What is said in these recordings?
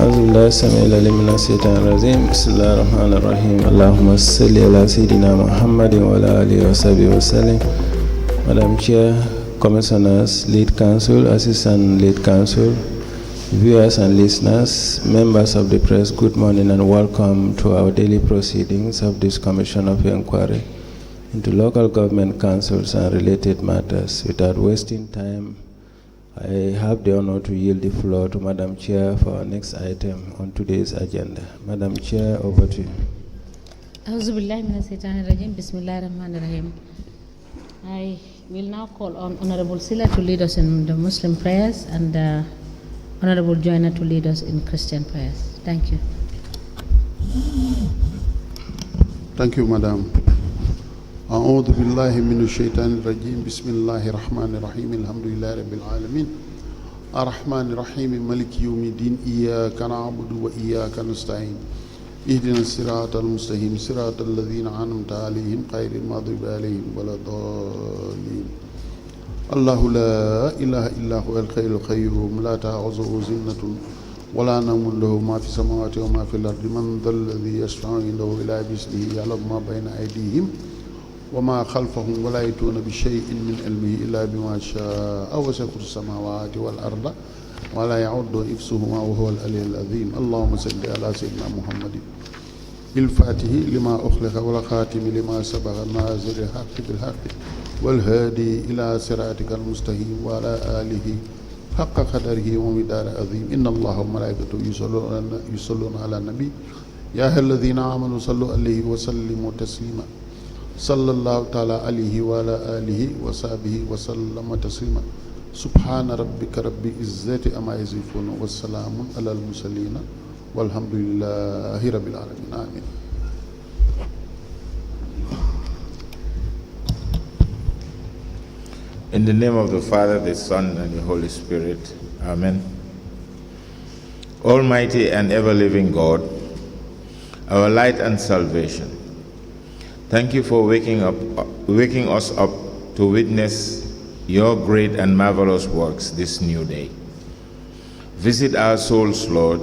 أعوذ بالله السميع العليم من الشيطان الرجيم بسم الله الرحمن الرحيم اللهم صل على سيدنا محمد وعلى آله وصحبه وسلم. Madam Chair, Commissioners, Lead Counsel, Assistant Lead Counsel, viewers and listeners, members of the press, good morning and welcome to our daily proceedings of this Commission of Inquiry into local government councils and related matters. Without wasting time, I have the honor to yield the floor to Madam Chair for our next item on today's agenda. Madam Chair, over to you. I will now call on Honorable Sila to lead us in the Muslim prayers and Honorable Joyner to lead us in Christian prayers. Thank you. Thank you, Madam. أعوذ بالله من الشيطان الرجيم بسم الله الرحمن الرحيم الحمد لله رب العالمين الرحمن الرحيم مالك يوم الدين إياك نعبد وإياك نستعين اهدنا الصراط المستقيم صراط الذين أنعمت عليهم غير المغضوب عليهم ولا الضالين الله لا إله إلا هو الحي القيوم لا تأخذه سنة ولا نوم له ما في السماوات وما في الأرض من ذا الذي يشفع عنده إلا بإذنه يعلم ما بين أيديهم وما خلفهم ولا يأتون بشيء من علمه إلا بما شاء وسع السماوات والأرض ولا يعد حفظهما وهو العلي العظيم اللهم صل على سيدنا محمد الفاتح لما أخلق والخاتم لما سبق الناصر الحق بالحق والهادي إلى صراطك المستقيم وعلى آله حق قدره ومقداره عظيم إن الله وملائكته يصلون على النبي يا أيها الذين آمنوا صلوا عليه وسلموا تسليما صلى الله تعالى عليه وعلى آله وصحبه وسلم تسليما سبحان ربك رب العزة عما يصفون والسلام على المرسلين والحمد لله رب العالمين آمين. In the name of the Father, the Son, and the Holy Spirit. Amen. Almighty and ever-living God, our light and salvation, thank you for waking us up to witness your great and marvelous works this new day. Visit our souls, Lord.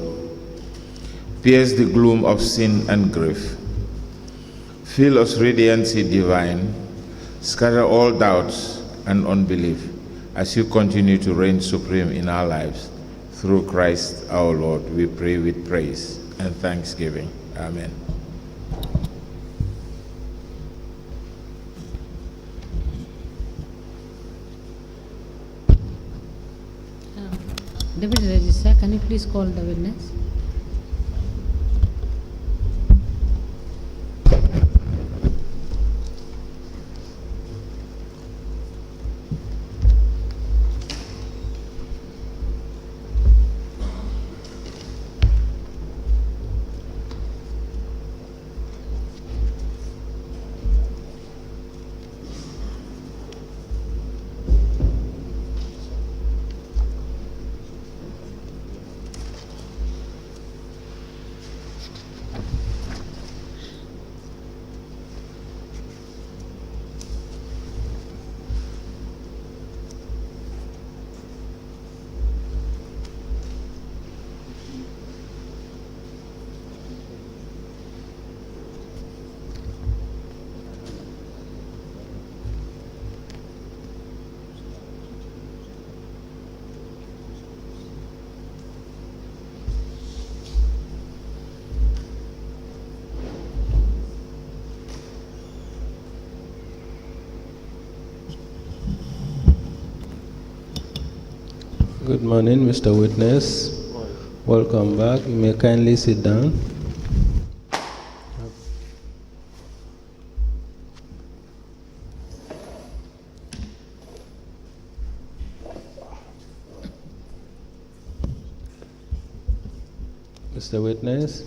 Pierce the gloom of sin and grief. Fill us radiancy divine. Scatter all doubts and unbelief as you continue to reign supreme in our lives. Through Christ our Lord, we pray with praise and thanksgiving. Amen. Deputy Registrar, can you please call the witness? Good morning, Mr. Witness. Welcome back. You may kindly sit down. Mr. Witness,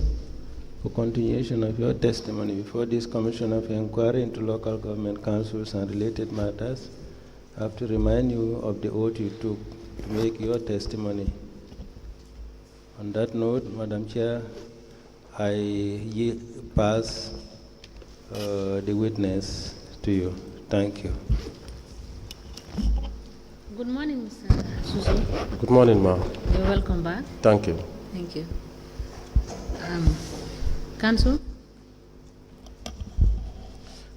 for continuation of your testimony before this Commission of Inquiry into Local Government Councils and related matters, I have to remind you of the oath you took to make your testimony. On that note, Madam Chair, I pass the witness to you. Thank you. Good morning, Mr. Suzu. Good morning, ma'am. You're welcome back. Thank you. Thank you. Council?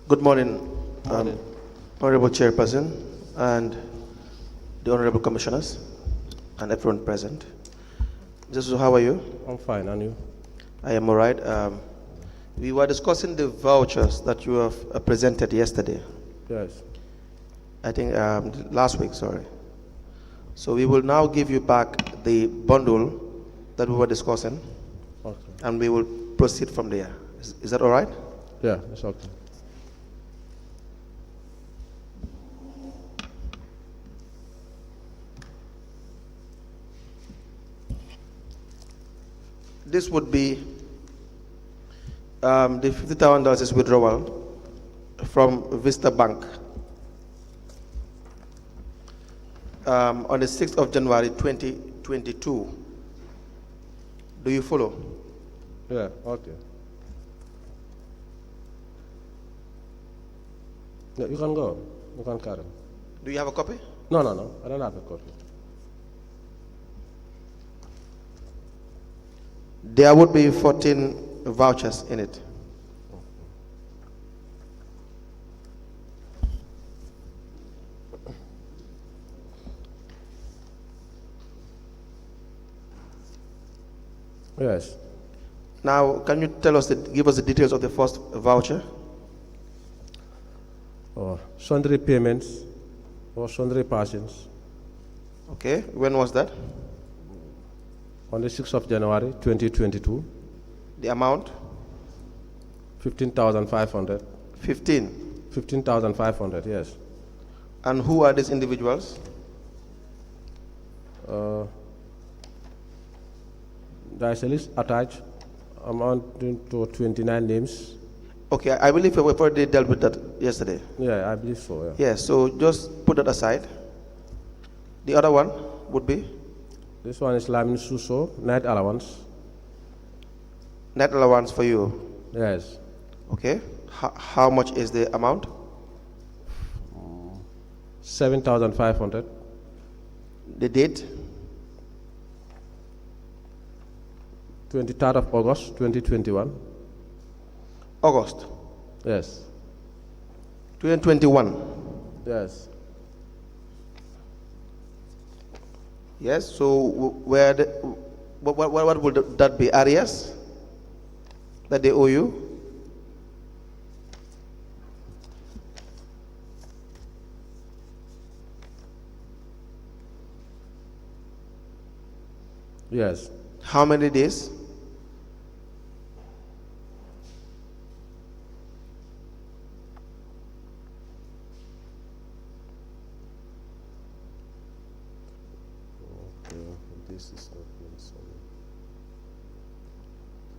Good morning, Honorable Chairperson and the Honorable Commissioners and everyone present. Mr. Suso, how are you? I'm fine, and you? I am all right. We were discussing the vouchers that you have presented yesterday. Yes. I think last week, sorry. So we will now give you back the bundle that we were discussing, Okay. and we will proceed from there. Is that all right? Yeah, it's okay. This would be the $50,000 is withdrawal from Vista Bank on the 6th of January 2022. Do you follow? Yeah, okay. Yeah, you can go. You can carry. Do you have a copy? No, I don't have a copy. There would be 14 vouchers in it. Yes. Now, can you give us the details of the first voucher? Sundry payments or sundry passings Okay, when was that? on the 6th of January 2022, The amount? 15,500. 15. 15,500, yes. And who are these individuals? There is a list attached amounting to 29 names. Okay, I believe we already dealt with that yesterday. Yeah, I believe so, yeah. Yes, so just put that aside. The other one would be This one is Lamin Suso, night allowance. net allowance for you. Yes. Okay, how much is the amount? 7,500. The date? 23rd of August 2021. August Yes. 2021. Yes. Yes, so what would that be? Areas that they owe you? Yes. How many days? This is not being solid.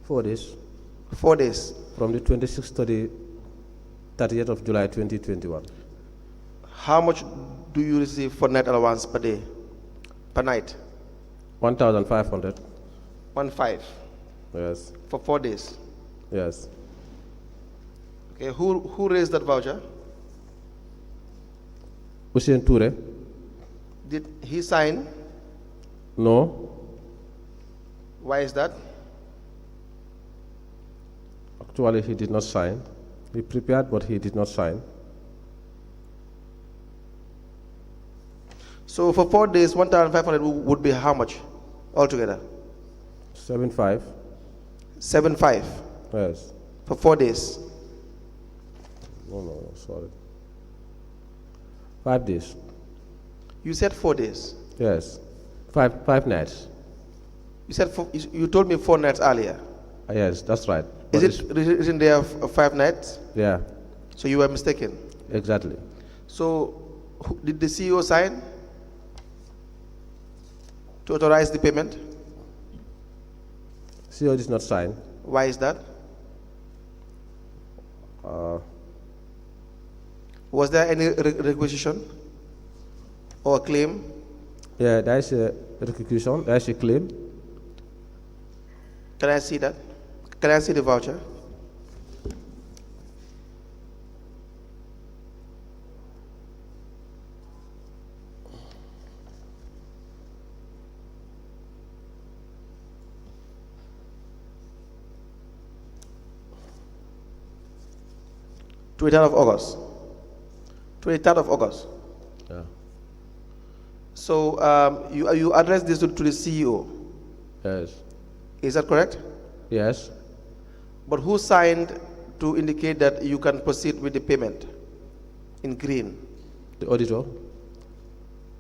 4 days. 4 days. From the 26th to the 30th of July 2021. How much do you receive for net allowance per day, per night? 1,500. 1.5 Yes. for 4 days. Yes. Okay, who raised that voucher? Hussein Toure? Did he sign? No. Why is that? Actually, he did not sign. He prepared, but he did not sign. So for 4 days, 1,500 would be how much altogether? 7.5. 7.5 Yes. for 4 days. No, sorry. 5 days. You said 4 days. Yes. Five nights. You said you told me 4 nights earlier. Yes, that's right. Is But it written there 5 nights? Yeah, So you were mistaken. exactly. So did the CEO sign to authorize the payment? CEO did not sign. Why is that? Was there any requisition or claim? Yeah, there is a requisition, there is a claim. Can I see that? Can I see the voucher? 23rd of August. 23rd of August. Yeah. So you addressed this to the CEO. Yes. Is that correct? Yes. But who signed to indicate that you can proceed with the payment in green? The auditor.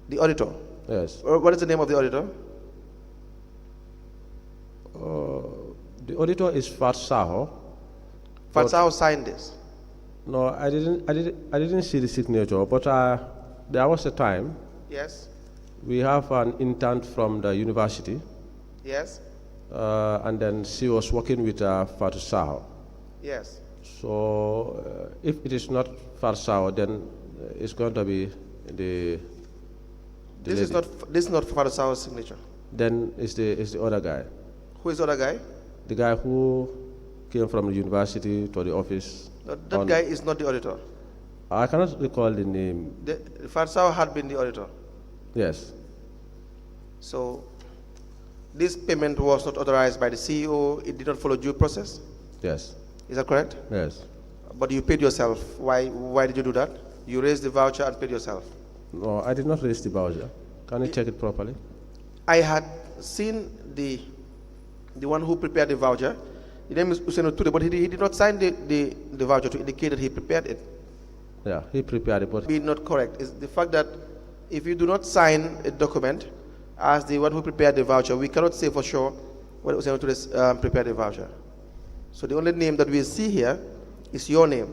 The auditor. Yes. What is the name of the auditor? The auditor is Fat Saho. Fatsaho signed this. No, I didn't see the signature, but there was a time Yes. we have an intern from the university, Yes. and then she was working with Fatu Saho. Yes. So if it is not Fatu Saho, then it's going to be the This is lady. not Fatsaho's signature. Then it's the other guy, Who is the other guy? the guy who came from the university to the office. That guy is not the auditor. I cannot recall the name. Fatsaho had been the auditor. Yes. So this payment was not authorized by the CEO. It did not follow due process. Yes. Is that correct? Yes. But you paid yourself. Why did you do that? You raised the voucher and paid yourself. No, I did not raise the voucher. Can you check it properly? I had seen the one who prepared the voucher. The name is Usain Oture, but he did not sign the voucher to indicate that he prepared it. Yeah, he prepared it, but Be not correct is the fact that if you do not sign a document as the one who prepared the voucher, we cannot say for sure whether Usain Oture prepared the voucher. So the only name that we see here is your name.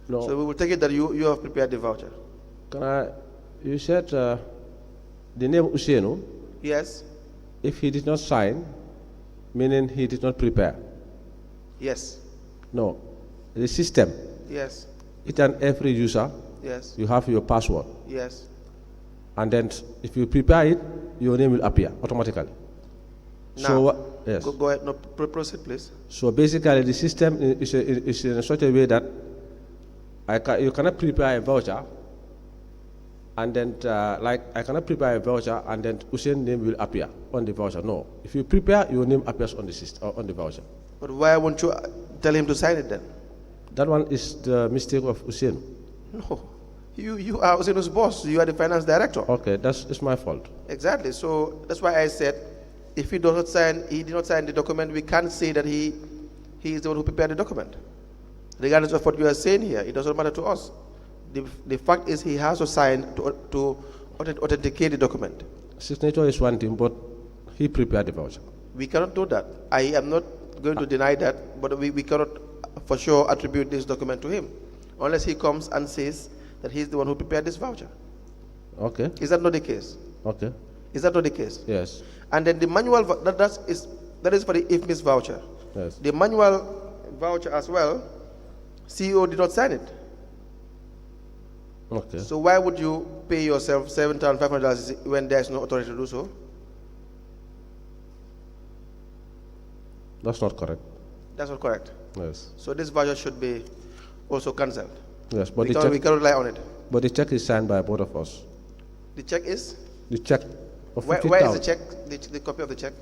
no. So we will take it that you have prepared the voucher. You said the name Usenu, Yes. if he did not sign, meaning he did not prepare. Yes. No, the system, Yes. each and every user, Yes. you have your password. Yes. And then if you prepare it, your name will appear automatically. Now, So, yes. go ahead. No, proceed, please. So basically, the system is in such a way that you cannot prepare a voucher, and then I cannot prepare a voucher, and then Usain's name will appear on the voucher. No, if you prepare, your name appears on the system on the voucher. But why won't you tell him to sign it then? That one is the mistake of Usain. No. You are Usain's boss. You are the finance director. Okay, it's my fault. Exactly. So that's why I said, if he does not sign, he did not sign the document, we can't say that he is the one who prepared the document. Regardless of what you are saying here, it doesn't matter to us. The fact is he has to sign to authenticate the document. Signature is one thing, but he prepared the voucher. We cannot do that. I am not going to deny that, but we cannot for sure attribute this document to him, unless he comes and says that he's the one who prepared this voucher. Okay. Is that not the case? Okay. Is that not the case? Yes. And then the manual, that is for the if-miss voucher. Yes. The manual voucher as well, CEO did not sign it. Okay. So why would you pay yourself $7,500 when there is no authority to do so? That's not correct. That's not correct. Yes. So this voucher should be also cancelled. Yes, but We the cannot check, rely on it. but the check is signed by both of us. The check is? The check of Where is 50,000. the check, the copy of the check?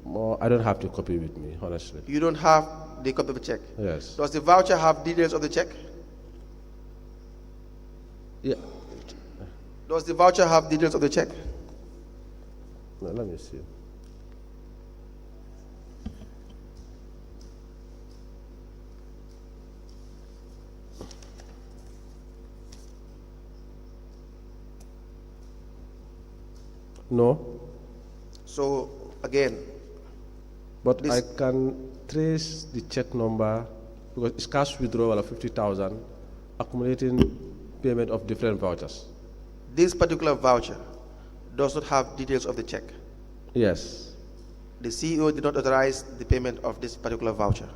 Well, I don't have the copy with me, honestly. You don't have the copy of the check. Yes. Does the voucher have details of the check? Yeah. Does the voucher have details of the check? No, let me see. No, So again, but This- I can trace the check number because it's cash withdrawal of 50,000, accumulating payment of different vouchers. this particular voucher does not have details of the check. Yes, The CEO did not authorize the payment of this particular voucher.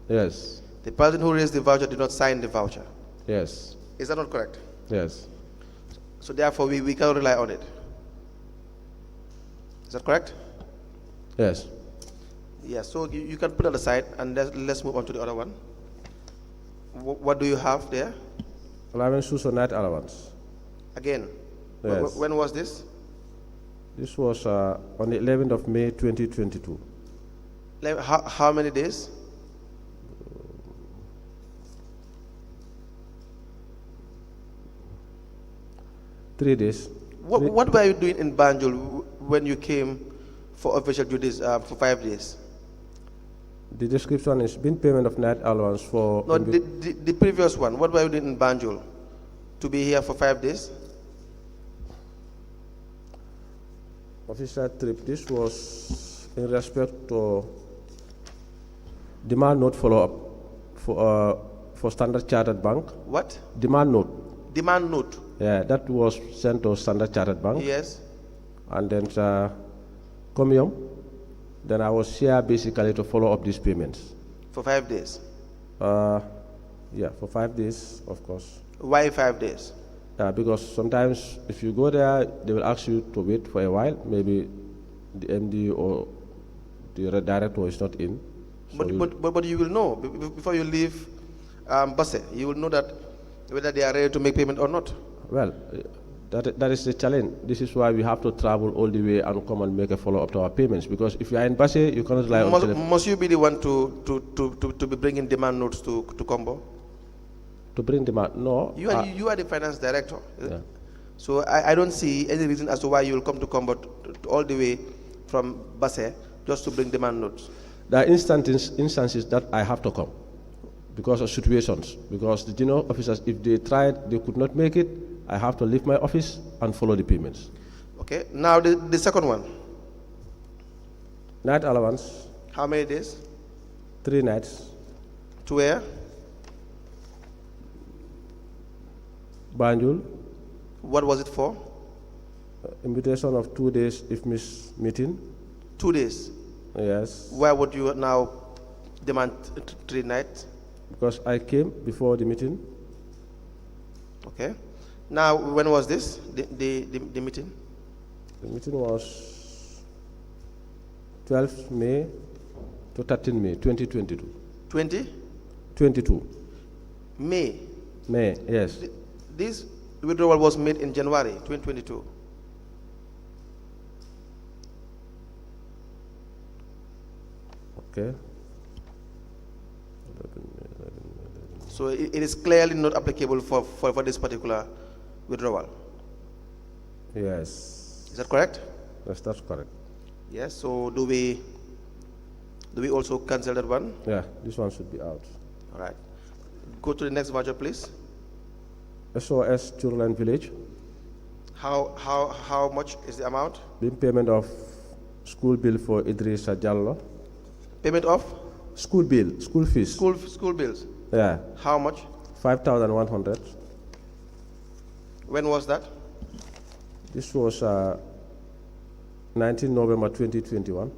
yes, The person who raised the voucher did not sign the voucher. yes, Is that not correct? yes, So therefore, we cannot rely on it. Is that correct? yes. Yes. So you can put it aside and let's move on to the other one. What do you have there? Allowance shoes or night allowance. Again, Yes. when was this? This was on the 11th of May 2022. How many days? 3 days. What were you doing in Banjul when you came for official duties for 5 days? The description is been payment of night allowance for... No, the previous one. What were you doing in Banjul to be here for 5 days? Official trip. This was in respect to demand note follow-up for Standard Chartered Bank. What? Demand note. Demand note. Yeah, that was sent to Standard Chartered Bank. Yes. And then come home. Then I was here basically to follow up these payments. For 5 days? Yeah, for 5 days, of course. Why 5 days? Because sometimes if you go there, they will ask you to wait for a while. Maybe the MD or the director is not in. So but you will know before you leave Basse. You will know that whether they are ready to make payment or not. Well, that is the challenge. This is why we have to travel all the way and come and make a follow-up to our payments. Because if you are in Basse, you cannot rely on telephone. Must you be the one to be bringing demand notes to Combo? To bring demand? No. You are the finance director. Yeah. So I don't see any reason as to why you will come to Combo all the way from Basse just to bring demand notes. There are instances that I have to come because of situations. Because the general officers, if they tried, they could not make it, I have to leave my office and follow the payments. Okay. Now the second one. Night allowance. How many days? 3 nights. To where? Banjul. What was it for? Invitation of 2 days if miss meeting. 2 days. Yes. Why would you now demand 3 nights? Because I came before the meeting. Okay. Now, when was this, the meeting? The meeting was 12 May to 13 May, 2022. 22? May? May, yes. This withdrawal was made in January 2022. Okay. So it is clearly not applicable for this particular withdrawal. Yes. Is that correct? Yes, that's correct. Yes. So do we also cancel that one? Yeah, this one should be out. All right. Go to the next voucher, please. SOS Children Village. How much is the amount? Being payment of school bill for Idrissa Jallo. Payment of? School bill, school fees. School bills. Yeah. How much? 5,100. When was that? This was 19 November 2021.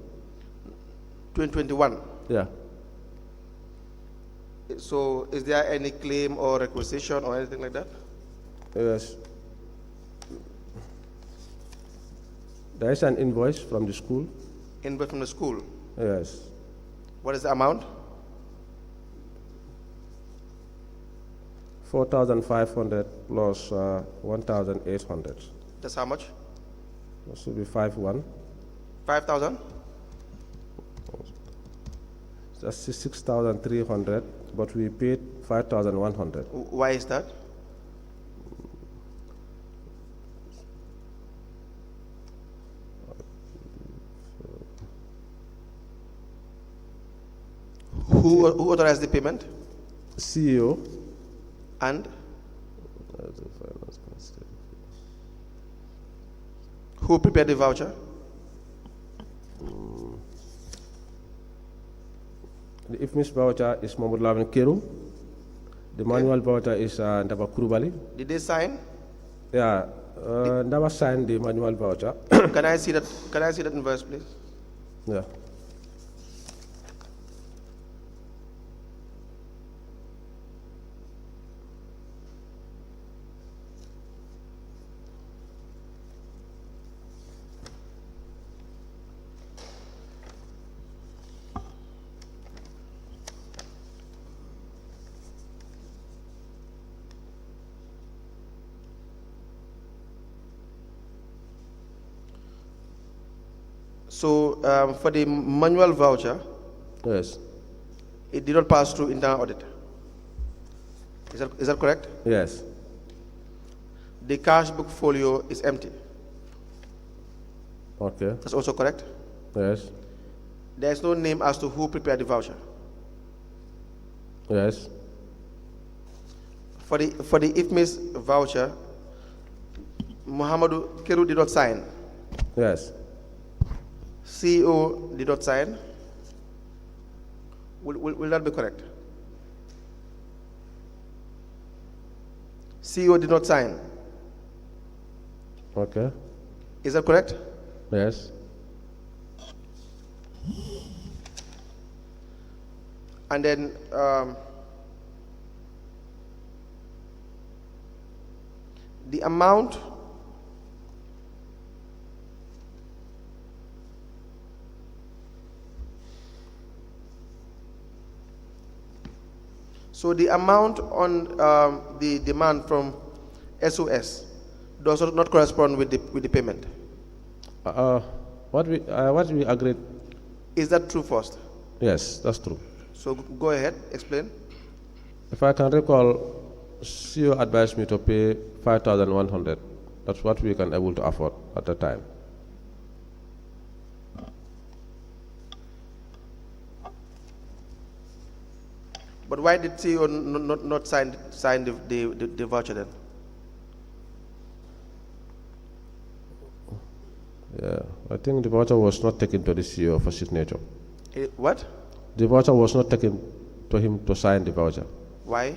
2021? Yeah. So is there any claim or requisition or anything like that? Yes. There is an invoice from the school. Invoice from the school? Yes. What is the amount? 4,500 plus 1,800. That's how much? That should be 5,1. 5,000? That's 6,300, but we paid 5,100. Why is that? Who authorized the payment? CEO. And? Who prepared the voucher? The IFMIS voucher is Mahmoud Lavin Keru. The manual voucher is Ndaba Kurubali. Did they sign? Yeah, Ndaba signed the manual voucher. Can I see that? Can I see that invoice, please? Yeah. So for the manual voucher, Yes. it did not pass through internal audit. Is that correct? Yes. The cash book folio is empty. Okay. That's also correct. Yes. There is no name as to who prepared the voucher. Yes. For the IFMIS voucher, Muhammadu Keru did not sign. Yes. CEO did not sign. Will that be correct? CEO did not sign. Okay. Is that correct? Yes. And then the amount on the demand from SOS does not correspond with the payment. What we agreed. Is that true first? Yes, that's true. So go ahead, explain. If I can recall, CEO advised me to pay 5,100. That's what we can able to afford at the time. But why did CEO not sign the voucher then? Yeah, I think the voucher was not taken to the CEO for signature. What? The voucher was not taken to him to sign the voucher. Why?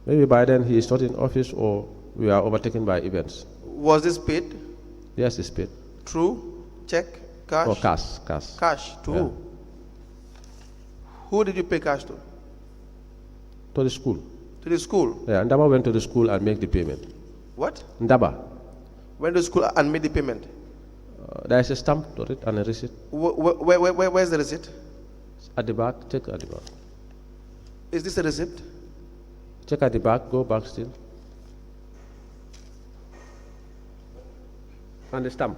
Maybe by then he is not in office or we are overtaken by events. Was this paid? Yes, it's paid. True? Check? Cash? Oh, cash. Cash to Yeah. who? Who did you pay cash to? To the school. To the school. Yeah, Ndaba went to the school and make the payment. What? Ndaba. Went to school and made the payment. There is a stamp to it and a receipt. Where's the receipt? At the back, check at the back. Is this a receipt? Check at the back, go back still. And the stamp.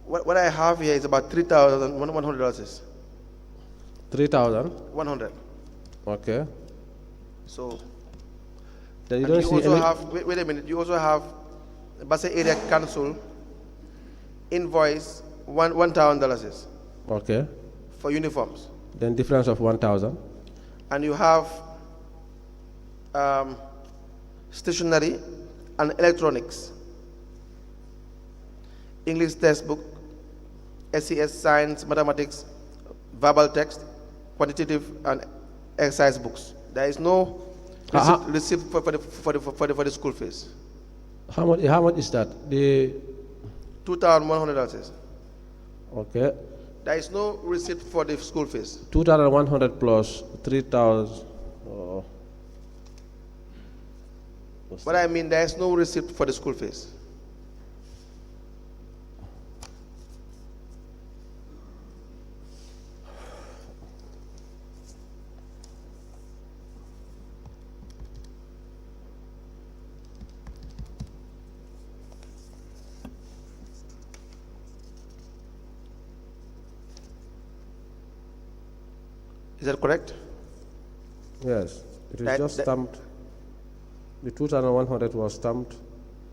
What I have here is about $3,100. 3,000. 100. Okay. So. Then you And don't you see also any. have. Wait a minute. You also have Basse Area Council invoice $1,000 Okay. for uniforms, Then difference of 1,000. and you have stationery and electronics, English textbook, SES science, mathematics, verbal text, quantitative and exercise books. There is no receipt for the school fees. How much is that? The $2,100. okay. There is no receipt for the school fees. 2,100 plus 3,000. But I mean, there is no receipt for the school fees. Is that correct? Yes, it is That- just that- stamped. The 2,100 was stamped,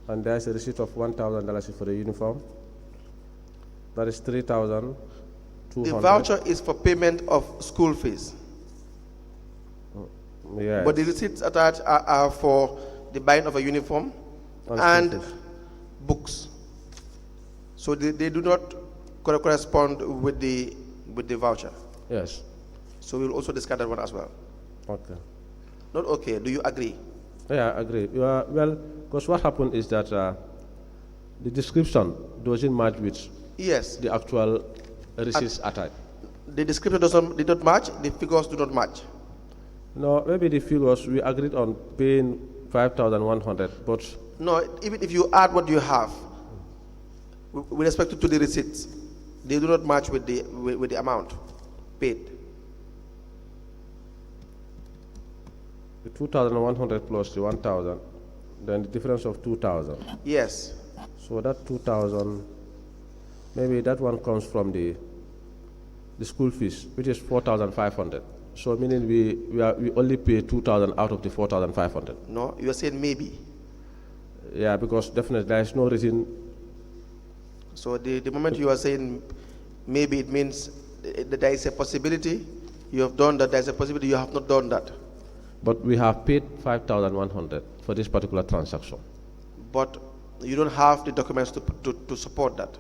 and there is a receipt of $1,000 for the uniform. That is 3,200. The voucher is for payment of school fees. Yes. But the receipts attached are for the buying of a uniform And and school fees. books. So they do not correspond with the voucher. Yes. So we'll also discuss that one as well. Okay. Not okay. Do you agree? Yeah, I agree. Well, because what happened is that the description doesn't match with Yes. the actual receipts attached. The description did not match. The figures do not match. No, maybe the figures we agreed on paying 5,100, but No, even if you add what you have, with respect to the receipts, they do not match with the amount paid. the 2,100 plus the 1,000, then the difference of 2,000. Yes. So that 2,000, maybe that one comes from the the school fees, which is 4,500. So meaning we only pay 2,000 out of the 4,500. No, you are saying maybe. Yeah, because definitely there is no reason. So the moment you are saying maybe, it means that there is a possibility. You have done that. There is a possibility you have not done that. But we have paid 5,100 for this particular transaction. But you don't have the documents to support that.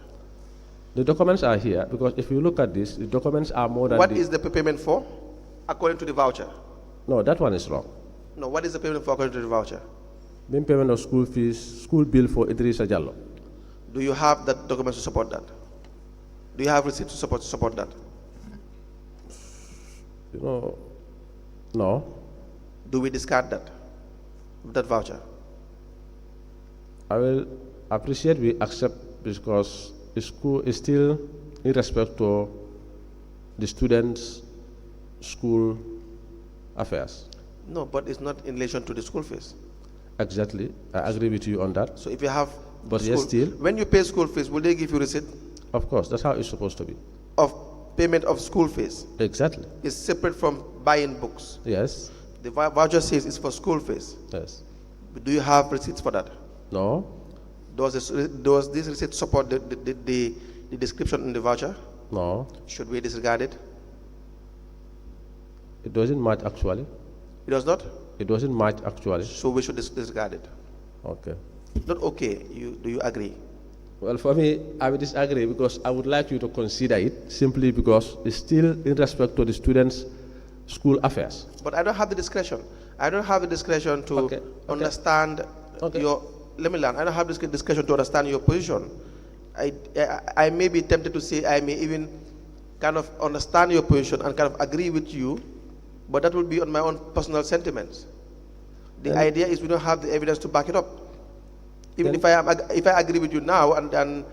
The documents are here because if you look at this, the documents are more than. What is the payment for, according to the voucher? No, that one is wrong. No, what is the payment for according to the voucher? Being payment of school fees, school bill for Idrissa Jallo. Do you have that document to support that? Do you have receipt to support that? No. Do we discard that voucher? I will appreciate we accept because the school is still in respect to the students' school affairs. No, but it's not in relation to the school fees. Exactly, I agree with you on that. So if you have, but yes, still, when you pay school fees, will they give you receipt? Of course, that's how it's supposed to be. Of payment of school fees. Exactly. It's separate from buying books. Yes. The voucher says it's for school fees. Yes. But do you have receipts for that? No. Does this receipt support the description in the voucher? No. Should we disregard it? It doesn't match actually. It does not? It doesn't match actually. So we should disregard it. Okay. Not okay. Do you agree? Well, for me, I would disagree because I would like you to consider it simply because it's still in respect to the students' school affairs. But I don't have the discretion. I don't have the discretion to understand your. Let me learn. I don't have this discretion to understand your position. I may be tempted to say I may even kind of understand your position and kind of agree with you, but that would be on my own personal sentiments. The idea is we don't have the evidence to back it up. Even if I agree with you now and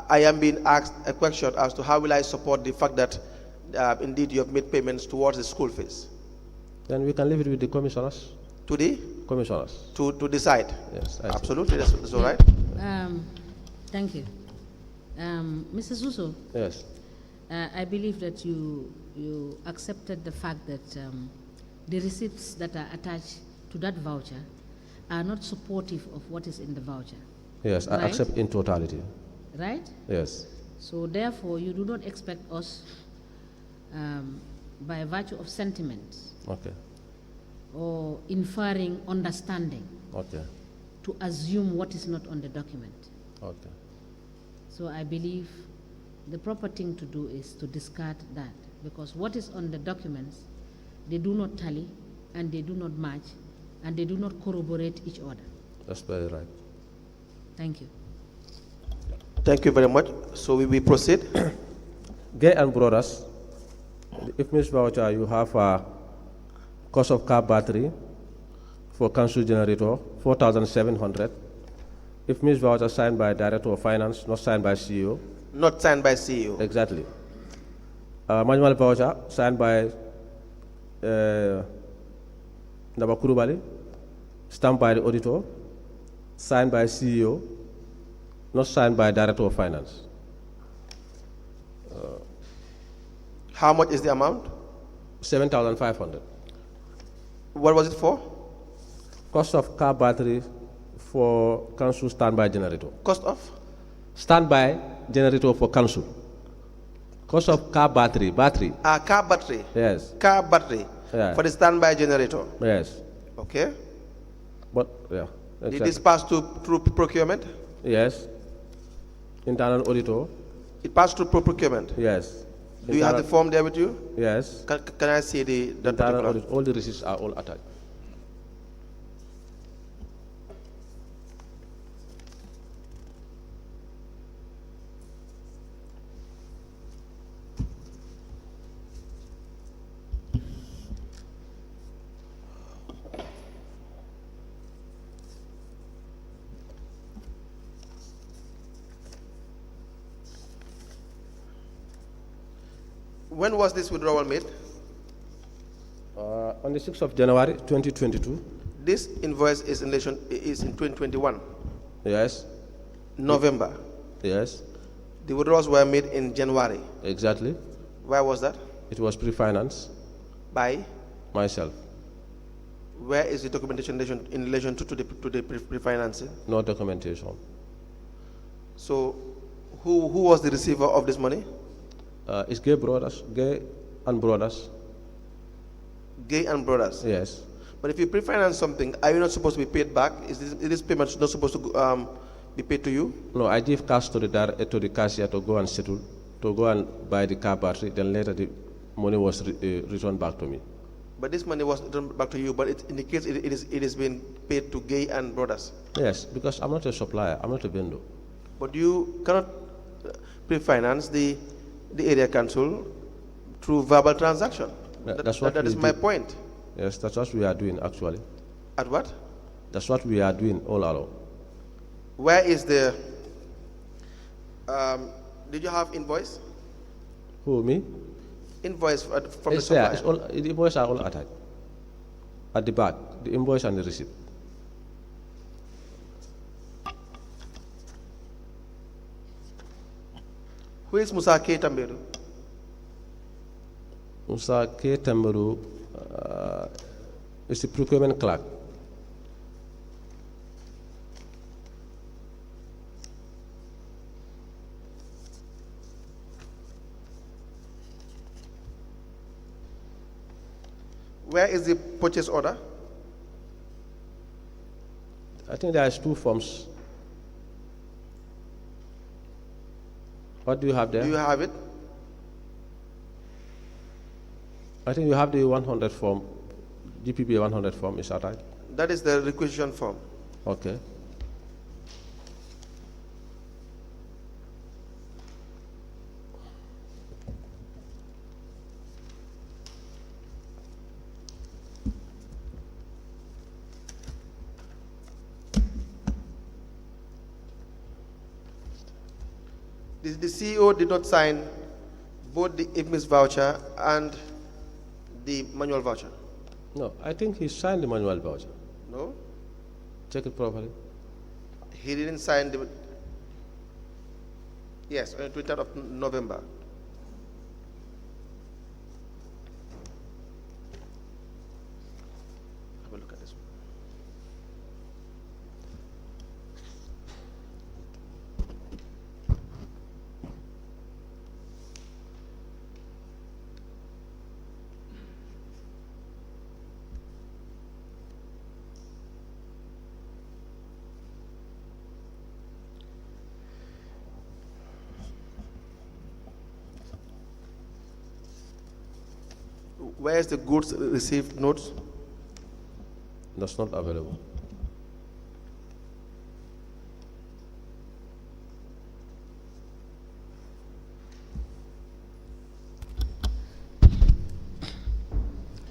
I am being asked a question as to how will I support the fact that indeed you have made payments towards the school fees. Then we can leave it with the commissioners. To the? Commissioners. To decide? Yes. Absolutely, that's all right. Thank you. Mr. Suso? Yes. I believe that you accepted the fact that the receipts that are attached to that voucher are not supportive of what is in the voucher. Yes, right? I accept in totality. Right? Yes. So therefore, you do not expect us, by virtue of sentiments, okay, or inferring understanding, okay, to assume what is not on the document. okay. So I believe the proper thing to do is to discard that, because what is on the documents, they do not tally, and they do not match, and they do not corroborate each other. That's very right. Thank you. Thank you very much. So we proceed. Gay and brothers, if Ms. Voucher, you have a cost of car battery for council generator, 4,700. If Ms. Voucher signed by Director of Finance, not signed by CEO. Not signed by CEO. Exactly. Manual voucher signed by Nabakurubali, stamped by the auditor, signed by CEO, not signed by Director of Finance. How much is the amount? 7,500. What was it for? Cost of car battery for council standby generator. Cost of? Standby generator for council. Cost of car battery. Car battery? Yes. Car battery? Yeah. For the standby generator? Yes. Okay. But, yeah. Exactly. Did this pass through procurement? Yes. Internal auditor. It passed through procurement? Yes. Do you have the form there with you? Yes. Can I see the internal audit? All the receipts are all attached. When was this withdrawal made? On the 6th of January, 2022. This invoice is in 2021? Yes. November? Yes. The withdrawals were made in January? Exactly. Where was that? It was pre-financed By? myself. Where is the documentation in relation to the pre-financing? No documentation. So, who was the receiver of this money? It's Gay and Brothers. Gay and Brothers. Yes. But if you pre-finance something, are you not supposed to be paid back? Is this payment not supposed to be paid to you? No, I give cash to the cashier to go and settle, to go and buy the car battery. Then later the money was returned back to me. But this money was returned back to you. But it indicates it is being paid to Gay and Brothers. Yes, because I'm not a supplier. I'm not a vendor. But you cannot pre-finance the area council through verbal transaction. That is my point. Yes, that's what we are doing actually. At what? That's what we are doing all along. Where is the? Did you have invoice? Who, me? Invoice from the It's there. supplier. It's all, the invoice are all attached. At the back, the invoice and the receipt. Who is Musa K. Tamberu? Musa K. Tambaru is the procurement clerk. Where is the purchase order? I think there is 2 forms. What do you have there? Do you have it? I think you have the 100 form, GPP 100 form, is that right? That is the requisition form. Okay. The CEO did not sign both the IFMIS voucher and the manual voucher. No, I think he signed the manual voucher. No? Check it properly. He didn't sign the. Yes, on the 23rd of November. Have a look at this one. Where is the goods received notes? That's not available.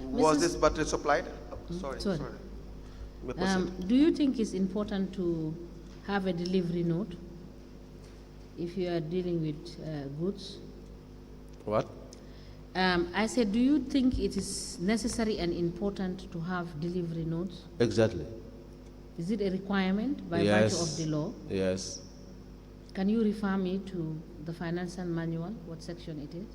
Was this battery supplied? Sorry. Sorry. May proceed. Do you think it's important to have a delivery note if you are dealing with goods? What? I said, do you think it is necessary and important to have delivery notes? Exactly. Is it a requirement by Yes. virtue of the law? Yes. Can you refer me to the financial manual, what section it is?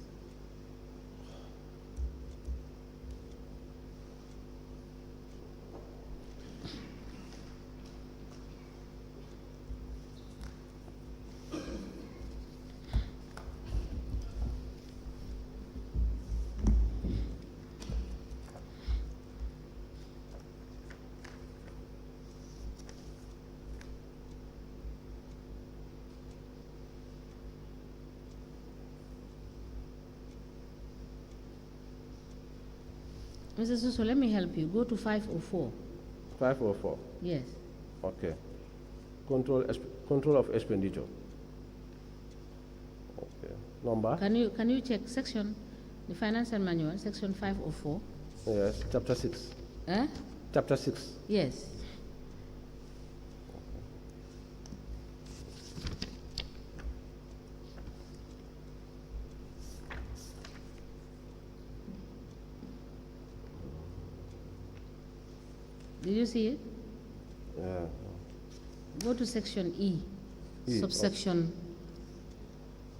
Mr. Suso, let me help you. Go to 504. 504. Yes. Okay. Control of expenditure. Okay. Number? Can you check section, the financial manual, section 504? Yes. Chapter 6. Eh? Chapter 6. Yes. Did you see it? Yeah. Go to section E, E, subsection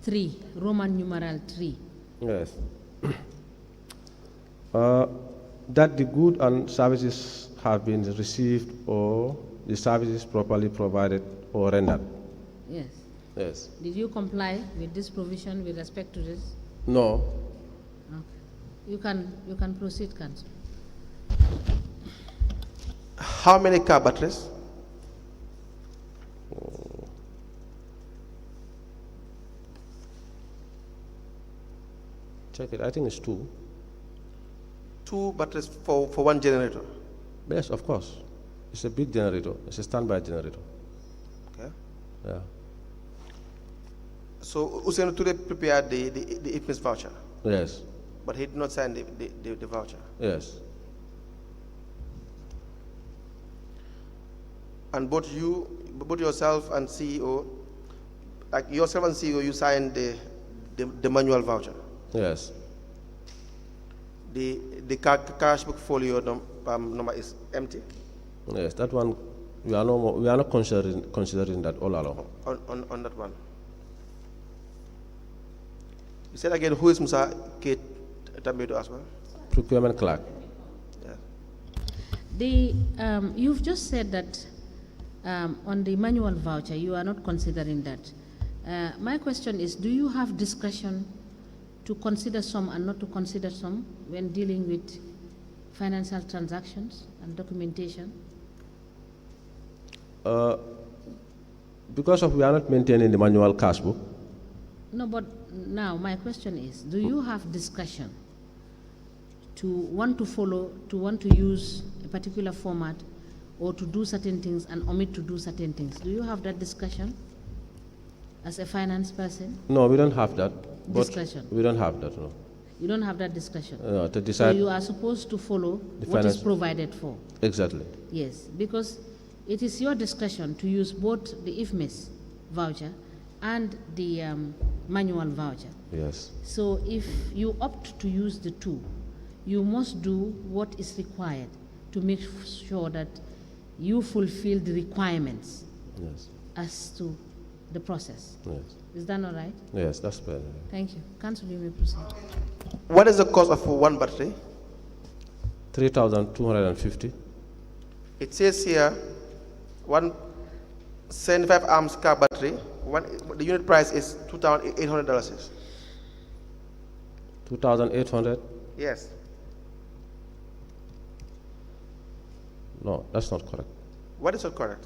3, Roman numeral 3. Yes. That the goods and services have been received or the services properly provided or rendered. Yes. Yes. Did you comply with this provision with respect to this? No. Okay. You can proceed, Counsel. How many car batteries? Check it. I think it's 2. 2 batteries for one generator. Yes, of course. It's a big generator. It's a standby generator. Okay. Yeah. So Usain Toure prepared the IFMIS voucher, Yes. but he did not sign the voucher. Yes. And both yourself and CEO, like yourself and CEO, you signed the manual voucher. Yes. The cash book folio number is empty Yes. That one we are not considering that all along. on that one. You said again, who is Musa Kate Tambedo as well? Procurement clerk. Yeah. You've just said that on the manual voucher, you are not considering that. My question is, do you have discretion to consider some and not to consider some when dealing with financial transactions and documentation? Because we are not maintaining the manual cash book. No, but now my question is, do you have discretion to want to use a particular format or to do certain things and omit to do certain things? Do you have that discussion as a finance person? No, we don't have that. Discretion. We don't have that, no. You don't have that discussion. To decide. So you are supposed to follow The what is finance- provided for. Exactly. Yes, because it is your discretion to use both the IFMIS voucher and the manual voucher. Yes. So if you opt to use the two, you must do what is required to make sure that you fulfill the requirements Yes. as to the process. Yes. Is that all right? Yes, that's better. Thank you. Counsel, you may proceed. What is the cost of one battery? 3,250. It says here, 175 amps car battery. The unit price is $2,800. 2,800. Yes. No, that's not correct. What is not correct?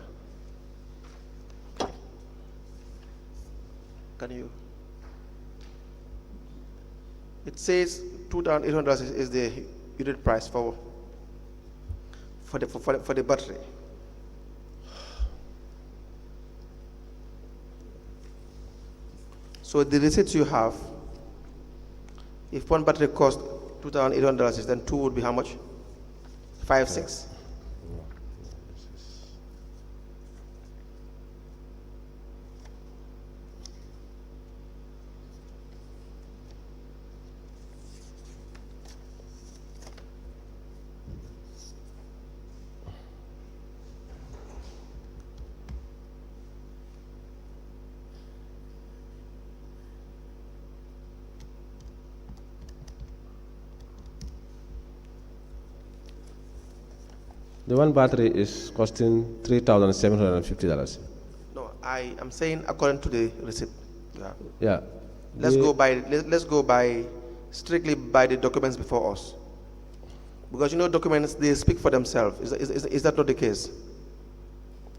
Can you? It says $2,800 is the unit price for the battery. So the receipts you have, if one battery costs $2,800, then two would be how much? 5,600. The one battery is costing $3,750. No, I am saying according to the receipt. Yeah. Yeah. Let's go by strictly by the documents before us. Because you know documents, they speak for themselves. Is that not the case?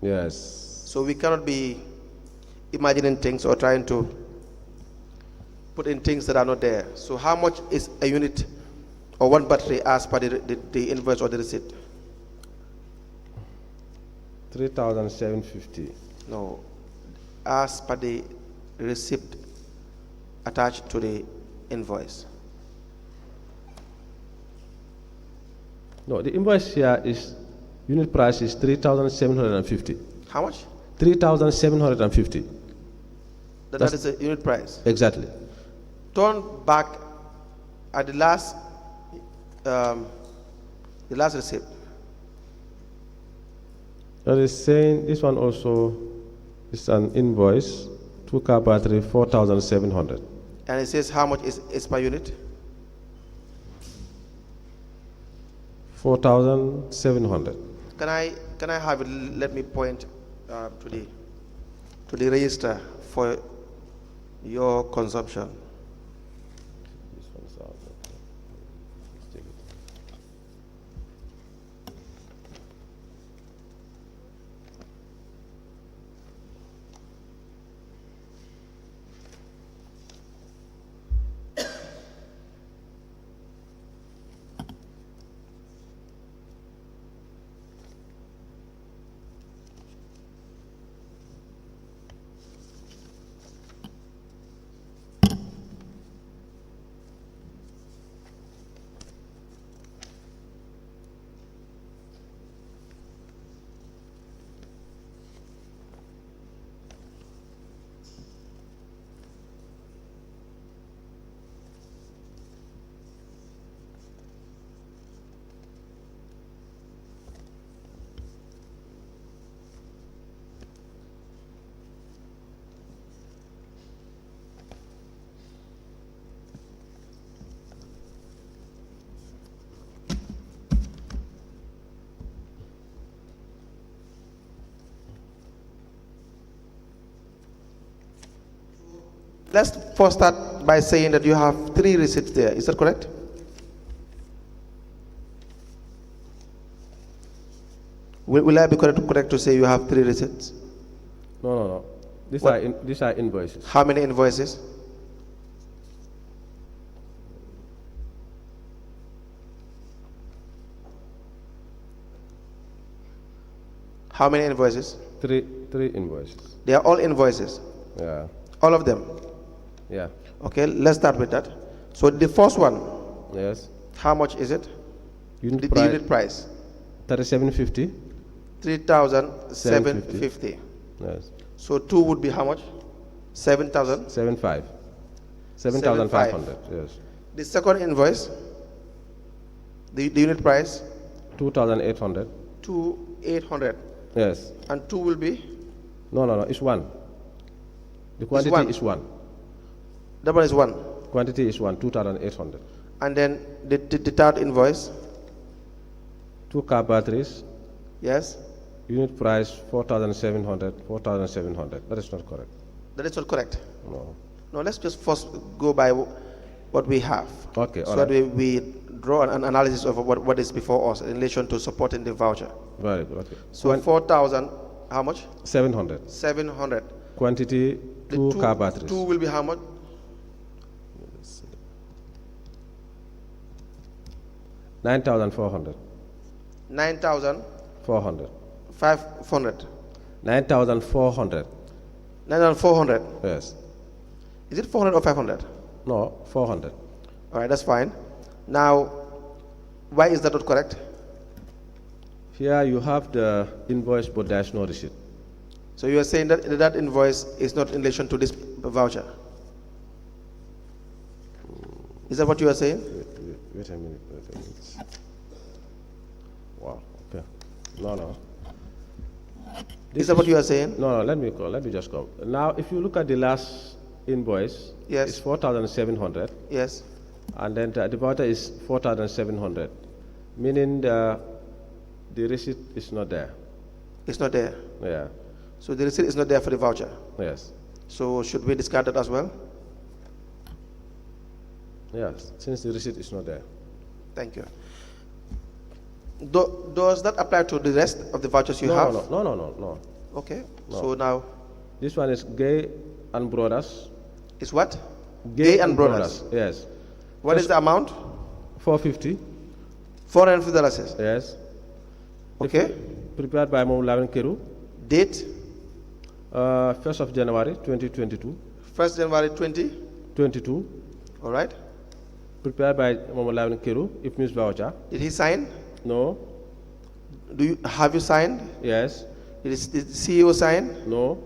Yes. So we cannot be imagining things or trying to put in things that are not there. So how much is a unit or one battery as per the invoice or the receipt? 3,750. No, as per the receipt attached to the invoice. No, the invoice here is unit price is 3,750. How much? 3,750. That is the unit price. Exactly. Turn back at the last receipt. That is saying this one also is an invoice, 2-car battery, 4,700. And it says how much is per unit? 4,700. Can I have it? Let me point to the register for your consumption. This one's out. Let's take it. Let's first start by saying that you have 3 receipts there. Is that correct? Will I be correct to say you have 3 receipts? No. These are invoices. How many invoices? How many invoices? Three invoices. They are all invoices. Yeah. All of them. Yeah. Okay, let's start with that. So the first one, Yes. how much is it? Unit The price. unit price. 3750. 3,750. Yes. So 2 would be how much? 7,000. 7,500. Yes. The second invoice, the unit price, 2,800. 2,800. Yes. And 2 will be? No. It's one. The quantity one. is one. That one is 1. Quantity is one. 2,800. And then the third invoice, 2 car batteries. yes? Unit price 4,700. 4,700. That is not correct. That is not correct. No. No, let's just first go by what we have. Okay. So All that right. we draw an analysis of what is before us in relation to supporting the voucher. Very good. Okay. So 4,000, how much? 700. 700. Quantity The 2 car batteries. 2 will be how much? 9,400. 9,500. 400. 9,400. 9,400. Yes. Is it 400 or 500? No, 400. All right, that's fine. Now, why is that not correct? Here you have the invoice, but there's no receipt. So you are saying that that invoice is not in relation to this voucher? Is that what you are saying? Wait a minute. Wow. Okay. No. Is that what you are saying? No. Let me just come. Now, if you look at the last invoice, Yes. it's 4,700, Yes. and then the voucher is 4,700, meaning the receipt is not there. It's not there. Yeah. So the receipt is not there for the voucher. Yes. So should we discard that as well? Yes. Since the receipt is not there. Thank you. Does that apply to the rest of the vouchers you have? No. Okay. No. So now, This one is Gay and Brothers. it's what? Gay and Brothers. Yes. What is the amount? 450. $450. Yes. Okay. Prepared by Mawlawan Keru. Date? 1st of January 2022. 1st January 20. 22. All right. Prepared by Mawlawan Keru. IFMIS voucher. Did he sign? No. Have you signed? Yes. Did the CEO sign? No.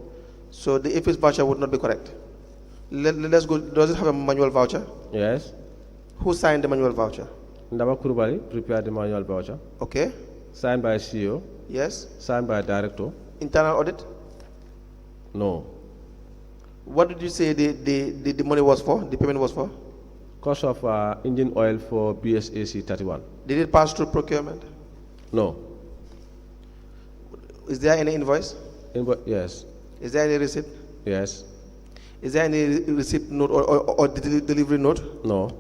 So the IFIS voucher would not be correct. Let's go. Does it have a manual voucher? Yes. Who signed the manual voucher? Ndaba Kurubali prepared the manual voucher. Okay. Signed by CEO. Yes. Signed by director. Internal audit? No. What did you say the money was for, the payment was for? Cost of engine oil for BSAC 31. Did it pass through procurement? No. Is there any invoice? Yes. Is there any receipt? Yes. Is there any receipt note or delivery note? No.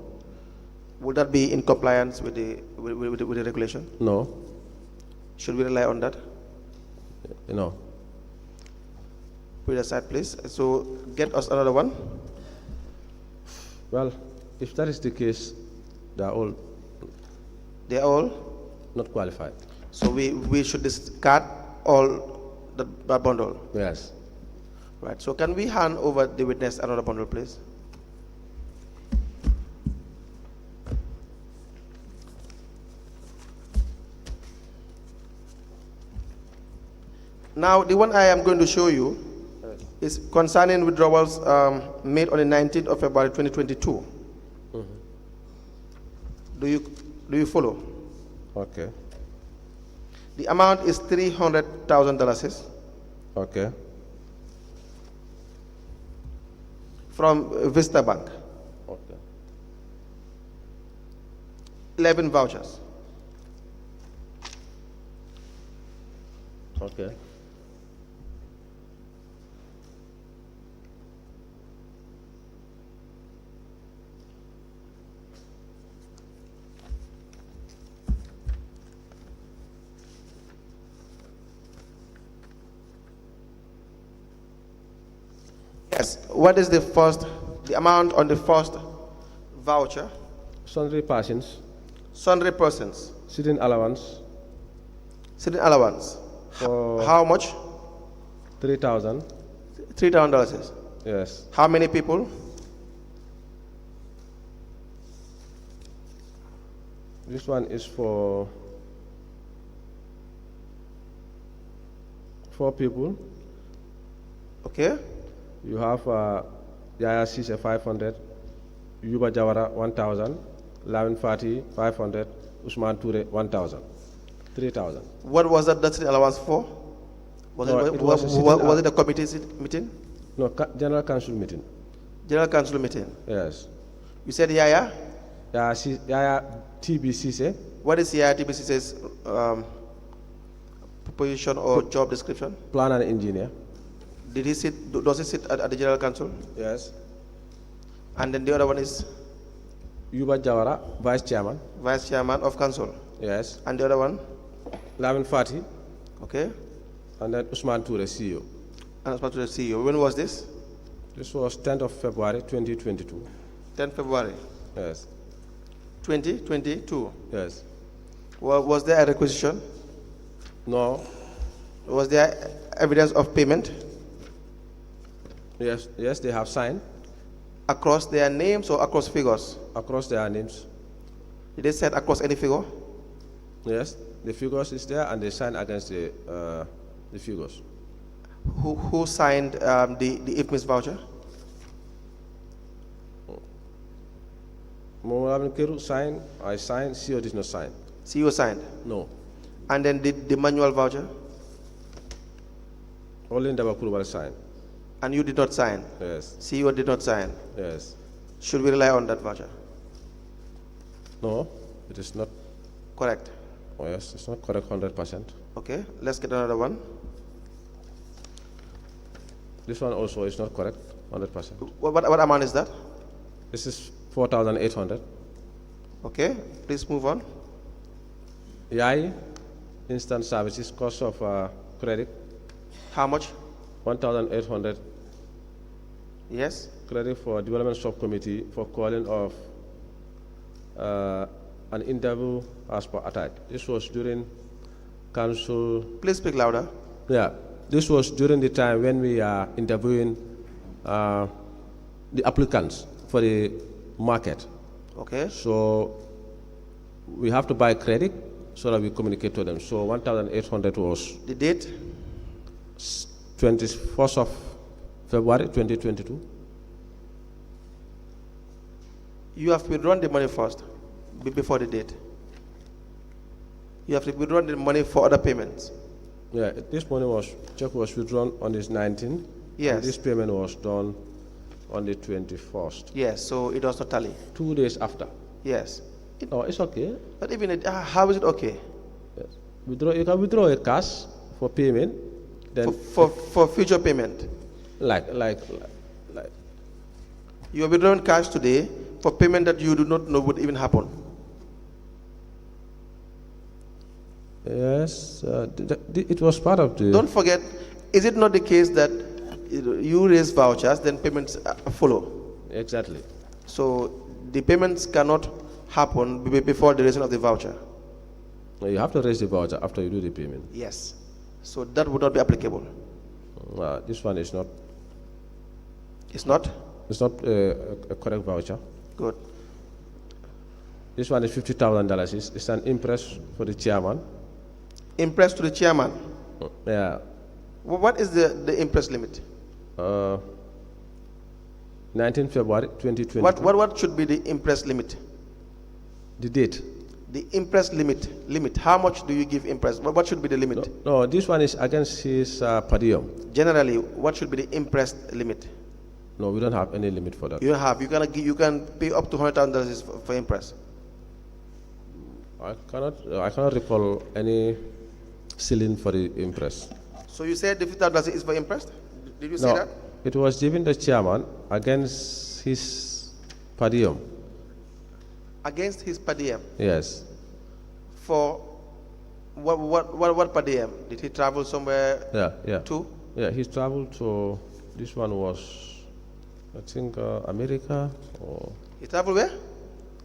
Would that be in compliance with the regulation? No. Should we rely on that? No. Put it aside, please. So get us another one. Well, if that is the case, they are all not qualified. So we should discard all that bundle. Yes. Right. So can we hand over the witness another bundle, please? Now, the one I am going to show you is concerning withdrawals made on the 19th of February 2022. Do you follow? Okay. The amount is $300,000 Okay. from Vista Bank. Okay. 11 vouchers. Okay. Yes. What is the amount on the first voucher? Sundry persons, Sundry persons. sitting allowance Sitting allowance. for How much? 3,000. $3,000. Yes. How many people? This one is for 4 people. Okay. You have Yaya Sise 500, Yuba Jawara 1,000, Lavin Fati 500, Usman Ture 1,000, 3,000. What was that sitting allowance for? Was it a committee meeting? No, General Council meeting. General Council meeting. Yes. You said Yaya? Yaya TB Sise, What is Yaya TBC's position or job description? Planner and Engineer. Does he sit at the General Council? Yes. And then the other one is Yuba Jawara, Vice Chairman. Vice Chairman of Council. Yes. And the other one? Lavin Fati, Okay. and then Usman Ture, CEO. And as part of the CEO. When was this? This was 10th of February 2022. 10 February Yes. 2022. Yes. Was there a requisition? No. Was there evidence of payment Yes. Yes, they have signed across their names or across figures? across their names. Did they set across any figure? Yes. The figures is there, and they sign against the figures. Who signed the IFMIS voucher? Mohamed Keru signed. I signed. CEO did not sign. CEO signed. No. And then the manual voucher? Only Ndaba Kurubal signed. And you did not sign? Yes. CEO did not sign? Yes. Should we rely on that voucher? No, it is not. Correct. Oh yes, it's not correct 100%. Okay, let's get another one. This one also is not correct 100%. What amount is that? This is 4,800. Okay, please move on. Yai, instant services, cost of credit, How much? 1,800. Yes. Credit for development subcommittee for calling of an interview as per attack. This was during council. Please speak louder. Yeah, this was during the time when we are interviewing the applicants for the market. Okay. So we have to buy credit so that we communicate to them. So 1,800 was The date? 21st of February 2022. You have withdrawn the money first, before the date. You have to withdraw the money for other payments. Yeah, this money check was withdrawn on this 19th. Yes. And this payment was done on the 21st. Yes, so it does not tally. 2 days after. Yes. No, it's okay. But even how is it okay? Yes. You can withdraw a cash for payment. Then For future payment. like You are withdrawing cash today for payment that you do not know would even happen. yes, it was part of the. Don't forget, is it not the case that you raise vouchers, then payments follow? Exactly. So the payments cannot happen before the raising of the voucher. You have to raise the voucher after you do the payment. Yes. So that would not be applicable. This one is not. It's not? It's not a correct voucher. Good. This one is $50,000. It's an impress for the chairman. Impress to the chairman. Yeah. What is the impress limit? 19 February 2020. What should be the impress limit? The date. The impress limit. How much do you give impress? What should be the limit? No, this one is against his per diem. Generally, what should be the impress limit? No, we don't have any limit for that. You have. You can pay up to $100,000 for impress. I cannot recall any ceiling for the impress. So you said the $50,000 is for impress? Did you say No, that? it was given the chairman against his per diem. Against his per diem. Yes. For what per diem? Did he travel somewhere? Yeah. To? Yeah, he traveled to. This one was, I think, America or. He traveled where?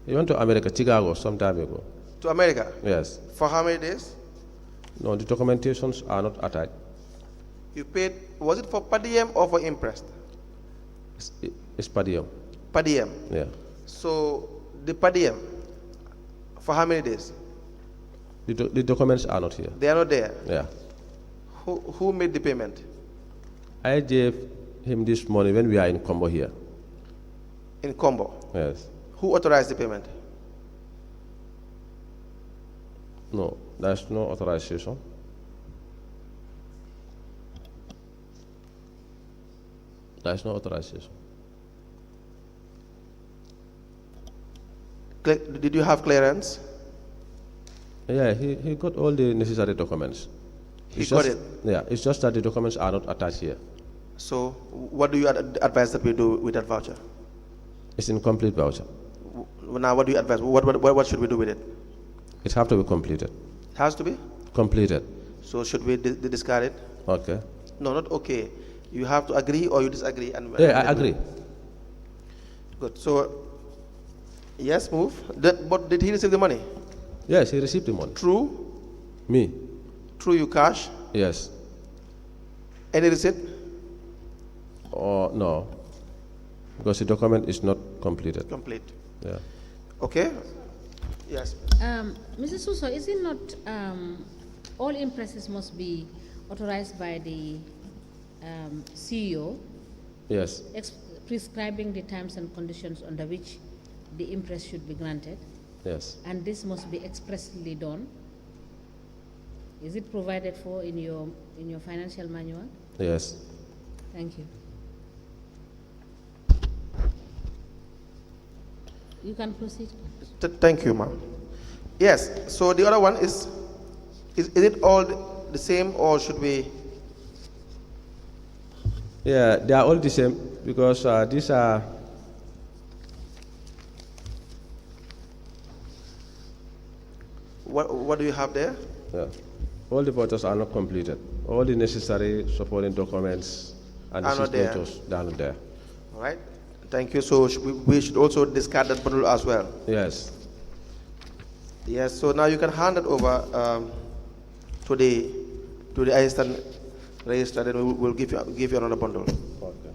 He went to America, Chicago, some time ago. To America? Yes. For how many days? No, the documentations are not attached. You paid, was it for per diem or for impressed? It's per diem. Per diem. Yeah. So the per diem, for how many days? The documents are not here. They are not there. Yeah. Who made the payment? I gave him this money when we are in combo here. In combo. Yes. Who authorized the payment? No, there's no authorization. There's no authorization. Did you have clearance? Yeah, he got all the necessary documents. He got it? Yeah, it's just that the documents are not attached here. So what do you advise that we do with that voucher? It's incomplete voucher. Now what do you advise? What should we do with it? It has to be completed. It has to be? Completed. So should we discard it? Okay. No, not okay. You have to agree or you disagree. Yeah, I agree. Good. So, yes, move. But did he receive the money? Yes, he received the money. True? Me? Through you cash? Yes. Any receipt? Oh, no. Because the document is not completed. Complete. Yeah. Okay. Yes. Mrs. Suso, is it not all impresses must be authorized by the CEO, Yes. prescribing the terms and conditions under which the impress should be granted? Yes. And this must be expressly done. Is it provided for in your financial manual? Yes. Thank you. You can proceed. Thank you, ma'am. Yes. So the other one is it all the same or should we? Yeah, they are all the same because these are. What do you have there? Yeah. All the vouchers are not completed. All the necessary supporting documents and Are not there. signatures they are not there. All right. Thank you. So we should also discard that bundle as well. Yes. Yes. So now you can hand it over to the assistant registrar. Then we'll give you another bundle. Okay.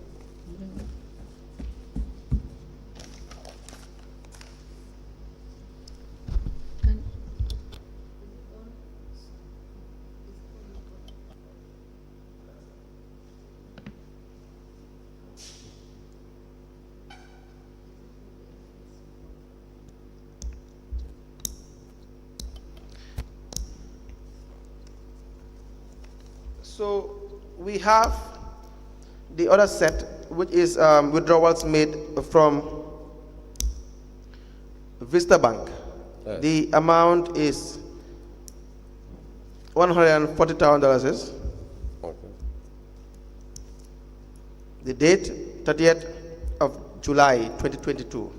So we have the other set which is withdrawals made from Vista Bank. Yes. The amount is $140,000. Okay. The date, 30th of July 2022.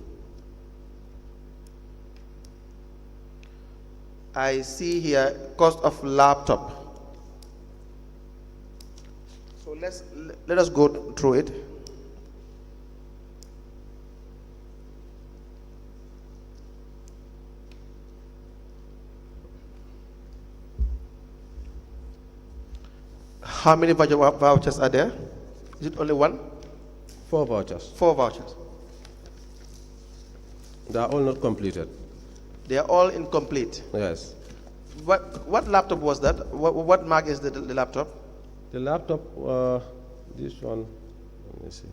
I see here cost of laptop. So let us go through it. How many vouchers are there? Is it only one? 4 vouchers. 4 vouchers. They are all not completed. They are all incomplete. Yes. What laptop was that? What mark is the laptop? The laptop, this one, let me see.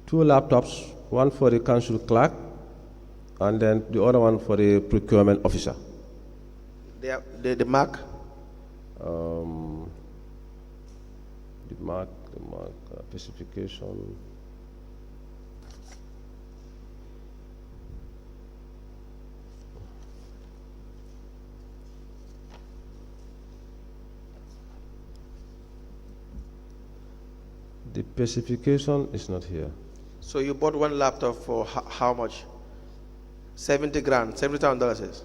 Two laptops, one for the council clerk, and then the other one for the procurement officer. The mark? The mark, specification. The specification is not here. So you bought one laptop for how much? 70 grand, $70,000.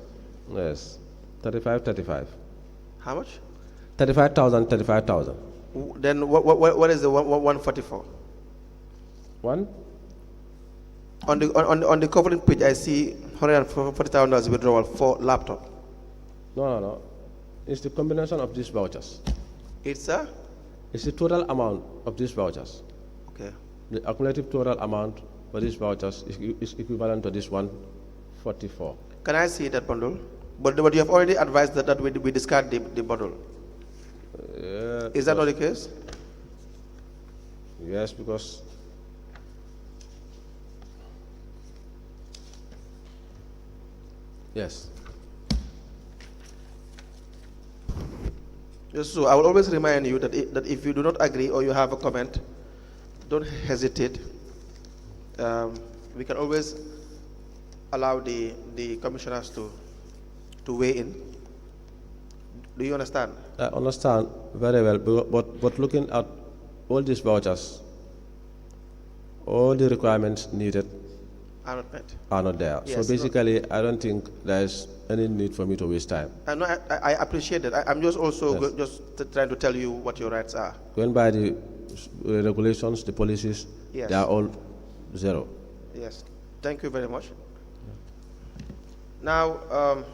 Yes, 35. How much? 35,000. Then what is the 144? One? On the covering page, I see $140,000 withdrawal for laptop. No. It's the combination of these vouchers. It's It's the total amount of these vouchers. okay. The accumulative total amount for these vouchers is equivalent to this 144. Can I see that bundle? But you have already advised that we discard the bundle. Is that not the case? Yes, because yes. Yes, so I will always remind you that if you do not agree or you have a comment, don't hesitate. We can always allow the commissioners to weigh in. Do you understand? I understand very well, but looking at all these vouchers, all the requirements needed Are not met. are not there. Yes, so basically, I don't think there's any need for me to waste time. No, I appreciate that. I'm just also Yes. just trying to tell you what your rights are. Going by the regulations, the policies, Yes. they are all zero. Yes. Thank you very much. Now,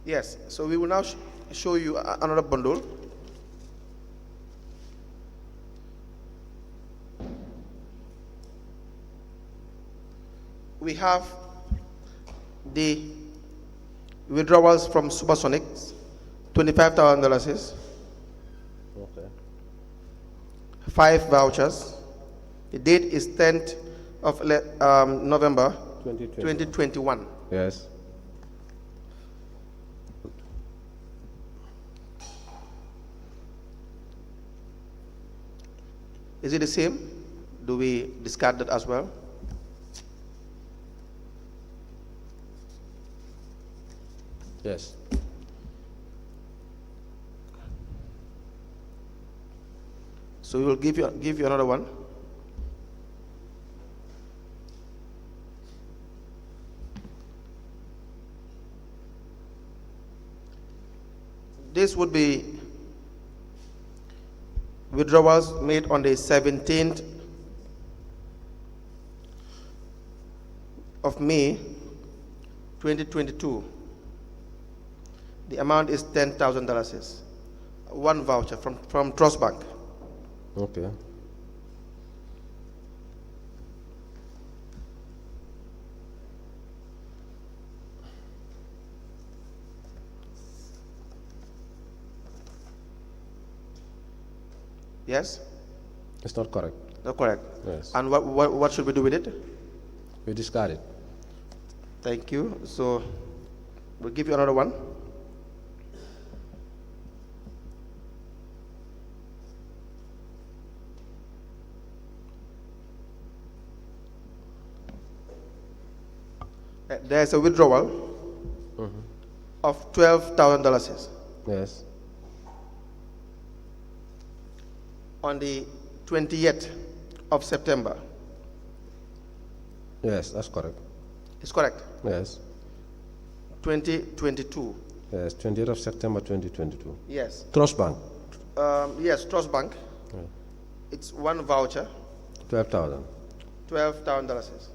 yes, so we will now show you another bundle. We have the withdrawals from Supersonics, $25,000, Okay. 5 vouchers. The date is 10th of November 2021. Yes. Is it the same? Do we discard that as well? Yes. So we will give you another one. This would be withdrawals made on the 17th of May 2022. The amount is $10,000. One voucher from Trust Bank. Okay. Yes? It's not correct. Not correct. Yes. And what should we do with it? We discard it. Thank you. So we'll give you another one. There's a withdrawal of $12,000 Yes. on the 20th of September. Yes, that's correct. Is correct? Yes. 2022. Yes, 20th of September 2022. Yes. Trust Bank, Yes, Trust Bank. Yeah. It's one voucher, 12,000. $12,000.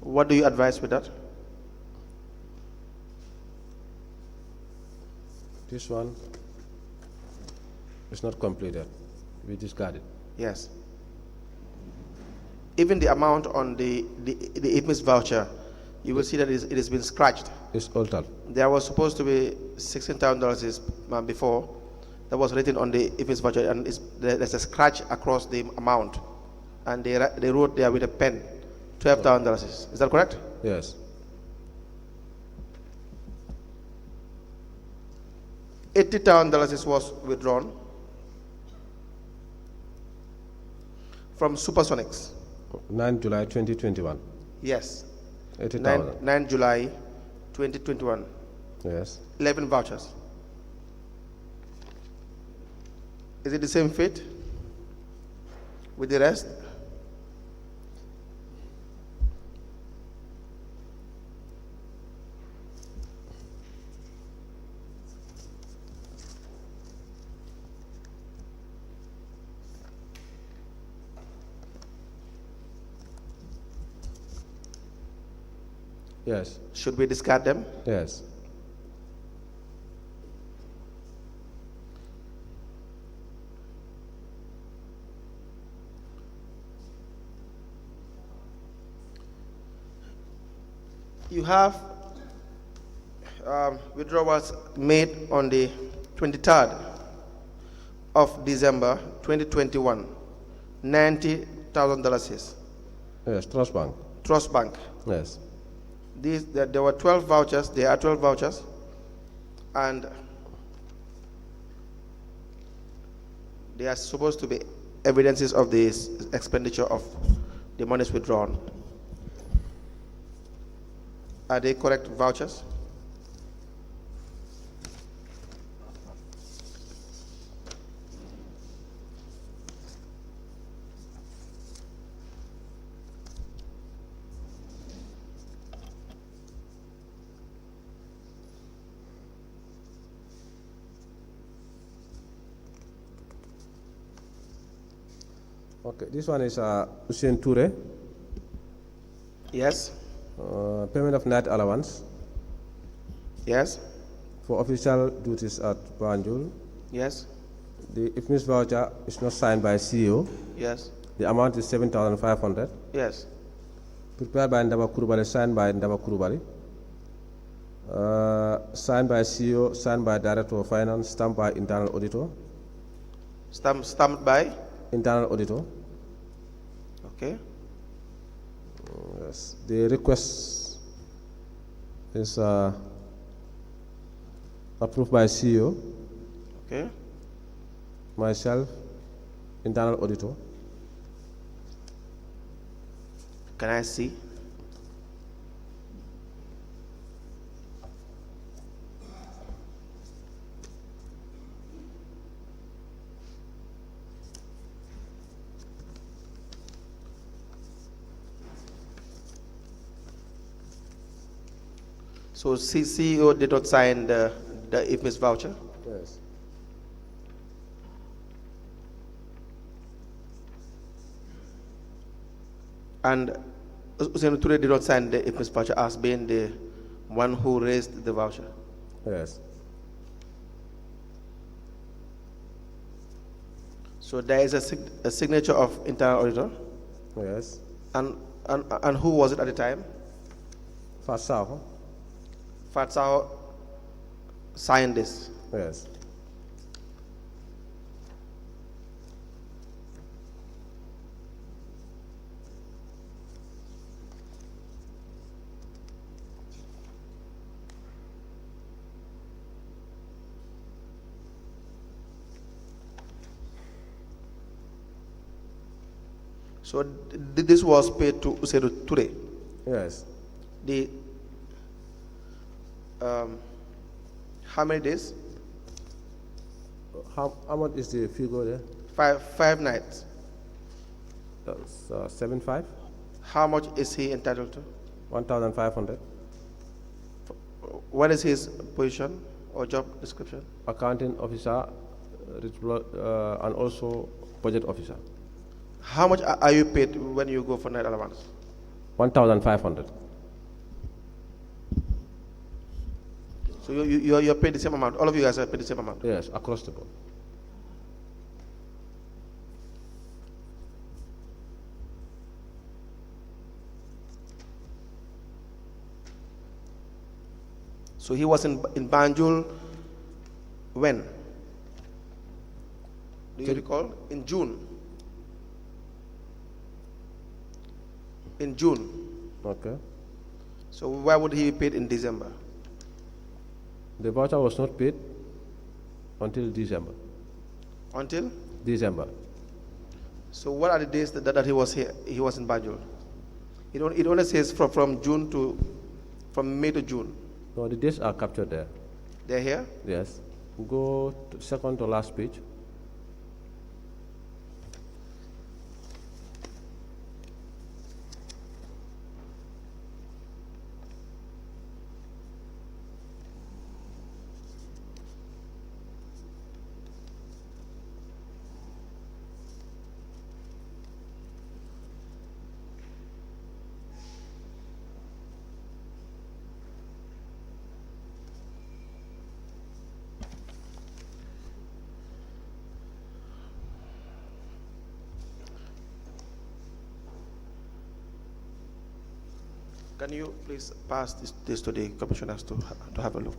What do you advise with that? This one is not completed. We discard it. Yes. Even the amount on the IPMIS voucher, you will see that it has been scratched. It's altered. There was supposed to be $16,000 before that was written on the IPMIS voucher, and there's a scratch across the amount. And they wrote there with a pen, $12,000. Is that correct? Yes. $80,000 was withdrawn from Supersonics. 9 July 2021. Yes. 80,000. 9 July 2021. Yes. 11 vouchers. Is it the same fate with the rest? Yes. Should we discard them? Yes. You have withdrawals made on the 23rd of December 2021, $90,000. Yes. Trust Bank. Trust Bank. Yes. There were 12 vouchers. There are 12 vouchers, and they are supposed to be evidences of the expenditure of the monies withdrawn. Are they correct vouchers? Okay. This one is Hussein Toure. Yes. Payment of night allowance Yes. for official duties at Banjul. Yes. The IPMIS voucher is not signed by CEO. Yes. The amount is 7,500. Yes. Prepared by Ndaba Kurubali, signed by Ndaba Kurubali. Signed by CEO, signed by Director of Finance, stamped by Internal Auditor. Stamped by. Internal Auditor. Okay. Yes. The request is approved by CEO, Okay. myself, internal auditor. Can I see? So CEO did not sign the IFMIS voucher? Yes. And Usain Toure did not sign the IFMIS voucher as being the one who raised the voucher? Yes. So there is a signature of internal auditor? Yes. And who was it at the time? Fasaho. Fatsao signed this. Yes. So this was paid to Usain Toure? Yes. The how many days? How much is the figure there? Five nights. That's 7.5. How much is he entitled to? 1,500. What is his position or job description? Accounting officer, and also budget officer. How much are you paid when you go for night allowance? 1,500. So you're paid the same amount. All of you guys are paid the same amount. Yes, across the board. So he was in Banjul when? Do you recall? In June. In June. Okay. So why would he be paid in December? The voucher was not paid until December. Until? December. So what are the days that he was here? He was in Banjul. It only says from May to June. No, the dates are captured there. They're here? Yes. Go to second to last page. Can you please pass this to the commissioners to have a look?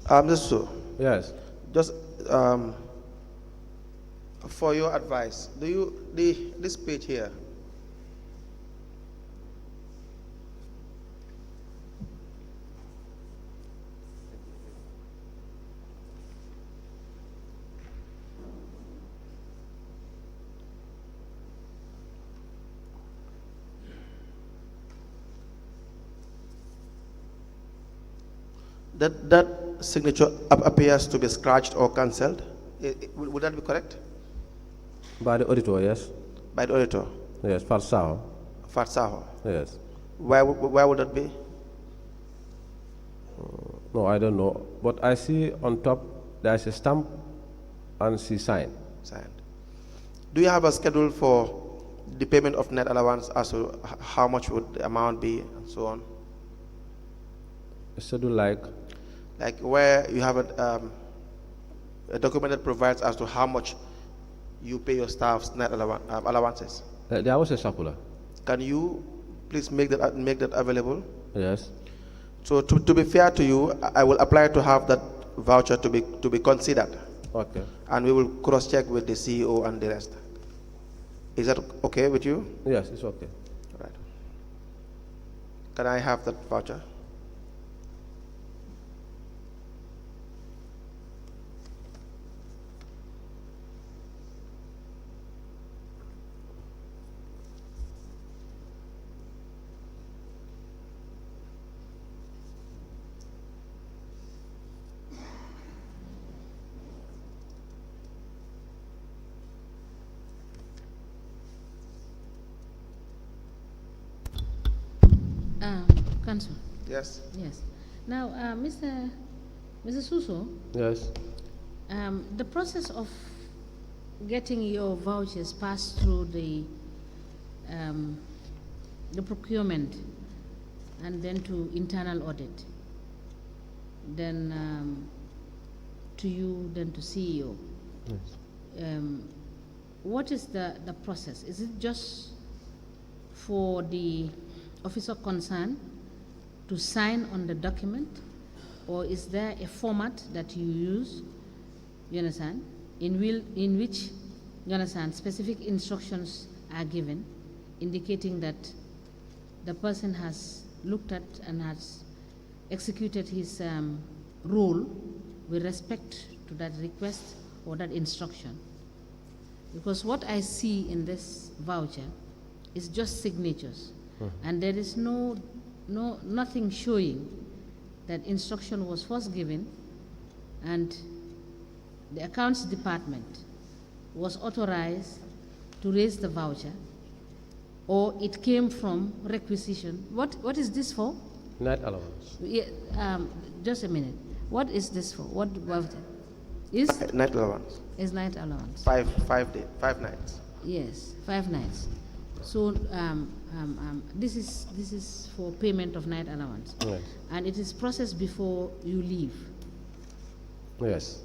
Just so, Yes. just for your advice, do you this page here? That signature appears to be scratched or cancelled. Would that be correct? By the auditor, yes. By the auditor, Yes, Farsaho. Fatsaho. Yes. Why would that be? No, I don't know. But I see on top there's a stamp and she signed. Signed. Do you have a schedule for the payment of net allowance as to how much would the amount be and so on? A schedule like, where you have a document that provides as to how much you pay your staff's net allowances. there was a circular. Can you please make that available? Yes. So to be fair to you, I will apply to have that voucher to be considered, Okay. and we will cross-check with the CEO and the rest. Is that okay with you? Yes, it's okay. All right. Can I have that voucher? Council. Yes. Yes. Now, Mr. Suso, Yes. the process of getting your vouchers passed through the procurement and then to internal audit, then to you, then to CEO. Yes. What is the process? Is it just for the officer concerned to sign on the document, or is there a format that you use, you understand, in which, you understand, specific instructions are given indicating that the person has looked at and has executed his role with respect to that request or that instruction? Because what I see in this voucher is just signatures, and there is nothing showing that instruction was first given and the accounts department was authorized to raise the voucher, or it came from requisition. What is this for? Net allowance. Yeah, just a minute. What is this for? What voucher? Is Night allowance. night allowance? 5 nights. Yes, 5 nights. So this is for payment of night allowance, Yes. and it is processed before you leave Yes.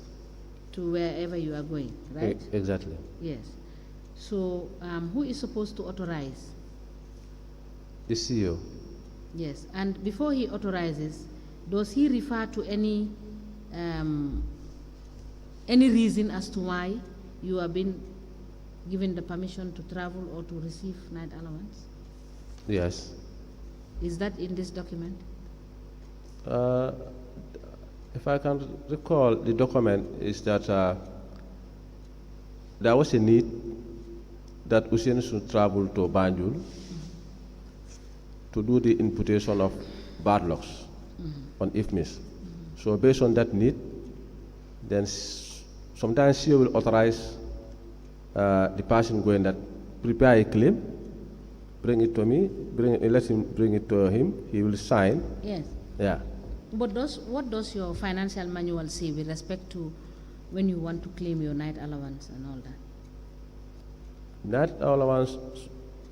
to wherever you are going, right? Exactly. Yes. So who is supposed to authorize? The CEO. Yes, and before he authorizes, does he refer to any reason as to why you have been given the permission to travel or to receive night allowance? Yes. Is that in this document? If I can recall, the document is that there was a need that Hussein should travel to Banjul to do the imputation of bad lucks on IFMIS. So based on that need, then sometimes she will authorize the person going that prepare a claim, bring it to me, let him bring it to him, he will sign. Yes. Yeah. But what does your financial manual say with respect to when you want to claim your night allowance and all that? Night allowance,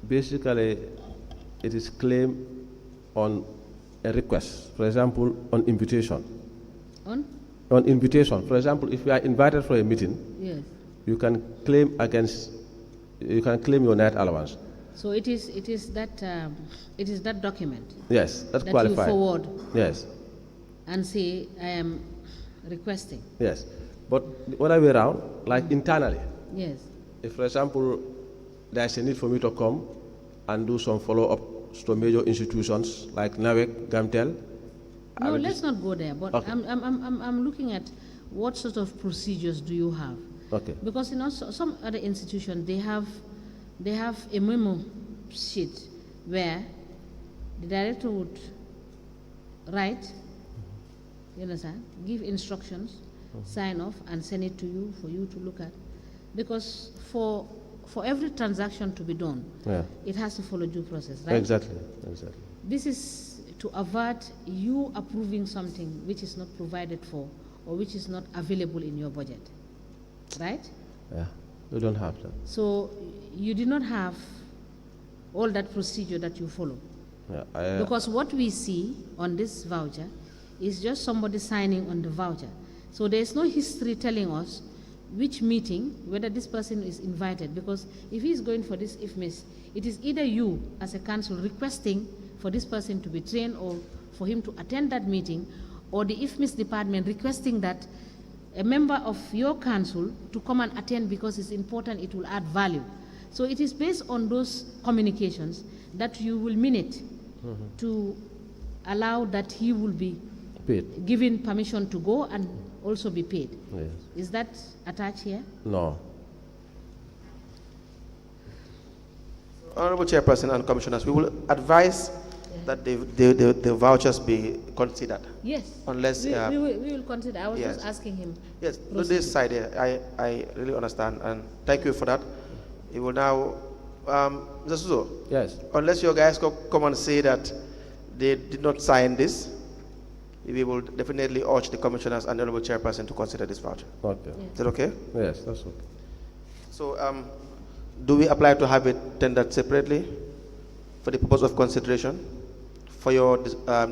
basically, it is claimed on a request. For example, on invitation. On? On invitation. For example, if you are invited for a meeting, Yes. you can claim your night allowance. So it is that document Yes, that's that qualified. you forward Yes. and say, I am requesting. Yes. But the other way around, like internally, Yes. if, for example, there's a need for me to come and do some follow-ups to major institutions like NAWEC, GAMTEL. No, let's not go there. But Okay. I'm looking at what sort of procedures do you have? Okay. Because some other institutions they have a memo sheet where the director would write, you understand, give instructions, sign off, and send it to you for you to look at. Because for every transaction to be done, Yeah. it has to follow due process, right? Exactly. This is to avert you approving something which is not provided for or which is not available in your budget, right? Yeah. We don't have that. So you did not have all that procedure that you follow. Yeah. Because what we see on this voucher is just somebody signing on the voucher. So there is no history telling us which meeting, whether this person is invited. Because if he is going for this IFMIS, it is either you as a council requesting for this person to be trained or for him to attend that meeting, or the IFMIS department requesting that a member of your council to come and attend because it's important, it will add value. So it is based on those communications that you will minute to allow that he will be Paid. given permission to go and also be paid. Yes. Is that attached here? No. Honorable Chairperson and Commissioners, we will advise that the vouchers be considered. Yes. Unless we will consider. I was yes. just asking him. Yes, on this side here, I really understand, and thank you for that. You will now, Mr. Suzo, Yes. unless your guys come and say that they did not sign this, we will definitely urge the commissioners and the honorable chairperson to consider this voucher. Okay. Is that okay? Yes, that's okay. So, do we apply to have it tendered separately for the purpose of consideration for your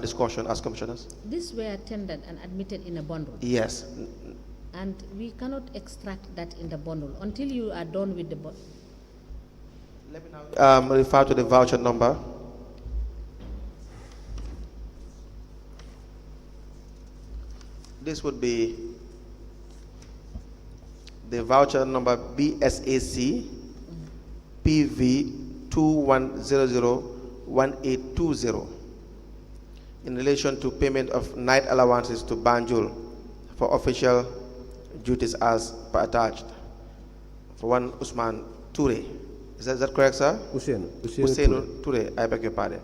discussion as commissioners? These were tendered and admitted in a bundle. Yes. And we cannot extract that in the bundle until you are done with the bundle. Let me now refer to the voucher number. This would be the voucher number BSAC PV 21001820 in relation to payment of night allowances to Banjul for official duties as per attached for one Usman Toure. Is that correct, sir? Hussein Toure, I beg your pardon.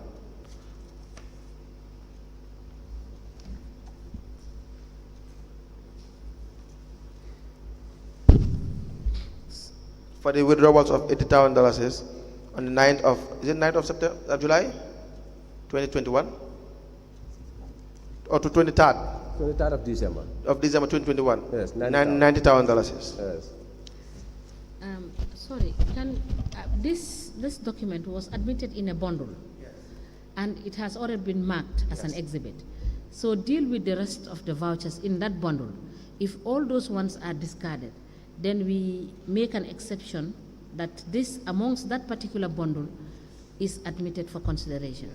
For the withdrawals of $80,000 on the 9th of, is it 9th of September, July 2021? Or to 23rd? 23rd of December. Of December 2021? Yes, $90,000. Yes. Sorry, this document was admitted in a bundle, and it has already been marked as an exhibit. So deal with the rest of the vouchers in that bundle. If all those ones are discarded, then we make an exception that this amongst that particular bundle is admitted for consideration.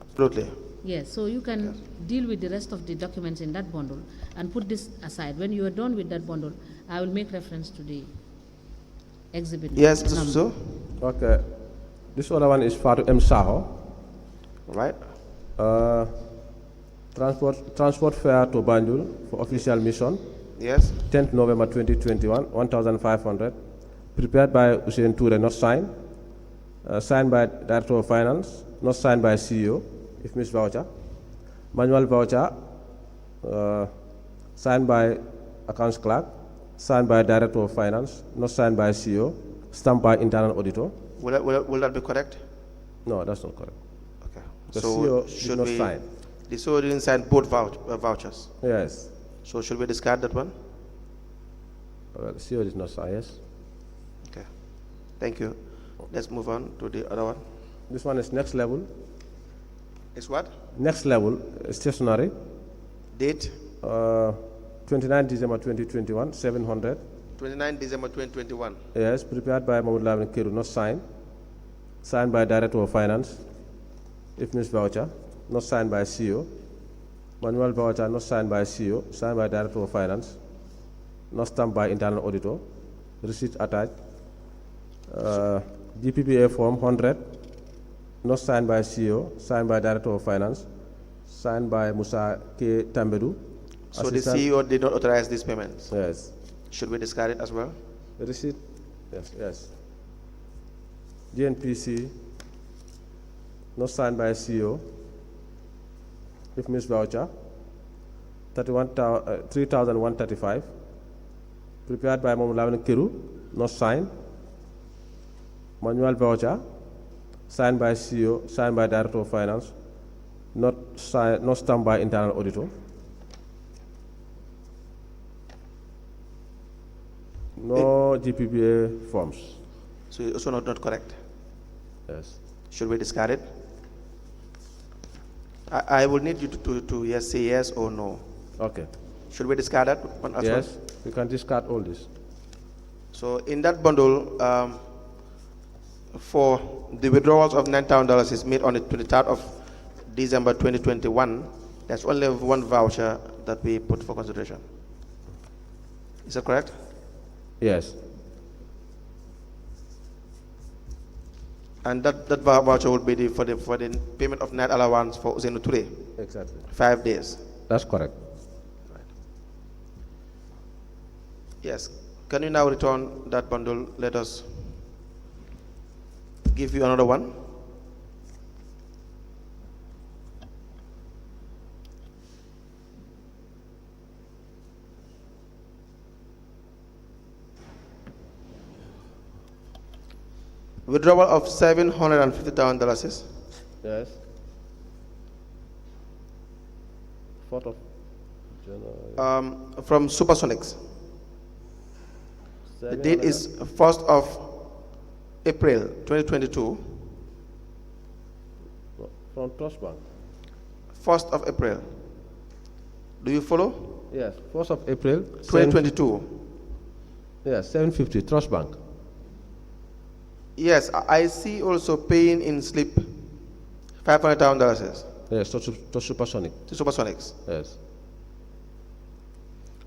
Absolutely. Yes, so you can deal with the rest of the documents in that bundle and put this aside. When you are done with that bundle, I will make reference to the exhibit. Yes, Mr. Suso? Okay. This other one is Fatu M. Saho. Right. Transport fare to Banjul for official mission. Yes. 10th November 2021, 1,500. Prepared by Hussein Toure, not signed. Signed by Director of Finance, not signed by CEO, if Miss Voucher. Manual voucher, signed by Accounts Clerk, signed by Director of Finance, not signed by CEO, stamped by Internal Auditor. Will that be correct? No, that's not correct. Okay. The So CEO did should not we, sign. the CEO didn't sign both vouchers. Yes. So should we discard that one? The CEO did not sign, yes. Okay. Thank you. Let's move on to the other one. This one is next level. It's what? Next level, stationary. Date? 29 December 2021, 700. 29 December 2021. Yes, prepared by Mahmoud Lamin Kiru, not signed. Signed by Director of Finance, if Miss Voucher, not signed by CEO. Manual voucher not signed by CEO, signed by Director of Finance, not stamped by internal auditor, receipt attached. GPPA form 100, not signed by CEO, signed by Director of Finance, signed by Musa K. Tambedu. So the CEO did not authorize these payments? Yes. Should we discard it as well? The receipt, yes. GNPC, not signed by CEO, if Miss voucher, 3,135, prepared by Mamulavan Kiru, not signed. Manual voucher, signed by CEO, signed by Director of Finance, not stamped by internal auditor. No GPPA forms. So it's also not correct? Yes. Should we discard it? I will need you to yes, say yes or no. Okay. Should we discard that one as Yes, well? we can discard all this. So in that bundle, for the withdrawals of $9,000 is made on the 23rd of December 2021. There's only one voucher that we put for consideration. Is that correct? Yes. And that voucher would be for the payment of night allowance for Uzenu Ture. Exactly. 5 days. That's correct. Right. Yes. Can you now return that bundle? Let us give you another one. Withdrawal of $750,000. Yes. 4th of January. From Supersonics. The date is 1st of April 2022. From Trust Bank. 1st of April. Do you follow? Yes. 1st of April. 2022. Yes, 750 Trust Bank. Yes, I see also paying in slip $500,000 Yes, to Supersonic. to Supersonics. Yes.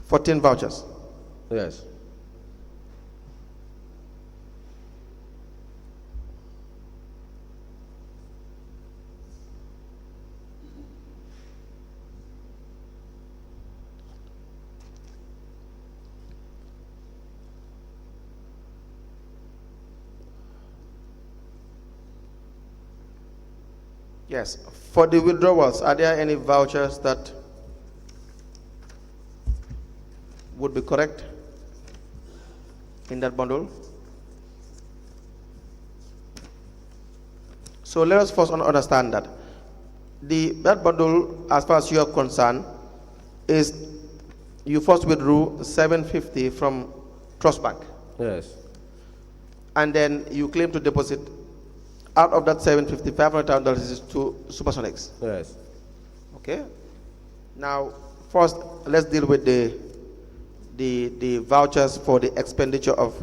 14 vouchers. Yes. Yes. For the withdrawals, are there any vouchers that would be correct in that bundle? So let us first understand that that bundle, as far as you are concerned, is you first withdrew $750 from Trust Bank, Yes. and then you claim to deposit out of that $750, $500,000 is to Supersonics. Yes. Okay. Now, first, let's deal with the vouchers for the expenditure of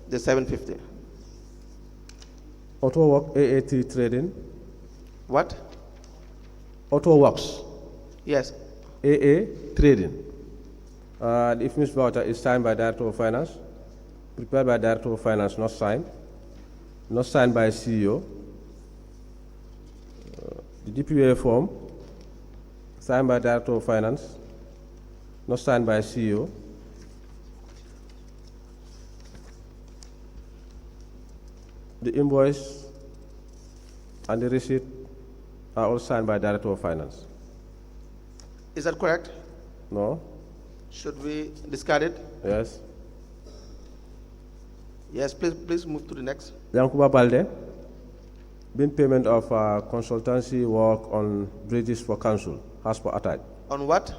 the $750. Auto Work AAT Trading. What? Auto Works Yes. AA Trading. The IFMIS voucher is signed by Director of Finance, prepared by Director of Finance, not signed by CEO. The GPA form, signed by Director of Finance, not signed by CEO. The invoice and the receipt are all signed by Director of Finance. Is that correct? No? Should we discard it? Yes. Yes, please move to the next. Yankuba Balde, been payment of consultancy work on bridges for council, as per attached. On what?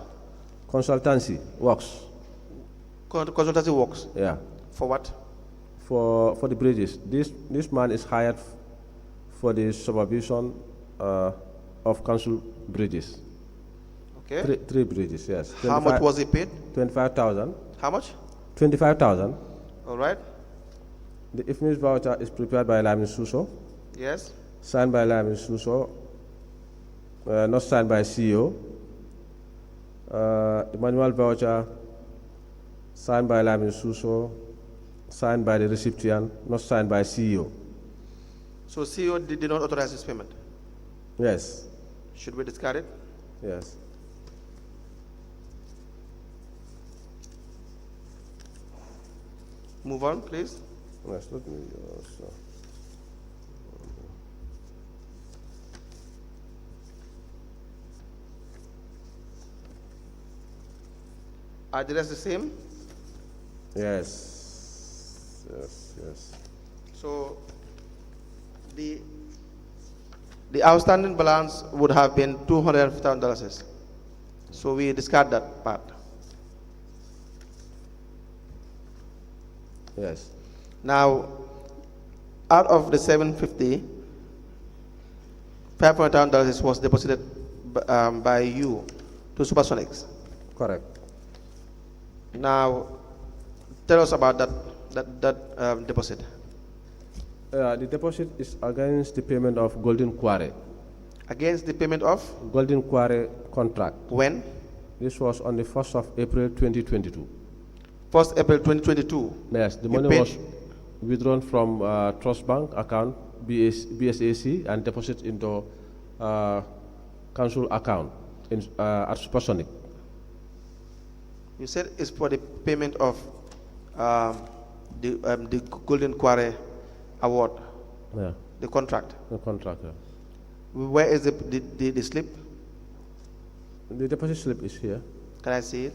Consultancy works. Consultancy works. Yeah. For what? For the bridges. This man is hired for the supervision of council bridges. Okay. Three bridges, yes. How much was he paid? 25,000. How much? 25,000. All right. The IFMIS voucher is prepared by Lamin Suso, Yes. signed by Lamin Suso, not signed by CEO. The manual voucher signed by Lamin Suso, signed by the recipient, not signed by CEO. So CEO did not authorize this payment. Yes. Should we discard it? Yes. Move on, please. Yes, let me also. Are the rest the same? Yes. Yes, yes. So the outstanding balance would have been $250,000. So we discard that part. Yes. Now, out of the 750, $500,000 was deposited by you to Supersonics. Correct. Now, tell us about that deposit. The deposit is against the payment of Golden Quarry. Against the payment of? Golden Quarry contract. When? This was on the 1st of April 2022. 1st April 2022? Yes, the money was withdrawn from Trust Bank account, BSAC, and deposited into council account at Supersonic. You said it's for the payment of the Golden Quarry award. Yeah. The contract. The contract. Yeah. Where is the slip? The deposit slip is here. Can I see it?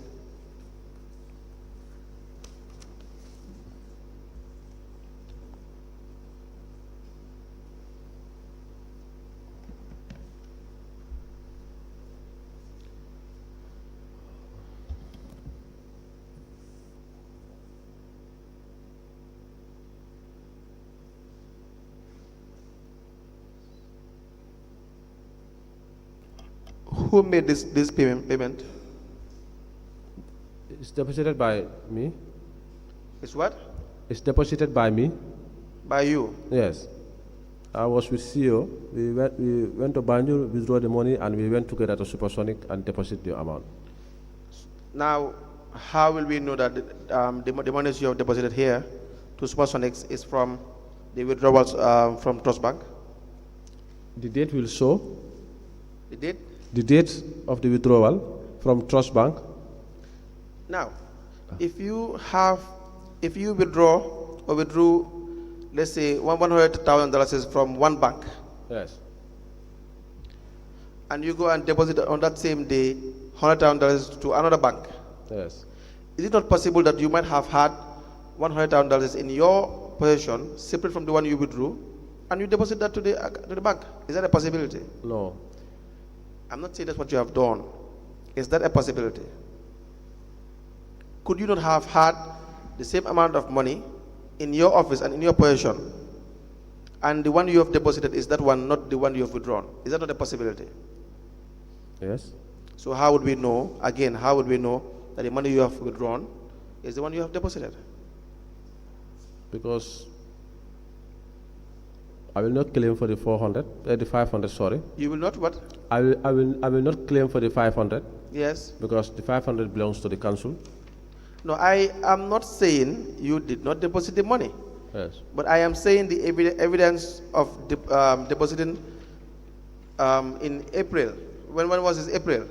Who made this payment? It's deposited by me. It's what? It's deposited by me. By you? Yes. I was with CEO. We went to Banjul, withdraw the money, and we went together to Supersonic and deposit the amount. Now, how will we know that the monies you have deposited here to Supersonics is from the withdrawals from Trust Bank? The date will show. The date? The date of the withdrawal from Trust Bank. Now, if you withdraw or withdrew, let's say $100,000 from one bank. Yes. And you go and deposit on that same day $100,000 to another bank. Yes. Is it not possible that you might have had $100,000 in your possession, separate from the one you withdrew, and you deposit that to the bank? Is that a possibility? No. I'm not saying that's what you have done. Is that a possibility? Could you not have had the same amount of money in your office and in your possession, and the one you have deposited is that one, not the one you have withdrawn? Is that not a possibility? Yes. So how would we know, again, how would we know that the money you have withdrawn is the one you have deposited? Because I will not claim for the 500, sorry. You will not what? I will not claim for the 500. Yes. Because the 500 belongs to the council. No, I am not saying you did not deposit the money. Yes. But I am saying the evidence of depositing in April. When was this? April?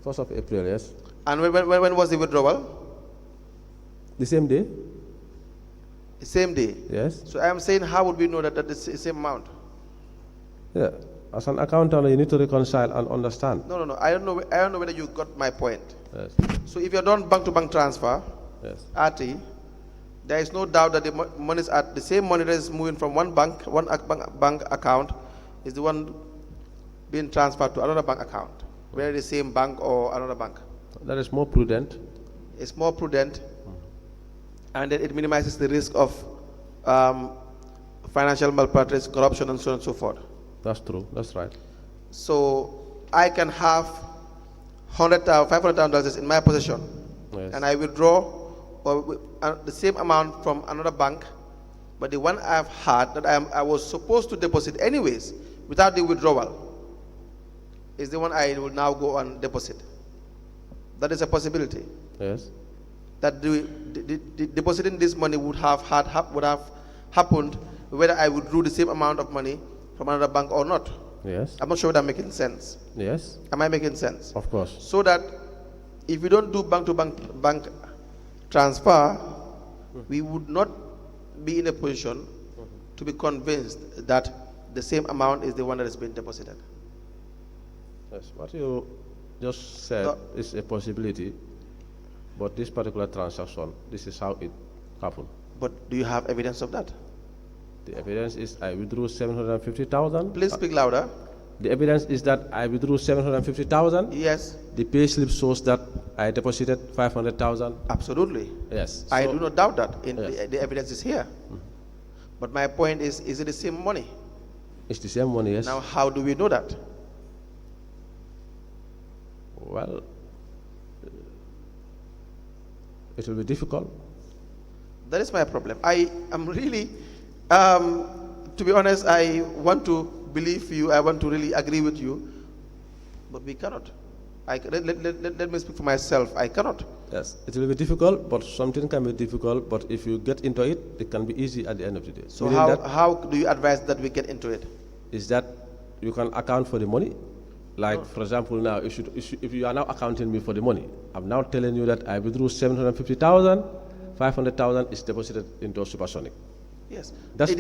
1st of April, yes. And when was the withdrawal? The same day? The same day? Yes. So I am saying, how would we know that that is the same amount? Yeah. As an accountant, you need to reconcile and understand. No. I don't know whether you got my point. Yes. So if you're done bank-to-bank transfer, Yes. RT, there is no doubt that the money is at the same money that is moving from one bank account is the one being transferred to another bank account, whether the same bank or another bank. That is more prudent. It's more prudent, and then it minimizes the risk of financial malpractice, corruption, and so on and so forth. That's true. That's right. So I can have $500,000 in my possession, Yes. and I withdraw the same amount from another bank, but the one I've had that I was supposed to deposit anyways without the withdrawal is the one I will now go and deposit. That is a possibility. Yes. That the depositing this money would have happened whether I would do the same amount of money from another bank or not. Yes. I'm not sure whether I'm making sense. Yes. Am I making sense? Of course. So that if we don't do bank transfer, we would not be in a position to be convinced that the same amount is the one that has been deposited. Yes. What you just said is a possibility, but this particular transaction, this is how it happened. But do you have evidence of that? The evidence is I withdrew 750,000. Please speak louder. The evidence is that I withdrew 750,000. Yes. The pay slip shows that I deposited 500,000. Absolutely. Yes. I So- do not doubt that. Yes. The evidence is here. But my point is it the same money? It's the same money, yes. Now, how do we know that? Well, it will be difficult. That is my problem. I am really, to be honest, I want to believe you. I want to really agree with you. But we cannot. Let me speak for myself. I cannot. Yes, it will be difficult, but something can be difficult. But if you get into it, it can be easy at the end of the day. So Meaning that how do you advise that we get into it? is that you can account for the money. Like, for example, now, if you are now accounting me for the money, I'm now telling you that I withdrew 750,000, 500,000 is deposited into Supersonic. Yes. That's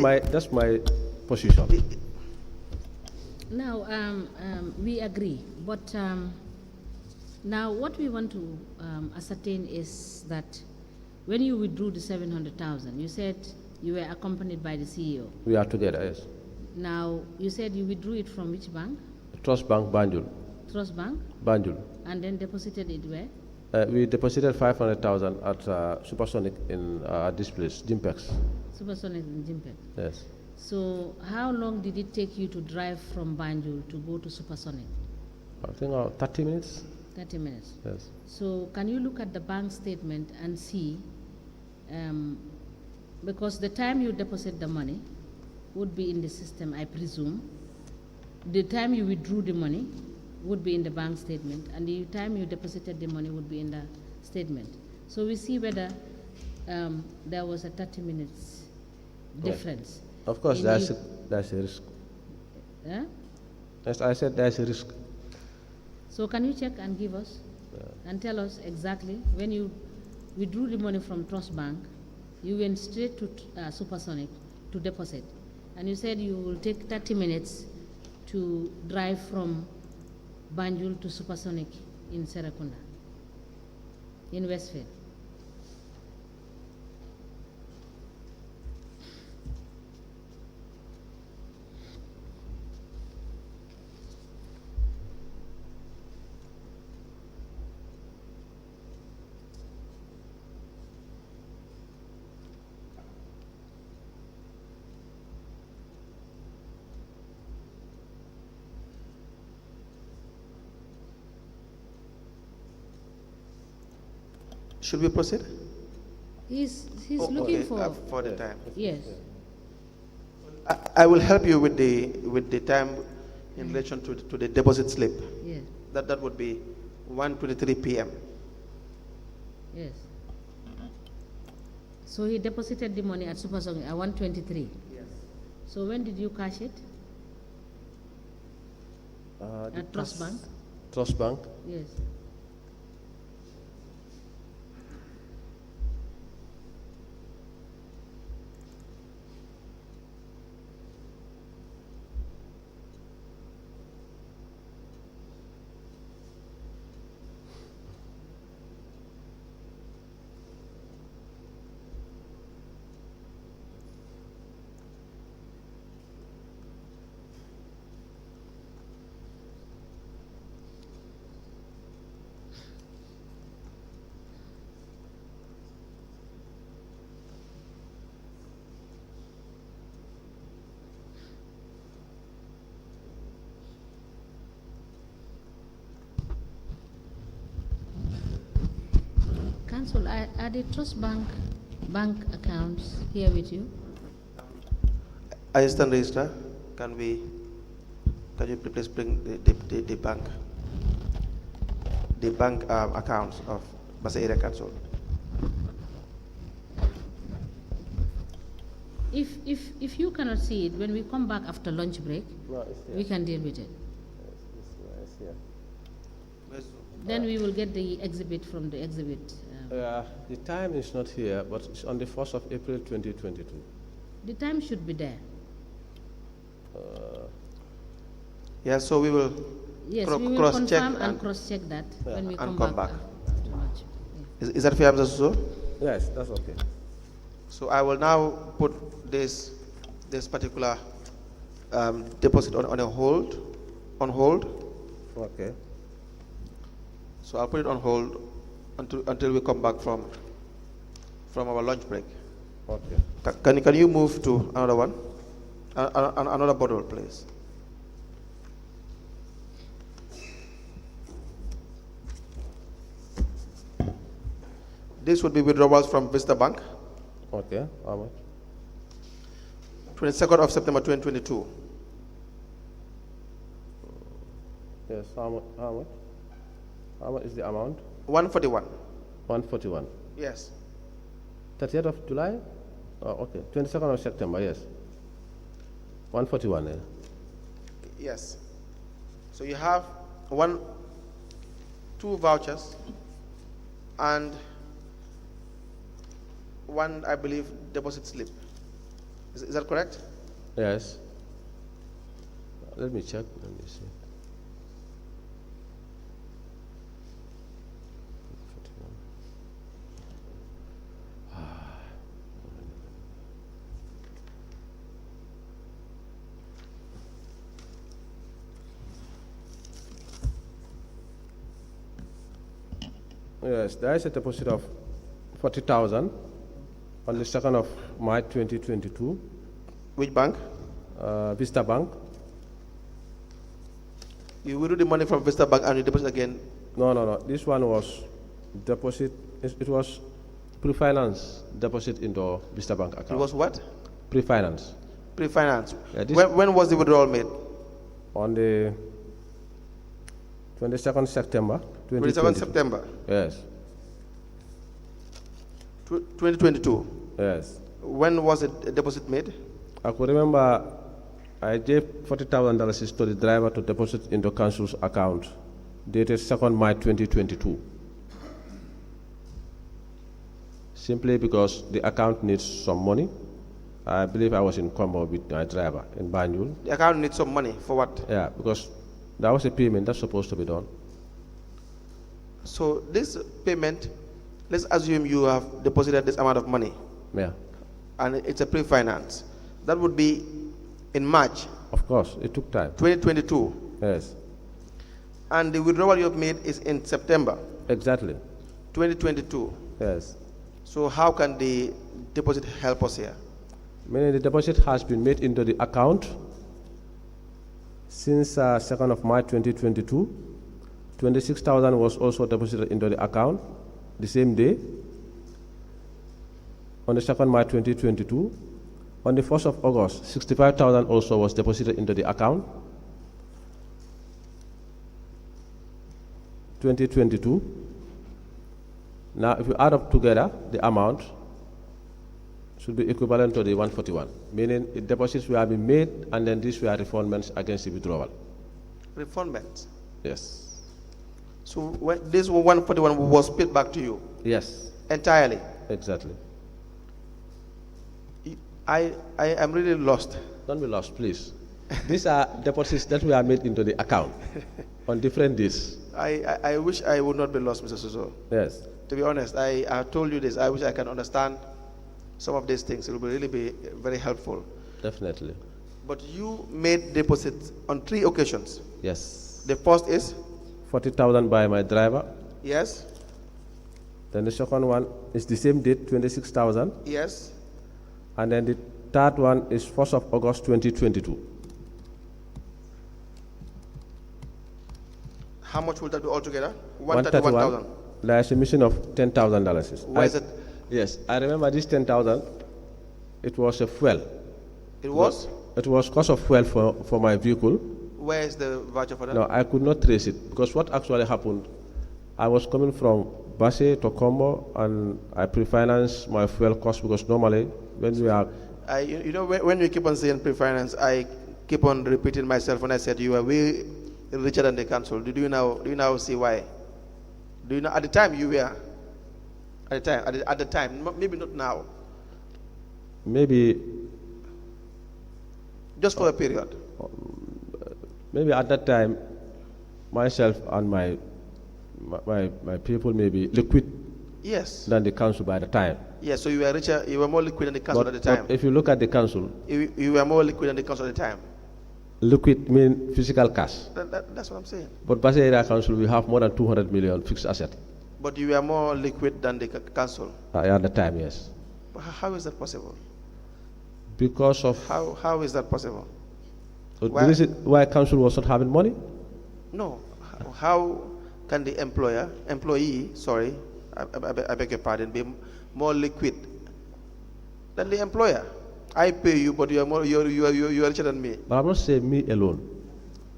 my position. Now, we agree, but now what we want to ascertain is that when you withdrew the 700,000, you said you were accompanied by the CEO. We are together, yes. Now, you said you withdrew it from which bank? Trust Bank, Banjul. Trust Bank? Banjul. And then deposited it where? We deposited 500,000 at Supersonic in this place, Jimpex. Supersonic in Jimpet. Yes. So, how long did it take you to drive from Banjul to go to Supersonic? I think 30 minutes. 30 minutes. Yes. So, can you look at the bank statement and see, because the time you deposit the money would be in the system, I presume. The time you withdrew the money would be in the bank statement, and the time you deposited the money would be in the statement. So we see whether there was a 30 minutes difference. Of course, in there's you- a risk. Huh? As I said, there's a risk. So can you check and give us and tell us exactly when you withdrew the money from Trust Bank, you went straight to Supersonic to deposit, and you said you will take 30 minutes to drive from Banjul to Supersonic in Serakunda, in Westfield. Should we proceed? He's Oh, looking okay, for, for the time. yes. I will help you with the time in relation to the deposit slip. Yes, That would be 1:23 p.m. yes. So he deposited the money at Supersonic at 1:23. Yes. So when did you cash it? At Trust Bank? Trust Bank. Yes. Council, are the Trust Bank accounts here with you? Assistant Registrar, can you please bring the bank? the bank accounts of Basa Area Council. If you cannot see it, when we come back after lunch break, we can deal with it. Then we will get the exhibit from the exhibit. The time is not here, but it's on the 1st of April 2022. The time should be there. Yeah, so we will Yes, we will cross-check confirm and cross-check that when we come back. After lunch. Yeah. Is that fair, Mr. Suso? Yes, that's okay. So I will now put this particular deposit on hold. Okay. So I'll put it on hold until we come back from our lunch break. Okay. Can you move to another one, another bottle, please? This would be withdrawals from Vista Bank. Okay. How much? 22nd of September 2022. Yes. How much? How much is the amount? 141. 141. Yes. 30th of July? Oh, okay. 22nd of September, yes. 141, Yes. So you have two vouchers and one, I believe, deposit slip. Is that correct? Yes. Let me check. Let me see. Yes, there is a deposit of 40,000 on the 2nd of March 2022. Which bank? Vista Bank. You withdrew the money from Vista Bank and you deposit again? No. This one was deposit. It was pre-finance deposit into Vista Bank account. It was what? Pre-finance. Pre-finance. Yeah, when was the withdrawal made? On the 22nd September 2022. 22nd September? Yes. 2022? Yes. When was the deposit made? I could remember I gave $40,000 to the driver to deposit into council's account dated 2nd March 2022. Simply because the account needs some money. I believe I was in combo with my driver in Banjul. The account needs some money for what? Yeah, because that was a payment that's supposed to be done. So this payment, let's assume you have deposited this amount of money. Yeah. And it's a pre-finance. That would be in March. Of course, it took time. 2022. Yes. And the withdrawal you have made is in September. Exactly. 2022. Yes. So how can the deposit help us here? Meaning the deposit has been made into the account since 2nd of March 2022. 26,000 was also deposited into the account the same day on the 2nd March 2022. On the 1st of August, 65,000 also was deposited into the account. 2022. Now, if you add up together, the amount should be equivalent to the 141, meaning the deposits were being made and then these were refundments against the withdrawal. Refundments? Yes. So when this 141 was paid back to you? Yes. Entirely? Exactly. I am really lost. Don't be lost, please. These are deposits that were made into the account on different days. I wish I would not be lost, Mr. Suso. Yes. To be honest, I have told you this. I wish I can understand some of these things. It will really be very helpful. Definitely. But you made deposits on 3 occasions. Yes. The first is? 40,000 by my driver. Yes. Then the second one is the same date, 26,000. Yes. And then the third one is 1st of August 2022. How much will that be altogether? 131,000. There's a mission of $10,000. Why is it? Yes, I remember this 10,000. It was a fuel. It was? It was cost of fuel for my vehicle. Where is the voucher for that? No, I could not trace it because what actually happened, I was coming from Basse to Combo, and I pre-finance my fuel cost because normally when we are You know, when you keep on saying pre-finance, I keep on repeating myself when I said you are way richer than the council. Do you now see why? Do you know at the time you were? At the time, maybe not now. maybe Just for a period. maybe at that time myself and my people may be liquid Yes. than the council by the time. Yes. So you were richer. You were more liquid than the council But, at the time. but if you look at the council, You were more liquid than the council at the time. liquid mean physical cash. That's what I'm saying. But Basse Area Council, we have more than 200 million fixed asset But you were more liquid than the council. at the time, yes. But how is that possible? Because of How is that possible? the Why- reason why council was not having money. No. How can the employee, sorry, I beg your pardon, be more liquid than the employer? I pay you, but you are richer than me. But I'm not saying me alone.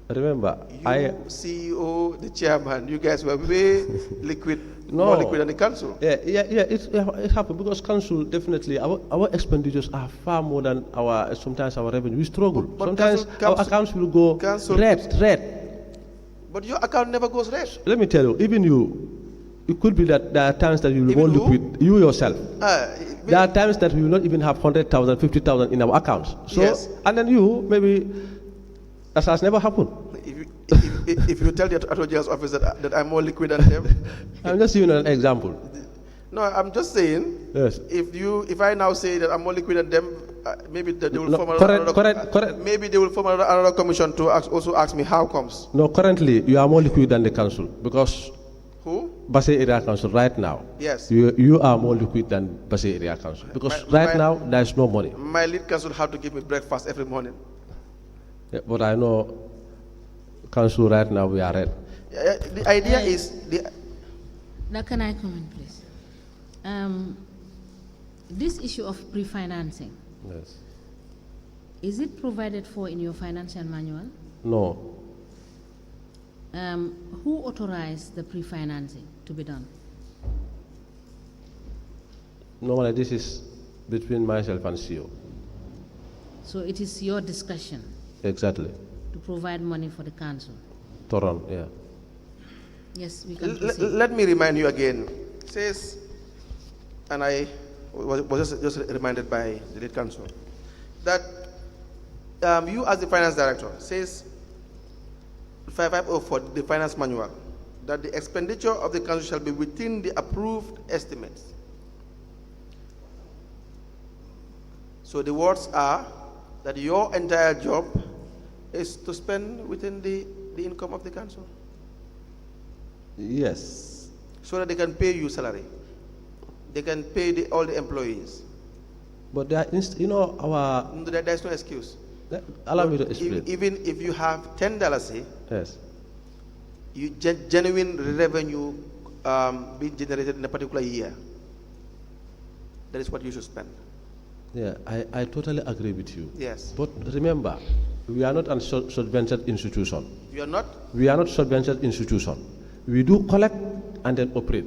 Remember, You, CEO, the chairman, you guys were way liquid, more No. liquid than the council. it happened because council definitely our expenditures are far more than sometimes our revenue. We struggle. But Sometimes council- our accounts will go council- red. But your account never goes red. Let me tell you, even you, it could be that there are times that you will go Even who? liquid, you yourself. Uh, There are times that we will not even have 100,000, 50,000 in our accounts. So, Yes. and then you, maybe, that has never happened. if you tell the Attorney General's office that I'm more liquid than them, I'm just giving an example. no, I'm just saying. Yes. If I now say that I'm more liquid than them, maybe they will No, form correct. Maybe they will form another commission to also ask me how comes. No, currently, you are more liquid than the council because Who? Basse Area Council right now. Yes. You are more liquid than Basse Area Council because right now there is no money. My lead council have to give me breakfast every morning. Yeah, but I know council right now we are red. The idea is Now, can I comment, please? This issue of pre-financing, Yes. is it provided for in your financial manual? No. Who authorized the pre-financing to be done? Normally this is between myself and CEO. So it is your discretion Exactly. to provide money for the council. Toron, yeah. Yes, we can proceed. let me remind you again. It says, and I was just reminded by the lead council, that you as the finance director says 5504, the finance manual, that the expenditure of the council shall be within the approved estimates. So the words are that your entire job is to spend within the income of the council, Yes. so that they can pay you salary. They can pay all the employees. But there, our. There's no excuse. Allow me to explain. Even if you have $10, Yes. you genuine revenue being generated in a particular year, that is what you should spend. Yeah, I totally agree with you. Yes. But remember, we are not a subvented institution. You are not. We are not subvented institution. We do collect and then operate.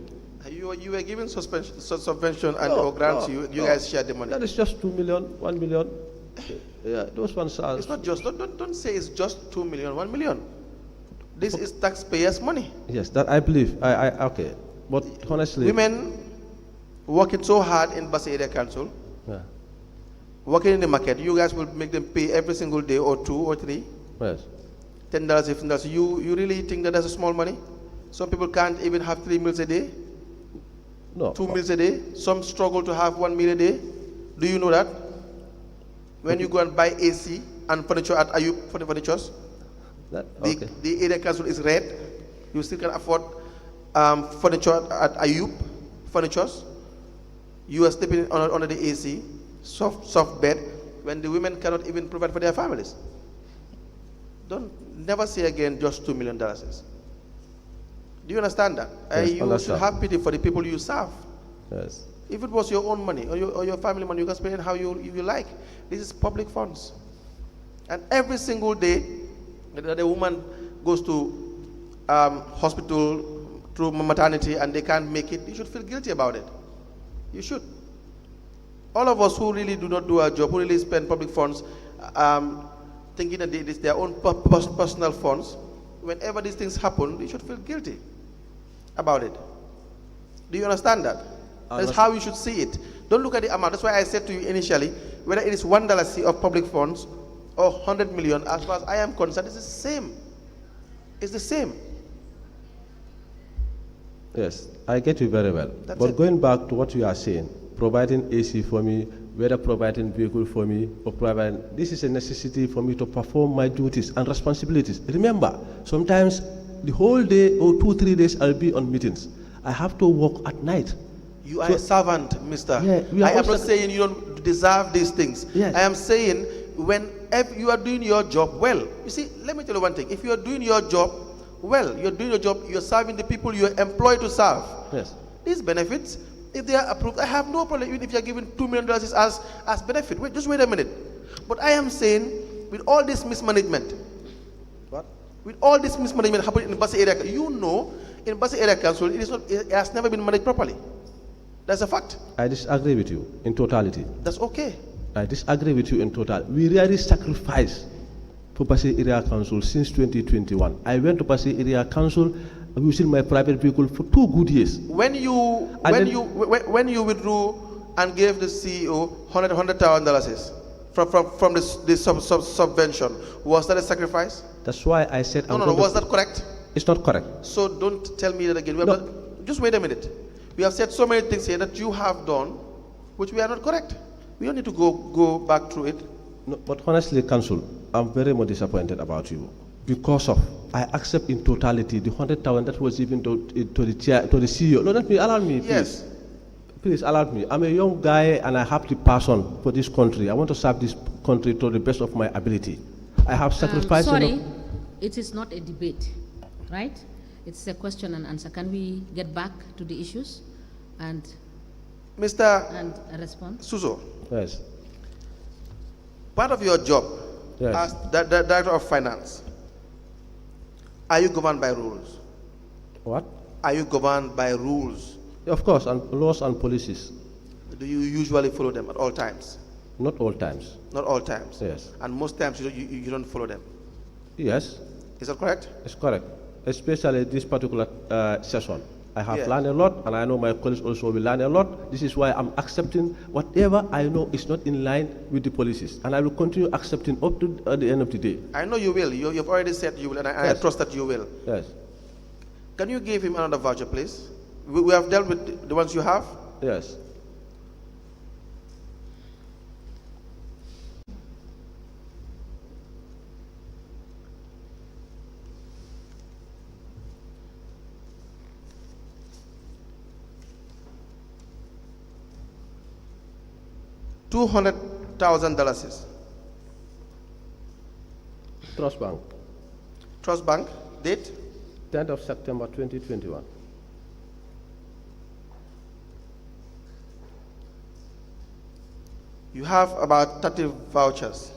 You were given subvention and or grants. You guys share the money. That is just 2 million, 1 million. Yeah, those ones are. It's not just. Don't say it's just 2 million, 1 million. This is taxpayers' money. Yes, that I believe. Okay, but honestly, Women working so hard in Basse Area Council, yeah, working in the market. You guys will make them pay every single day, or 2 or 3, yes. $10, $15. You really think that that's a small money? Some people can't even have 3 meals a day, No. 2 meals a day. Some struggle to have 1 meal a day. Do you know that? When you go and buy AC and furniture at Ayub for the furnitures, Okay. the area council is red. You still can afford furniture at Ayub furnitures. You are sleeping under the AC, soft bed, when the women cannot even provide for their families. Never say again just $2 million. Do you understand that? Yes, You understand. should have pity for the people you serve. Yes. If it was your own money or your family money, you can spend it how you like. This is public funds. And every single day that a woman goes to hospital, through maternity and they can't make it, you should feel guilty about it. You should. All of us who really do not do our job, who really spend public funds, thinking that it is their own personal funds, whenever these things happen, they should feel guilty about it. Do you understand that? That's how you should see it. Don't look at the amount. That's why I said to you initially, whether it is $1 of public funds or 100 million, as far as I am concerned, it's the same. It's the same. Yes, I get you very well. But going back to what you are saying, providing AC for me, whether providing vehicle for me or providing, this is a necessity for me to perform my duties and responsibilities. Remember, sometimes the whole day or 2-3 days I'll be on meetings. I have to work at night. You are a servant, mister. Yeah, I am not saying you don't deserve these things. Yes. I am saying whenever you are doing your job well. You see, let me tell you one thing. If you are doing your job well, you're doing your job, you're serving the people you're employed to serve. Yes. These benefits, if they are approved, I have no problem even if you're given $2 million as benefit. Just wait a minute. But I am saying, with all this mismanagement, What? with all this mismanagement happening in the Basa area, you know, in Basa area council, it has never been managed properly. That's a fact. I disagree with you in totality. That's okay. I disagree with you in total. We really sacrifice for Pasay Area Council since 2021. I went to Pasay Area Council using my private vehicle for 2 good years. When you withdrew and gave the CEO $100,000 from the subvention, was that a sacrifice? That's why I said No. Was that correct? It's not correct. So don't tell me that again. No. Just wait a minute. We have said so many things here that you have done, which we are not correct. We don't need to go back through it. No, but honestly, Council, I'm very much disappointed about you because of I accept in totality the 100,000 that was given to the CEO. No, allow me, please. Yes. Please allow me. I'm a young guy and I have the passion for this country. I want to serve this country to the best of my ability. I have sacrificed. Sorry, it is not a debate, right? It's a question and answer. Can we get back to the issues and a response? Suso, Yes. part of your job Yes. as the Director of Finance, are you governed by rules? What? Are you governed by rules? Of course, and laws and policies. Do you usually follow them at all times? Not all times. Not all times. Yes. And most times you don't follow them. Yes, Is that correct? it's correct. Especially this particular session. I have Yeah. learned a lot, and I know my colleagues also will learn a lot. This is why I'm accepting whatever I know is not in line with the policies. And I will continue accepting up to the end of the day. I know you will. You've already said you will, and I Yes. trust that you will. Yes. Can you give him another voucher, please? We have dealt with the ones you have. Yes. $200,000. Trust Bank, Trust Bank, date? 10th of September 2021. You have about 30 vouchers.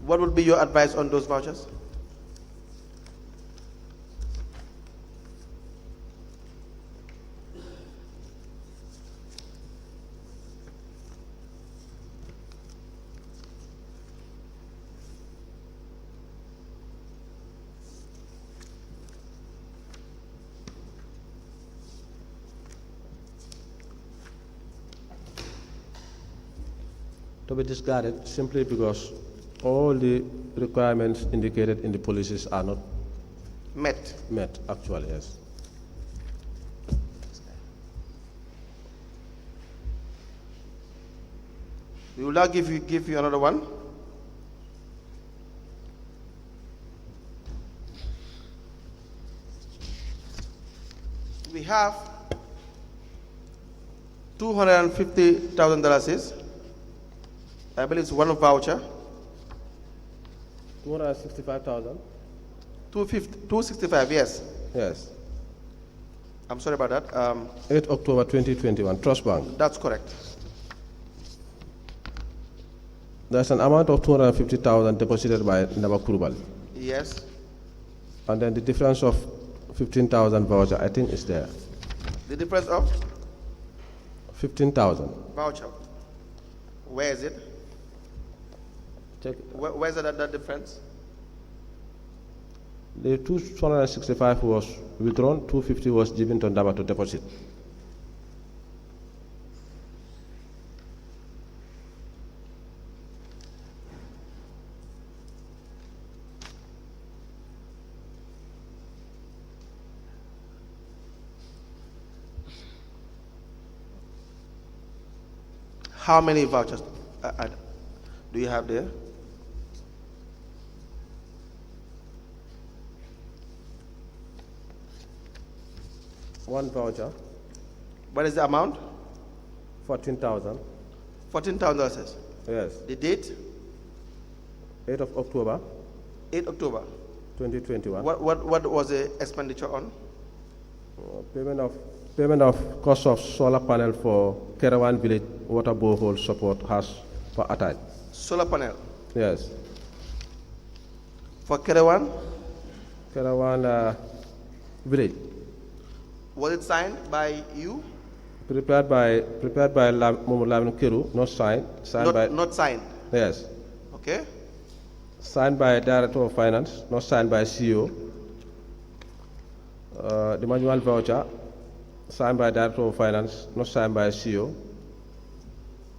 What would be your advice on those vouchers? To be discarded simply because all the requirements indicated in the policies are not Met. met, actually, yes. We will now give you another one. We have $250,000. I believe it's one voucher. 265,000? 265, yes. Yes. I'm sorry about that. 8 October 2021, Trust Bank. That's correct. There's an amount of 250,000 deposited by Ndaba Kurubal. Yes. And then the difference of 15,000 voucher, I think, is there. The difference of 15,000. voucher. Where is it? Check. Where's that difference? The 265 was withdrawn, 250 was given to Ndaba to deposit. How many vouchers do you have there? One voucher, What is the amount? 14,000. $14,000. Yes. The date? 8 of October 8 October. 2021. What was the expenditure on? Payment of cost of solar panel for Caravan Village water borehole support has for attach. Solar panel. Yes. For Caravan? Caravan Village. Was it signed by you? Prepared by Momo Lamine Kiru, not signed. Not signed. Yes. Okay. Signed by Director of Finance, not signed by CEO. The manual voucher, signed by Director of Finance, not signed by CEO.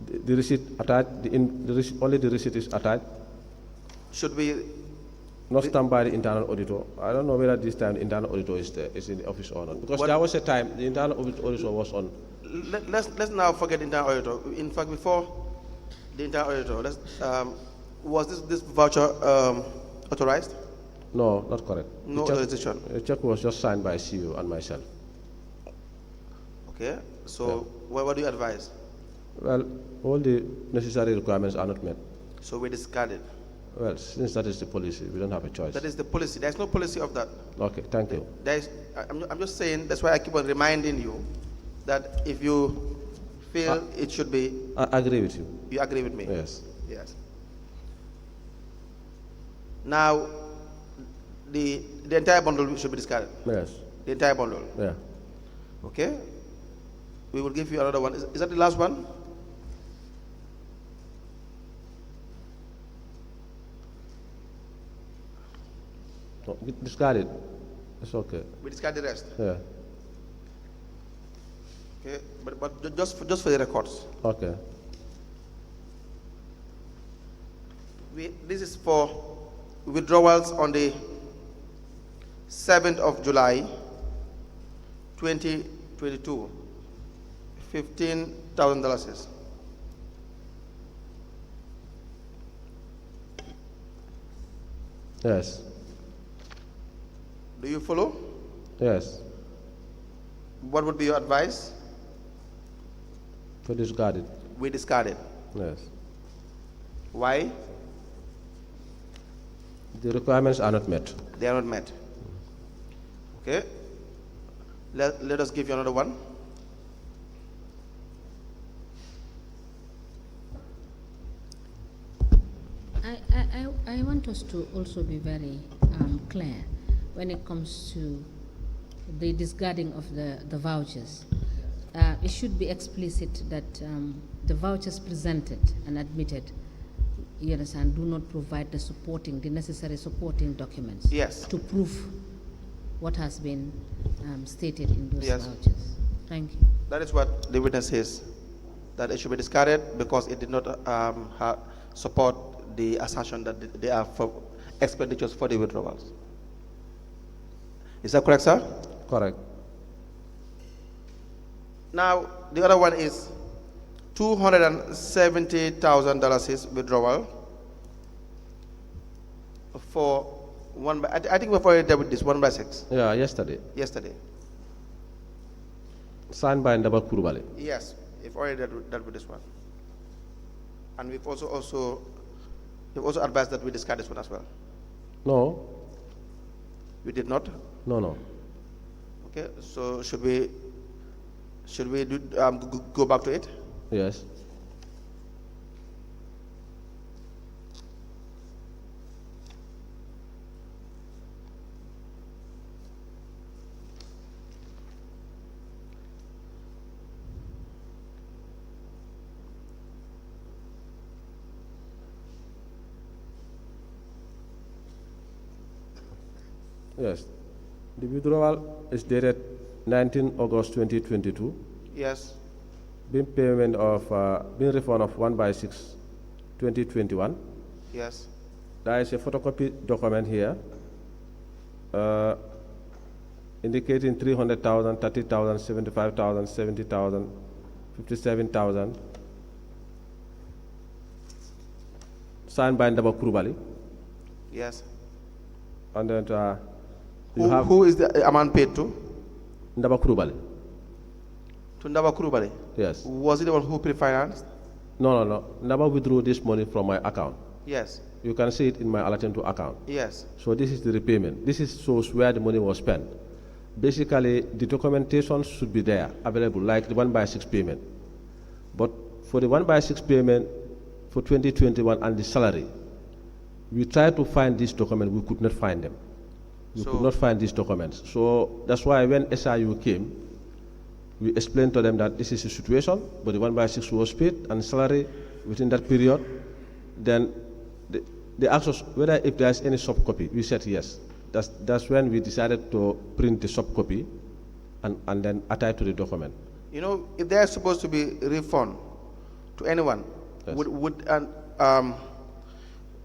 The receipt attached, only the receipt is attached, Should we not stamped by the internal auditor. I don't know whether this time the internal auditor is there, is in the office or not. Because there was a time the internal auditor was on. let's now forget the internal auditor. In fact, before the internal auditor, was this voucher authorized? No, not correct. No authorization. The check was just signed by CEO and myself. Okay. So what do you advise? Well, all the necessary requirements are not met. So we discarded. Well, since that is the policy, we don't have a choice. That is the policy. There's no policy of that. Okay, thank you. I'm just saying, that's why I keep on reminding you that if you feel it should be, I agree with you. you agree with me? Yes. Yes. Now, the entire bundle should be discarded. Yes. The entire bundle. Yeah. Okay? We will give you another one. Is that the last one? No, discard it. It's okay. We discard the rest. Yeah. Okay? But just for the records. Okay. This is for withdrawals on the 7th of July, 2022. $15,000. Yes. Do you follow? Yes. What would be your advice? To discard it. We discard it. Yes. Why? The requirements are not met. They are not met. Okay. Let us give you another one. I want us to also be very clear when it comes to the discarding of the vouchers. It should be explicit that the vouchers presented and admitted, you understand, do not provide the necessary supporting documents. Yes. To prove what has been stated in those Yes. vouchers. Thank you. That is what the witness says, that it should be discarded because it did not support the assertion that they are for expenditures for the withdrawals. Is that correct, sir? Correct. Now, the other one is $270,000 is withdrawal for one by, I think we've already dealt with this, 1/6. Yeah, yesterday. Yesterday. Signed by Ndaba Kurubale. Yes, we've already dealt with this one. And we've also advised that we discard this one as well. No. We did not? No. Okay, so should we go back to it? Yes. Yes. The withdrawal is dated 19 August 2022. Yes. Being refund of 1/6, 2021. Yes. There is a photocopy document here indicating 300,000, 30,000, 75,000, 70,000, 57,000, signed by Ndaba Kurubali. Yes. And then who is the amount paid to? Ndaba Kurubali. To Ndaba Kurubali? Yes. Was it the one who pre-financed? No. Ndaba withdrew this money from my account. Yes. You can see it in my Alatentu account. Yes. So this is the repayment. This shows where the money was spent. Basically, the documentation should be there, available, like the 1/6 payment. But for the 1/6 payment for 2021 and the salary, we tried to find this document, we could not find them. We could not find these documents. So that's why when SIU came, we explained to them that this is the situation, but the 1/6 was paid and salary within that period. Then they asked us whether if there's any soft copy. We said yes. That's when we decided to print the soft copy and then attach to the document. You know, if there's supposed to be refund to anyone, Yes.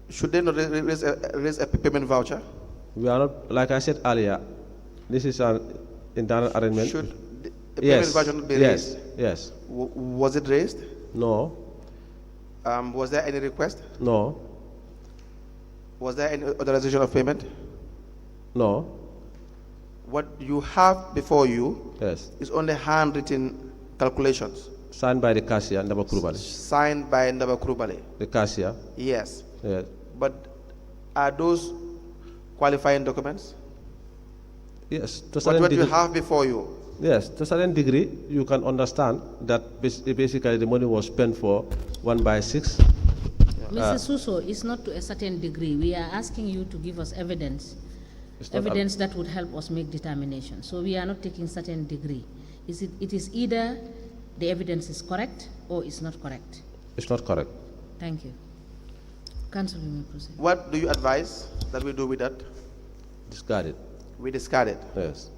should they not raise a payment voucher? We are not, like I said earlier, this is an internal arrangement. Should the payment voucher not be raised? Yes. Was it raised? No. Was there any request? No. Was there any authorization of payment? No. What you have before you Yes. is only handwritten calculations. Signed by the cashier, Ndaba Kurubali. Signed by Ndaba Kurubali. The cashier. Yes. Yes. But are those qualifying documents? Yes. To But certain what you degree, have before you? yes, to a certain degree, you can understand that basically the money was spent for 1/6. Mr. Suso, it's not to a certain degree. We are asking you to give us evidence, evidence that would help us make determination. So we are not taking certain degree. It is either the evidence is correct or it's not correct. It's not correct. Thank you. Council, you may proceed. What do you advise that we do with that? Discard it. We discard it. Yes.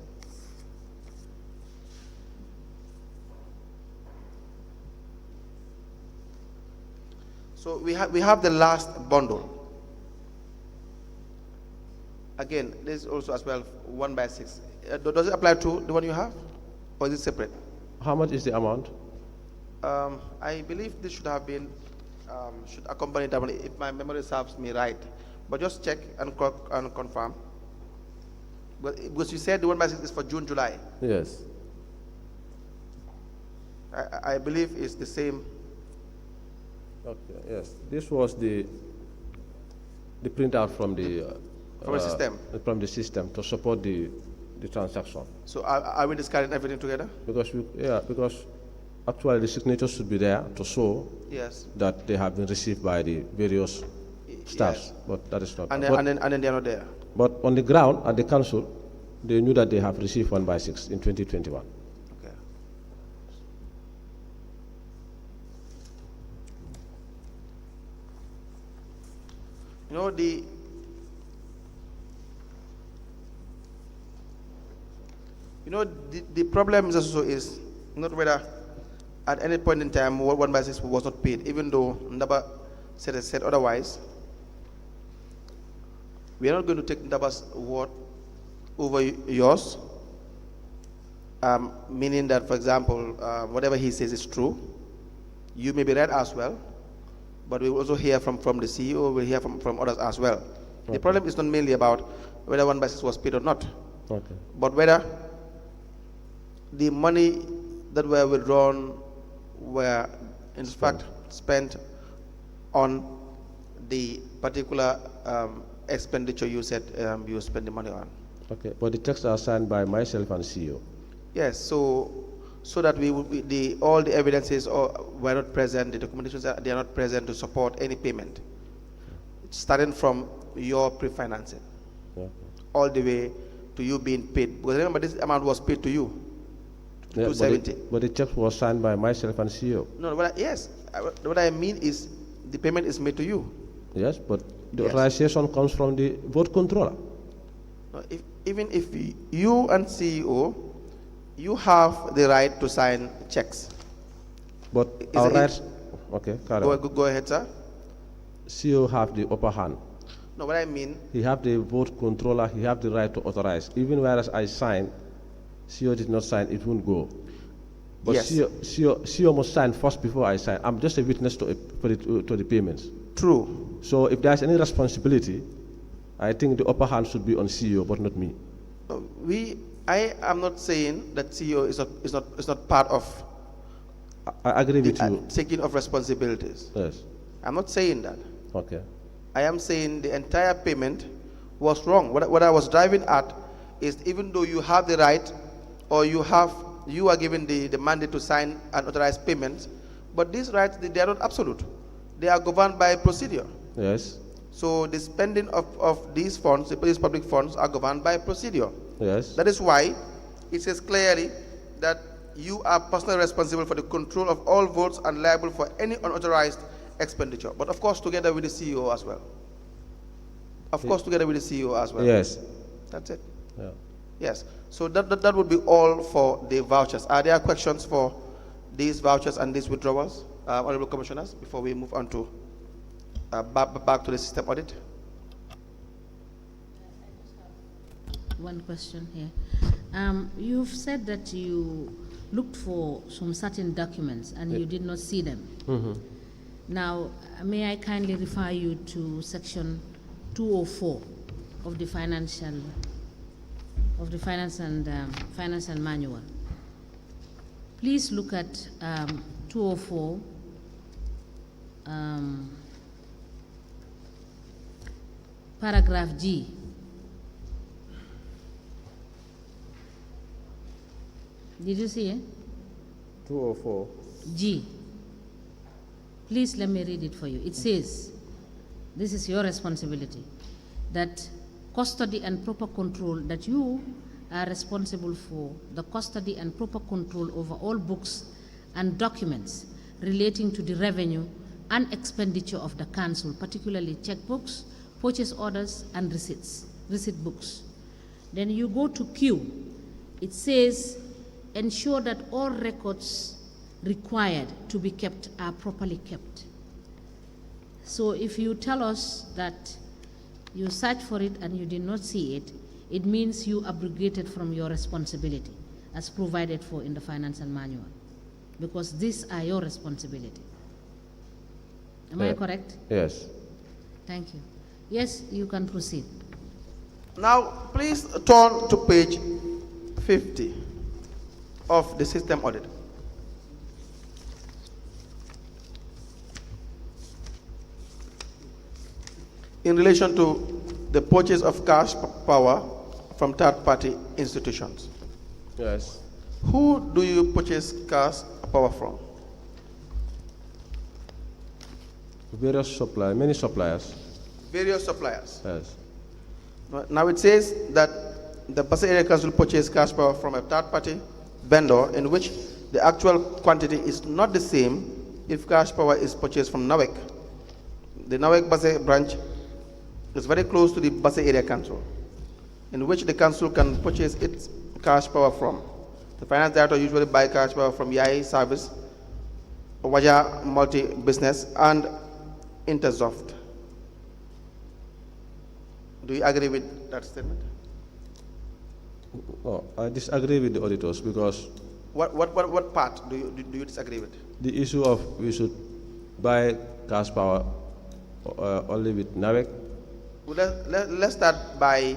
So we have the last bundle. Again, this is also as well 1/6. Does it apply to the one you have, or is it separate? How much is the amount? I believe this should have been should accompany that one if my memory serves me right. But just check and confirm. But because you said the 1/6 is for June, July. Yes. I believe it's the same. Okay. Yes. This was the printout from the system. From the system to support the transaction. So are we discarding everything together? Because actually the signatures should be there to show Yes. that they have been received by the various staffs, Yes. but that is not. And but, then they are not there. but on the ground at the council, they knew that they have received 1/6 in 2021. Okay. You know the problem is also is not whether at any point in time 1/6 was not paid, even though Ndaba said otherwise. We are not going to take Ndaba's word over yours, meaning that, for example, whatever he says is true. You may be right as well, but we will also hear from the CEO, we'll hear from others as well. Okay. The problem is not mainly about whether 1/6 was paid or not, Okay. but whether the money that were withdrawn were in fact spent on the particular expenditure you said you spent the money on. Okay, but the checks are signed by myself and CEO. Yes, so that all the evidences were not present, the documentations they are not present to support any payment, starting from your pre-financing, Yeah. all the way to you being paid. Because remember, this amount was paid to you, Yeah, 270. but the check was signed by myself and CEO. No, what I mean is the payment is made to you. Yes, but the Yes. authorization comes from the board controller. No, even if you and CEO, you have the right to sign checks. But Is our it- rights, okay, carry on. Go ahead, sir. CEO have the upper hand. No, what I mean, He have the board controller, he have the right to authorize. Even whereas I sign, CEO did not sign, it won't go. But Yes. CEO must sign first before I sign. I'm just a witness to the payments. true. So if there's any responsibility, I think the upper hand should be on CEO, but not me. I am not saying that CEO is not part of I agree the with you. taking of responsibilities. Yes. I'm not saying that. Okay. I am saying the entire payment was wrong. What I was driving at is, even though you have the right, or you are given the mandate to sign and authorize payments, but these rights, they are not absolute. They are governed by procedure. Yes. So the spending of these funds, these public funds, are governed by procedure. Yes. That is why it says clearly that you are personally responsible for the control of all votes and liable for any unauthorized expenditure. But of course, together with the CEO as well. Of course, together with the CEO as well. Yes. That's it. Yeah. Yes. So that would be all for the vouchers. Are there questions for these vouchers and these withdrawals, Honorable Commissioners, before we move on to back to the system audit? One question here. You've said that you looked for some certain documents and you did not see them. Now, may I kindly refer you to section 204 of the financial financial manual. Please look at 204. Paragraph G. Did you see it? 204. G. Please let me read it for you. It says, this is your responsibility, that custody and proper control, that you are responsible for the custody and proper control over all books and documents relating to the revenue and expenditure of the council, particularly checkbooks, purchase orders, and receipt books. Then you go to Q. It says, ensure that all records required to be kept are properly kept. So if you tell us that you search for it and you did not see it, it means you abrogated from your responsibility as provided for in the financial manual, because these are your responsibility. Am I correct? Yes. Thank you. Yes, you can proceed. Now, please turn to page 50 of the system audit. In relation to the purchase of cash power from third-party institutions. Yes. Who do you purchase cash power from? Various suppliers, many suppliers. Various suppliers. Yes. Now it says that the Basa Area Council purchased cash power from a third-party vendor in which the actual quantity is not the same if cash power is purchased from NAWEC. The NAWEC Basa branch is very close to the Basa Area Council, in which the council can purchase its cash power from. The finance director usually buys cash power from Yai Service, Waja Multi Business, and Intersoft. Do you agree with that statement? No, I disagree with the auditors because What part do you disagree with? the issue of we should buy cash power only with NAWEC. Well, let's start by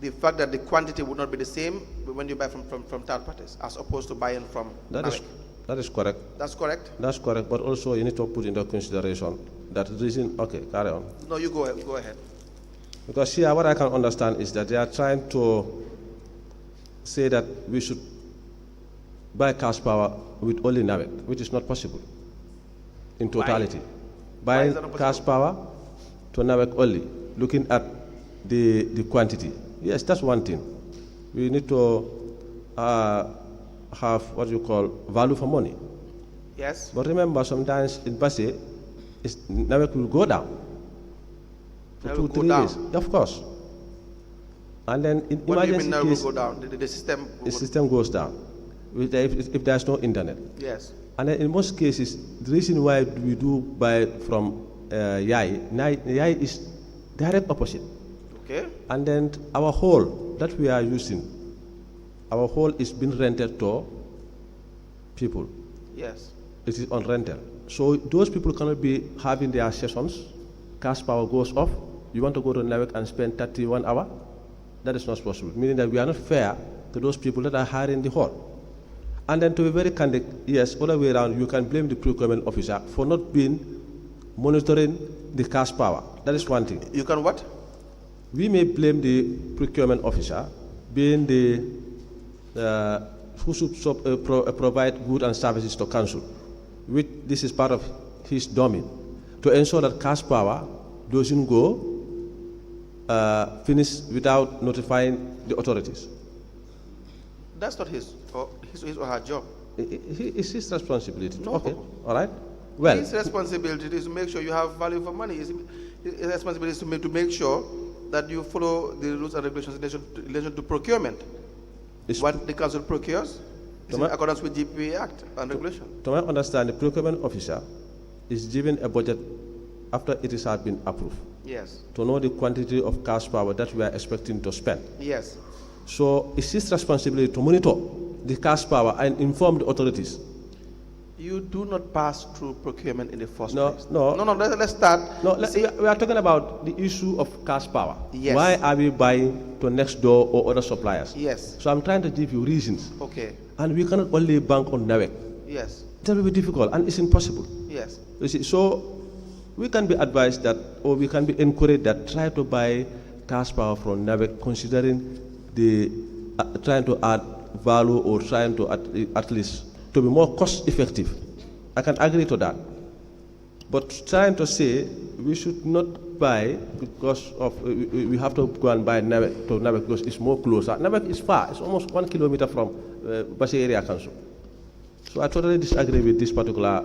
the fact that the quantity would not be the same when you buy from third parties as opposed to buying from NAWEC. That is correct. That's correct? That's correct, but also you need to put into consideration that reason. Okay, carry on. No, you go ahead. Because here what I can understand is that they are trying to say that we should buy cash power with only NAVEC, which is not possible in totality. Why is Buying that not cash possible? power to NAVEC only, looking at the quantity. Yes, that's one thing. We need to have what you call value for money. Yes. But remember, sometimes in Basse, NAVEC will go down for Now 2, will go 3 down. days. Of course. And then in What do you emergency mean now will case, go down? The system will the go. system goes down if there's no internet. Yes. And then in most cases, the reason why we do buy from Yai is direct opposite. Okay. And then our hall that we are using, our hall is being rented to people. Yes. It is on rental. So those people cannot be having their sessions. Cash power goes off. You want to go to NAVEC and spend 31 hours? That is not possible. Meaning that we are not fair to those people that are hiring the hall. And then to be very candid, yes, all the way around, you can blame the procurement officer for not being monitoring the cash power. That is one thing. You can what? We may blame the procurement officer being the who should provide goods and services to council, which this is part of his domain, to ensure that cash power doesn't go finish without notifying the authorities. That's not his or her job. It's his responsibility. No. Okay, all right. Well, His responsibility is to make sure you have value for money. His responsibility is to make sure that you follow the rules and regulations in relation to procurement. What the council procures is in accordance with GPA Act and regulation. to my understanding, the procurement officer is given a budget after it has been approved Yes. to know the quantity of cash power that we are expecting to spend. Yes. So it's his responsibility to monitor the cash power and inform the authorities. You do not pass through procurement in the first No, place. no. No, let's start. No, See, we are talking about the issue of cash power. Yes. Why are we buying to next door or other suppliers? Yes. So I'm trying to give you reasons. Okay. And we cannot only bank on NAVEC. Yes. That will be difficult and it's impossible. Yes. You see, so we can be advised that, or we can be encouraged that try to buy cash power from NAVEC, considering the trying to add value or trying to at least to be more cost effective. I can agree to that. But trying to say we should not buy because of we have to go and buy NAVEC because it's more closer. NAVEC is far; it's almost 1 kilometer from Basse Area Council. So I totally disagree with this particular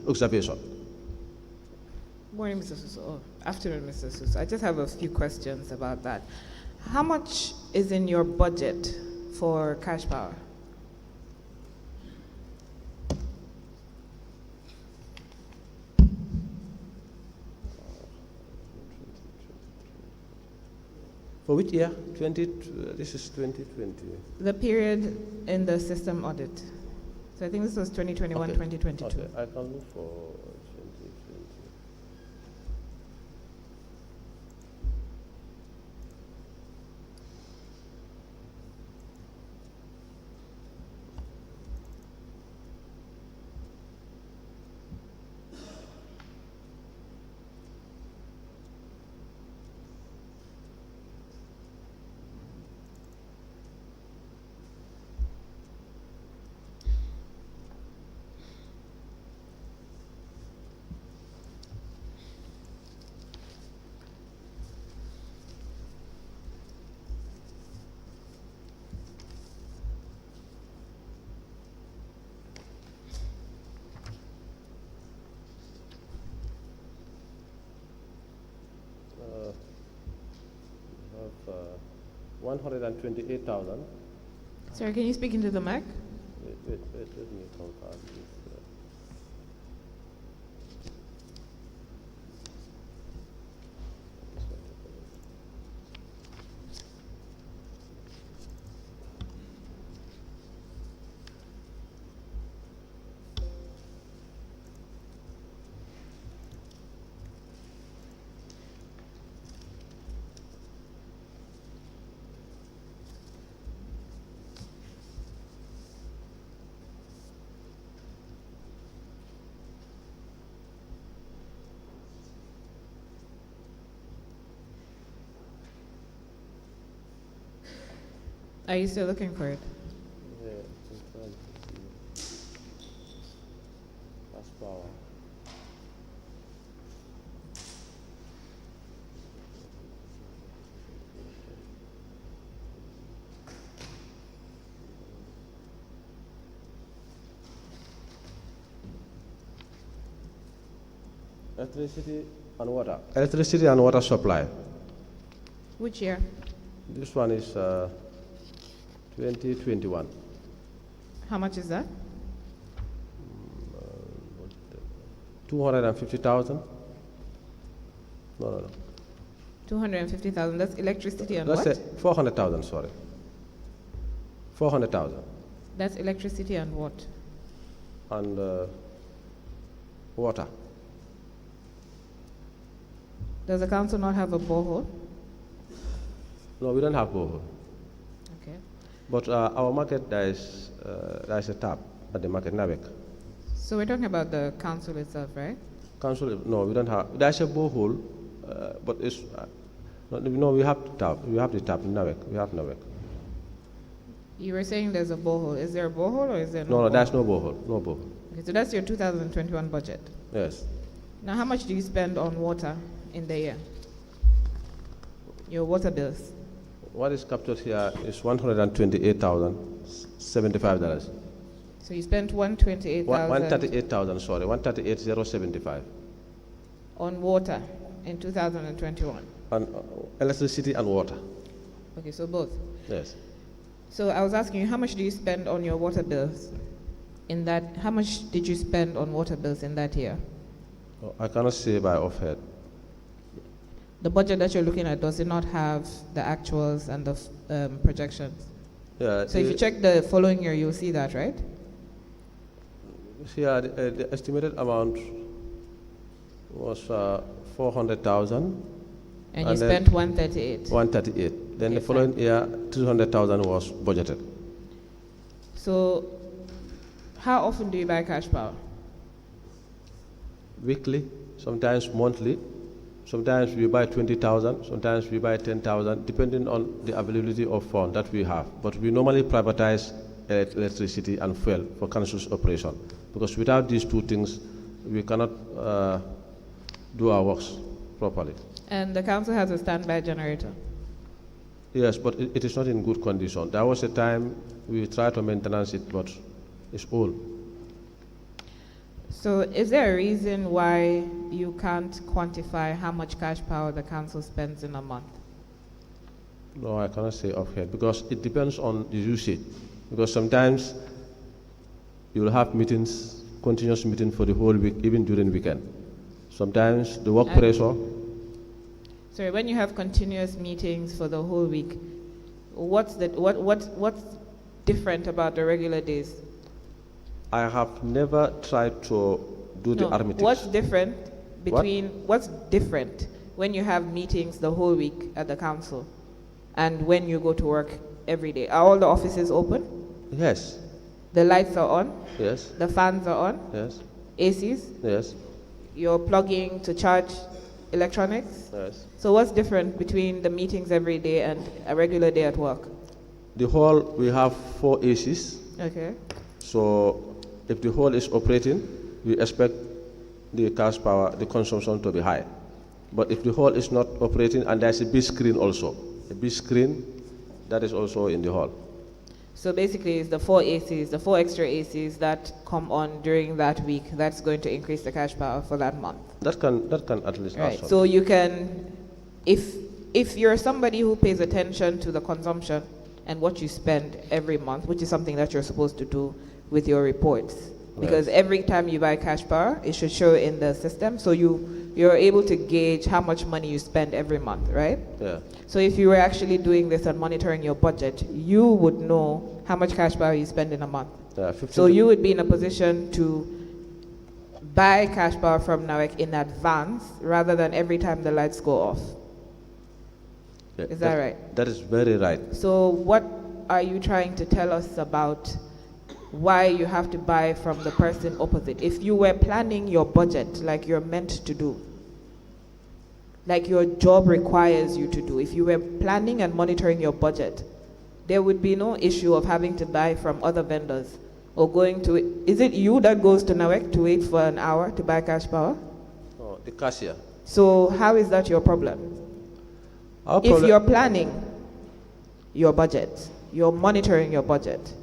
observation. Morning, Mr. Suso. Oh, afternoon, Mr. Suso. I just have a few questions about that. How much is in your budget for cash power? For which year? This is 2020. The period in the system audit. So I think this was 2021, Okay. 2022. Okay, I can look for 2020. We have 128,000. Sorry, can you speak into the mic? Wait, let me confirm this. Are you still looking for it? Electricity and water. Electricity and water supply. Which year? This one is 2021. How much is that? 250,000. No. 250,000. That's electricity and Let's what? say 400,000, sorry. 400,000. That's electricity and what? And water. Does the council not have a borehole? No, we don't have borehole. Okay. But our market, there is a tap at the market, Navek. So we're talking about the council itself, right? Council, no, we don't have. There's a borehole, but it's no. We have tap. We have the tap in Navek. We have Navek. You were saying there's a borehole. Is there a borehole or is there no? No, borehole? there's no borehole. No borehole. Okay, so that's your 2021 budget. Yes. Now, how much do you spend on water in the year? Your water bills. What is captured here is $128,075. So you spent 128,000 138,000. Sorry, 138,075. on water in 2021. And electricity and water. Okay, so both. Yes. So I was asking you, how much do you spend on your water bills? In that, how much did you spend on water bills in that year? Oh, I cannot say by offhand. The budget that you're looking at, does it not have the actuals and the projections? Yeah. So if you check the following year, you'll see that, right? Here, the estimated amount was 400,000. And you spent 138. 138. Then Okay, the following year, 200,000 was budgeted. So how often do you buy cash power? Weekly, sometimes monthly. Sometimes we buy 20,000, sometimes we buy 10,000, depending on the availability of funds that we have. But we normally privatize electricity and fuel for council's operation, because without these two things, we cannot do our works properly. And the council has a standby generator. Yes, but it is not in good condition. There was a time we tried to maintenance it, but it's old. So is there a reason why you can't quantify how much cash power the council spends in a month? No, I cannot say offhand, because it depends on the usage. Because sometimes you will have meetings, continuous meeting for the whole week, even during weekend. Sometimes the work pressure. Sorry, when you have continuous meetings for the whole week, what's different about the regular days? I have never tried to do the arithmetic. What's different what's different when you have meetings the whole week at the council and when you go to work every day? Are all the offices open? Yes. The lights are on? Yes. The fans are on? Yes. ACs? Yes. You're plugging to charge electronics? Yes. So what's different between the meetings every day and a regular day at work? The hall, we have 4 ACs. Okay. So if the hall is operating, we expect the cash power, the consumption to be high. But if the hall is not operating, and there's a big screen also, a big screen that is also in the hall. So basically it's the 4 ACs, the 4 extra ACs that come on during that week, that's going to increase the cash power for that month. That can at least Right. add So you can, if you're somebody who pays attention to the consumption and what you spend every month, which is something that you're supposed to do with your reports, because every time you buy cash power, it should show in the system, so you're able to gauge how much money you spend every month, right? Yeah. So if you were actually doing this and monitoring your budget, you would know how much cash power you spend in a month. Yeah, So you would be in a position to buy cash power from NAWEC in advance rather than every time the lights go off. Yeah, Is that right? That is very right. So what are you trying to tell us about why you have to buy from the person opposite? If you were planning your budget like you're meant to do, like your job requires you to do, if you were planning and monitoring your budget there would be no issue of having to buy from other vendors or going to, is it you that goes to NAWEC to wait for an hour to buy cash power? No, the cashier. So how is that your problem? Our If you're planning your budget, you're monitoring your budget,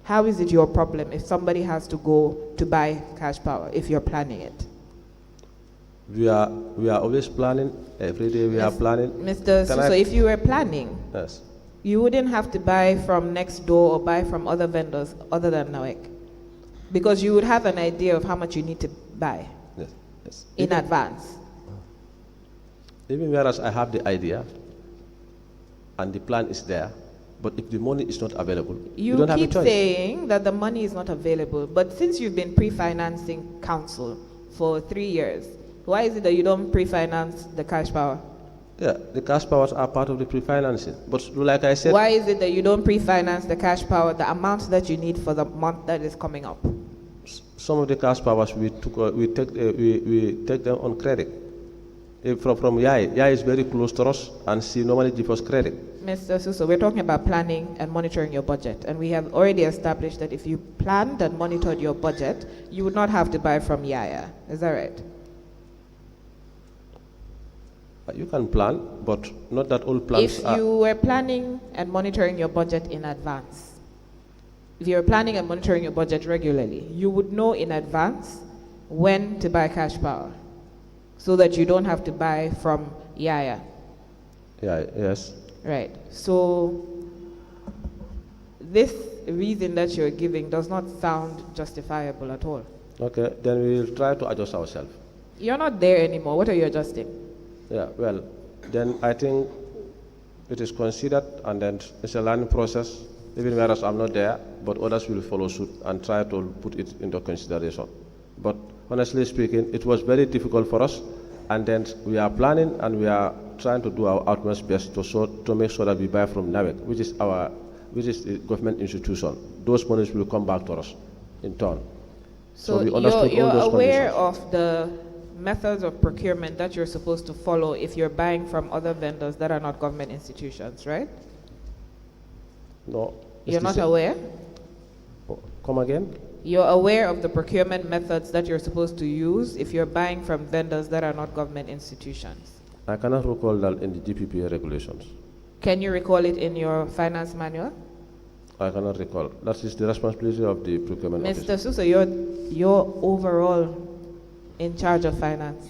how is it your problem if somebody has to go to buy cash power if you're planning it? We are always planning. Every day we are planning. Mr. Suso, if you were planning, Yes. you wouldn't have to buy from next door or buy from other vendors other than NAWEC, because you would have an idea of how much you need to buy Yes. Yes. in advance. Even whereas I have the idea and the plan is there, but if the money is not available, you don't have a keep choice. saying that the money is not available, but since you've been pre-financing council for 3 years, why is it that you don't pre-finance the cash power? Yeah, the cash powers are part of the pre-financing. But like I said, Why is it that you don't pre-finance the cash power, the amount that you need for the month that is coming up? some of the cash powers we take them on credit. From Yai is very close to us, and she normally gives us credit. Mr. Suso, we're talking about planning and monitoring your budget, and we have already established that if you planned and monitored your budget, you would not have to buy from Yaya. Is that right? You can plan, but not that all plans If you were planning and monitoring your budget in advance, if you were planning and monitoring your budget regularly, you would know in advance when to buy cash power, so that you don't have to buy from Yaya. Yeah, yes. Right. So this reason that you're giving does not sound justifiable at all. Okay, then we will try to adjust ourselves. You're not there anymore. What are you adjusting? Yeah, well, then I think it is considered, and then it's a learning process, even whereas I'm not there, but others will follow suit and try to put it into consideration. But honestly speaking, it was very difficult for us, and then we are planning and we are trying to do our utmost best to make sure that we buy from NAWEC, which is the government institution. Those monies will come back to us in turn. So we understood you're all those aware conditions. of the methods of procurement that you're supposed to follow if you're buying from other vendors that are not government institutions, right? No. You're not aware? Come again? You're aware of the procurement methods that you're supposed to use if you're buying from vendors that are not government institutions. I cannot recall that in the GPPA regulations. Can you recall it in your finance manual? I cannot recall. That is the responsibility of the procurement officer. Mr. Suso, you're overall in charge of finance.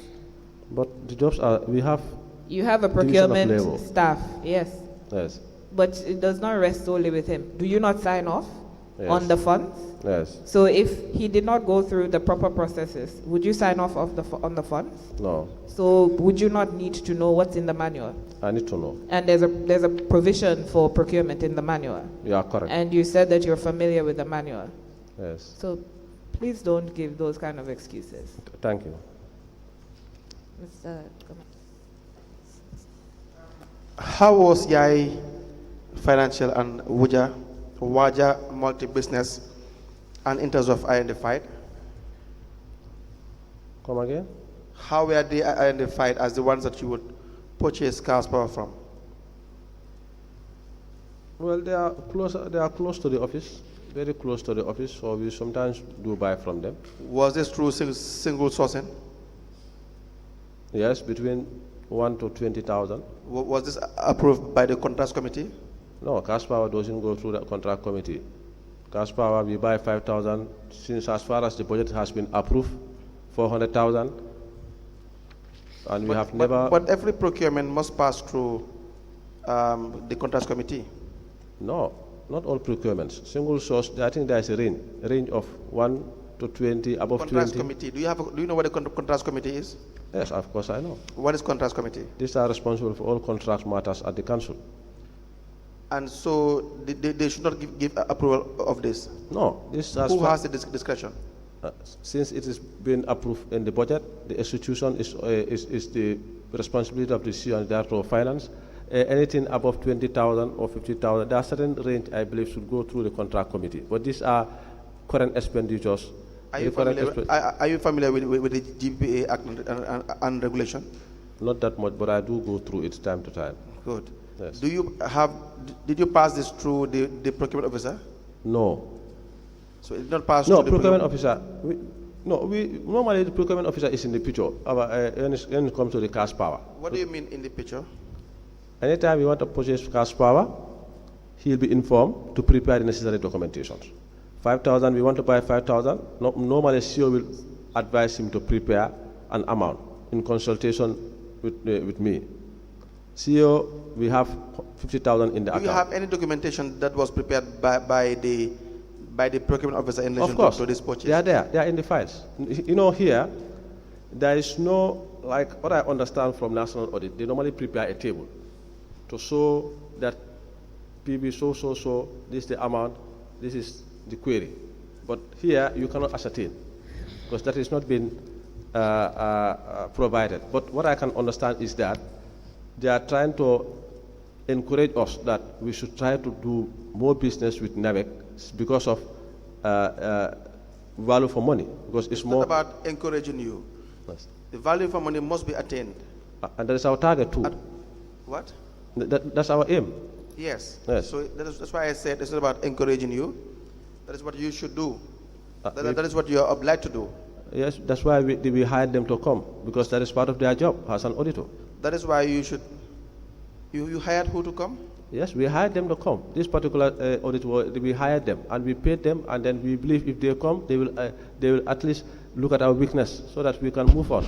But the jobs are, we have... You have a Division of procurement labor. staff, yes. Yes. But it does not rest solely with him. Do you not sign off Yes. on the funds? Yes. So if he did not go through the proper processes, would you sign off on the funds? No. So would you not need to know what's in the manual? I need to know. And there's a provision for procurement in the manual. You are correct. And you said that you're familiar with the manual. Yes. So please don't give those kind of excuses. Thank you. Mr. Gomez. How was Yai Financial and Waja multi-business and in terms of identified? Come again? How were they identified as the ones that you would purchase cash power from? Well, they are close to the office, very close to the office, so we sometimes do buy from them. Was this through single sourcing? Yes, between 1 to 20,000. Was this approved by the contracts committee? No, cash power doesn't go through the contract committee. Cash power, we buy 5,000, since as far as the budget has been approved, 400,000, and we have never... But every procurement must pass through the contracts committee. No, not all procurements. Single source, I think there is a range of 1 to 20, above Contracts 20. committee, do you know what the contracts committee is? Yes, of course I know. What is contracts committee? These are responsible for all contract matters at the council. And so they should not give approval of this? No, this has... Who has the discretion? Since it has been approved in the budget, the institution is the responsibility of the CEO and Director of Finance. Anything above 20,000 or 50,000, there are certain range, I believe, should go through the contract committee. But these are current expenditures. Are you familiar with the GPA Act and regulation? Not that much, but I do go through it time to time. Good. Yes. Did you pass this through the procurement officer? No. So it did not pass No, through the procurement officer. Normally the procurement officer is in the picture when it comes to the cash power. What do you mean in the picture? Anytime we want to purchase cash power, he'll be informed to prepare the necessary documentations. 5,000, we want to buy 5,000. Normally, CEO will advise him to prepare an amount in consultation with me. CEO, we have 50,000 in the account. Do you have any documentation that was prepared by the procurement officer in relation to this purchase? They are there. They are in the files. You know, here, there is no, like what I understand from national audit, they normally prepare a table to show that PB so, this is the amount, this is the query. But here, you cannot ascertain, because that has not been provided. But what I can understand is that they are trying to encourage us that we should try to do more business with NAVEC because of value for money. Because it's more about encouraging you. Yes. The value for money must be attained. And that is our target too. What? That's our aim. Yes. Yes. So that's why I said it's not about encouraging you. That is what you should do. That is what you are obliged to do. Yes, that's why we hired them to come, because that is part of their job as an auditor. That is why you should. You hired who to come? Yes, we hired them to come. This particular auditor, we hired them and we paid them, and then we believe if they come, they will at least look at our weakness so that we can move on.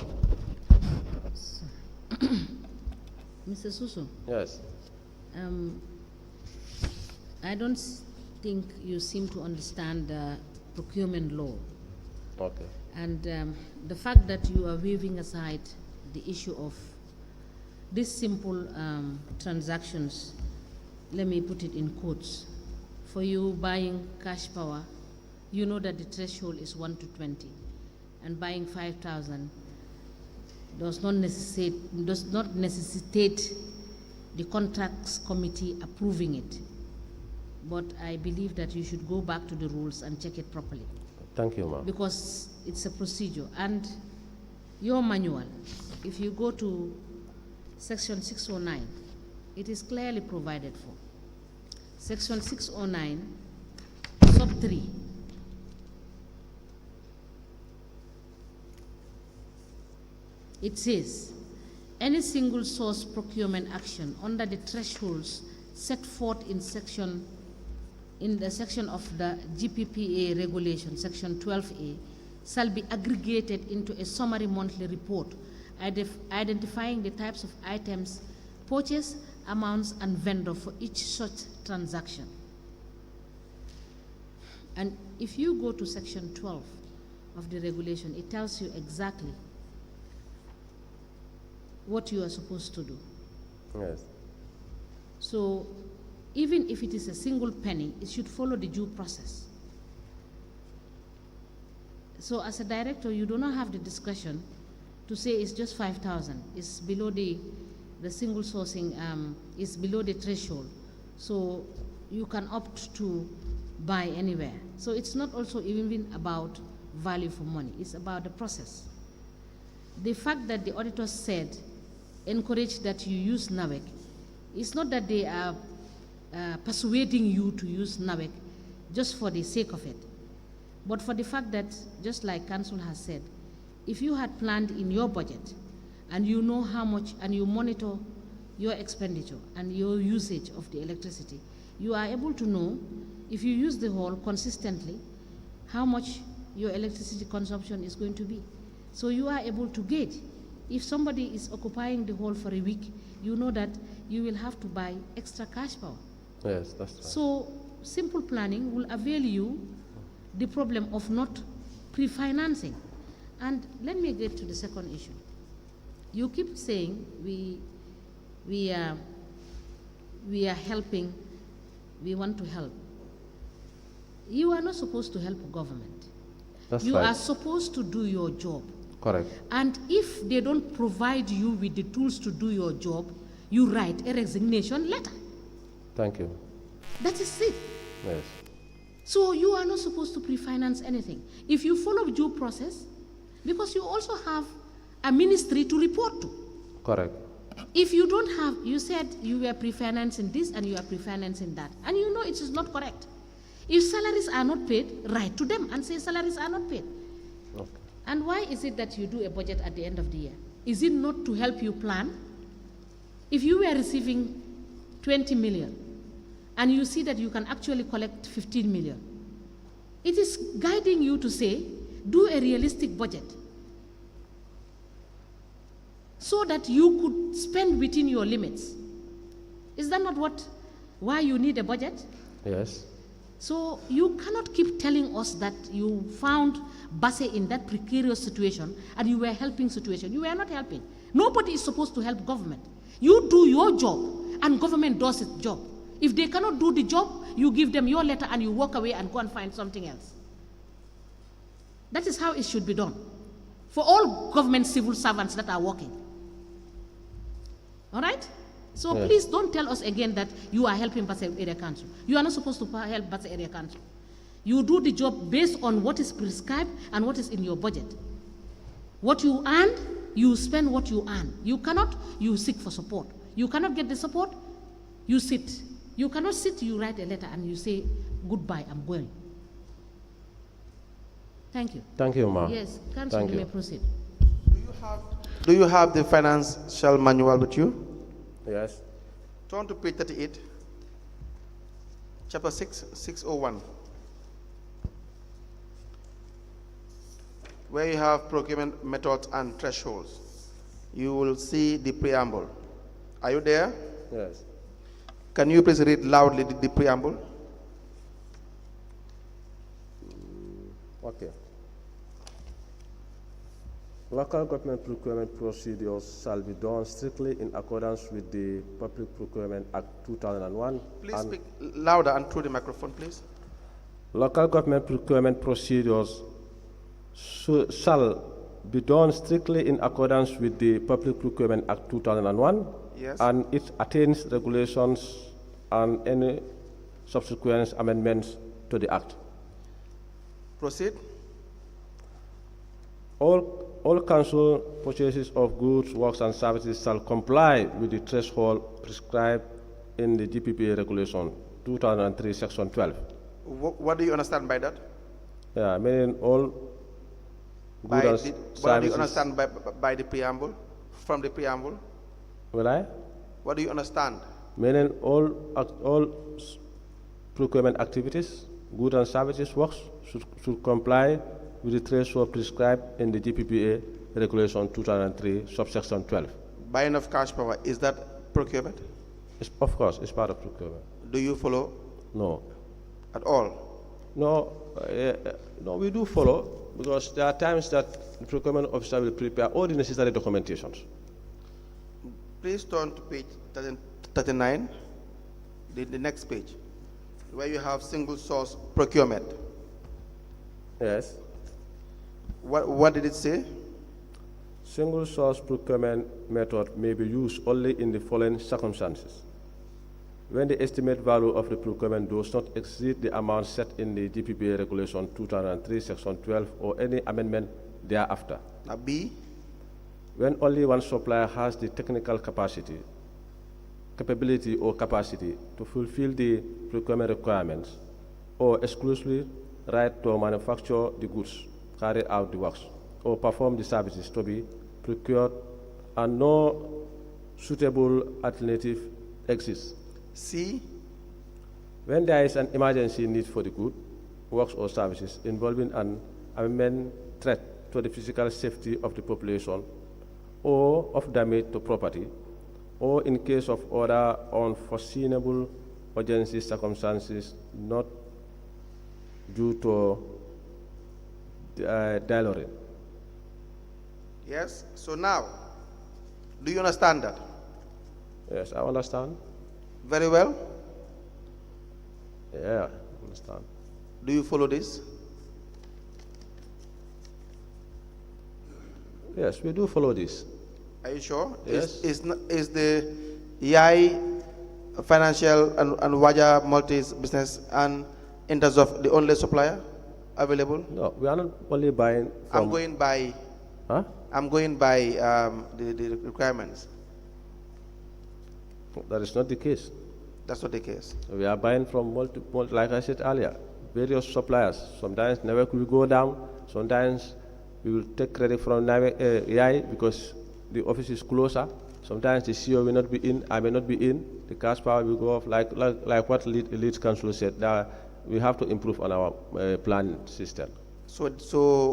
Mr. Suso. Yes. I don't think you seem to understand the procurement law. Okay. And the fact that you are waving aside the issue of these simple transactions, let me put it in quotes. For you buying cash power, you know that the threshold is 1 to 20, and buying 5,000 does not necessitate the contracts committee approving it. But I believe that you should go back to the rules and check it properly. Thank you, ma'am. Because it's a procedure. And your manual, if you go to section 609, it is clearly provided for. Section 609, sub 3. It says, any single source procurement action under the thresholds set forth in the section of the GPPA regulation, section 12A, shall be aggregated into a summary monthly report identifying the types of items, purchase amounts, and vendor for each such transaction. And if you go to section 12 of the regulation, it tells you exactly what you are supposed to do. Yes. So even if it is a single penny, it should follow the due process. So as a director, you do not have the discretion to say it's just 5,000. It's below the single sourcing, is below the threshold. So you can opt to buy anywhere. So it's not also even about value for money. It's about the process. The fact that the auditors said, encourage that you use NAVEC, it's not that they are persuading you to use NAVEC just for the sake of it, but for the fact that, just like Council has said, if you had planned in your budget and you know how much, and you monitor your expenditure and your usage of the electricity, you are able to know, if you use the hall consistently, how much your electricity consumption is going to be. So you are able to gauge. If somebody is occupying the hall for a week, you know that you will have to buy extra cash power. Yes, that's right. So simple planning will avail you the problem of not pre-financing. And let me get to the second issue. You keep saying we are helping, we want to help. You are not supposed to help government. That's you right. are supposed to do your job. Correct. And if they don't provide you with the tools to do your job, you write a resignation letter. Thank you. That is it. Yes. So you are not supposed to pre-finance anything. If you follow due process, because you also have a ministry to report to. Correct. If you don't have, you said you were pre-financing this and you are pre-financing that, and you know it is not correct. If salaries are not paid, write to them and say salaries are not paid. Okay. And why is it that you do a budget at the end of the year? Is it not to help you plan? If you were receiving 20 million and you see that you can actually collect 15 million, it is guiding you to say, do a realistic budget so that you could spend within your limits. Is that not why you need a budget? Yes. So you cannot keep telling us that you found Basse in that precarious situation and you were helping situation. You were not helping. Nobody is supposed to help government. You do your job and government does its job. If they cannot do the job, you give them your letter and you walk away and go and find something else. That is how it should be done for all government civil servants that are working. All right? So please don't tell us again that you are helping Basse Area Council. You are not supposed to help Basse Area Council. You do the job based on what is prescribed and what is in your budget. What you earn, you spend what you earn. You cannot, you seek for support. You cannot get the support, you sit. You cannot sit, you write a letter and you say, goodbye, I'm going. Thank you. Thank you, ma'am. Yes, Council, you may proceed. Do you have the financial manual with you? Yes. Turn to page 38, chapter 6, 601, where you have procurement methods and thresholds. You will see the preamble. Are you there? Yes. Can you please read loudly the preamble? Okay. Local government procurement procedures shall be done strictly in accordance with the Public Procurement Act 2001. Please speak louder and through the microphone, please. Local government procurement procedures shall be done strictly in accordance with the Public Procurement Act 2001. Yes. And it attains regulations and any subsequent amendments to the Act. Proceed. All council purchases of goods, works, and services shall comply with the threshold prescribed in the GPPA Regulation 2003, Section 12. What do you understand by that? Yeah, meaning all goods and services. What do you understand by the preamble? From the preamble? Will I? What do you understand? Meaning all procurement activities, goods and services, works should comply with the threshold prescribed in the GPPA Regulation 2003, subsection 12. Buying of cash power, is that procurement? Of course, it's part of procurement. Do you follow? No. At all? No, no, we do follow, because there are times that the procurement officer will prepare all the necessary documentations. Please turn to page 39, the next page, where you have single source procurement. Yes. What did it say? Single source procurement method may be used only in the following circumstances: when the estimate value of the procurement does not exceed the amount set in the GPPA Regulation 2003, Section 12, or any amendment thereafter. Now B. When only one supplier has the technical capability or capacity to fulfill the procurement requirements, or exclusively right to manufacture the goods, carry out the works, or perform the services to be procured, and no suitable alternative exists. C. When there is an emergency need for the good, works, or services involving an imminent threat to the physical safety of the population, or of damage to property, or in case of other unforeseeable urgency circumstances not due to delay. Yes. So now, do you understand that? Yes, I understand. Very well. Yeah, I understand. Do you follow this? Yes, we do follow this. Are you sure? Yes. Is the YAI financial and Waja Maltese business and in terms of the only supplier available? No, we are not only buying from... I'm going by Huh? I'm going by the requirements. That is not the case. That's not the case. We are buying from like I said earlier, various suppliers. Sometimes NAVEC will go down. Sometimes we will take credit from NAVEC, EI because the office is closer. Sometimes the CEO will not be in, I may not be in. The cash power will go off, like what lead council said. That we have to improve on our planning system. So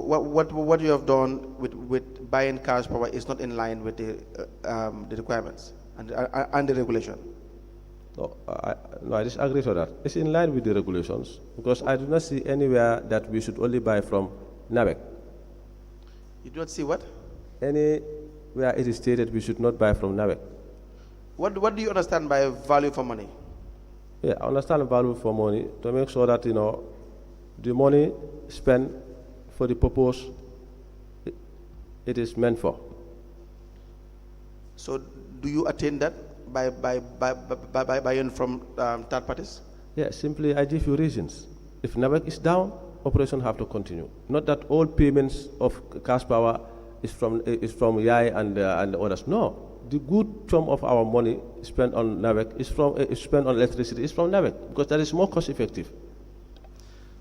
what you have done with buying cash power is not in line with the requirements and the regulation. No, I disagree to that. It's in line with the regulations because I do not see anywhere that we should only buy from NAVEC. You do not see what? Anywhere it is stated we should not buy from NAVEC. What do you understand by value for money? Yeah, I understand value for money to make sure that the money spent for the purpose it is meant for. So do you attain that by buying from third parties? Yeah, simply I give you reasons. If NAVEC is down, operation have to continue. Not that all payments of cash power is from YAI and others. No, the good sum of our money spent on NAVEC is spent on electricity is from NAVEC because that is more cost effective.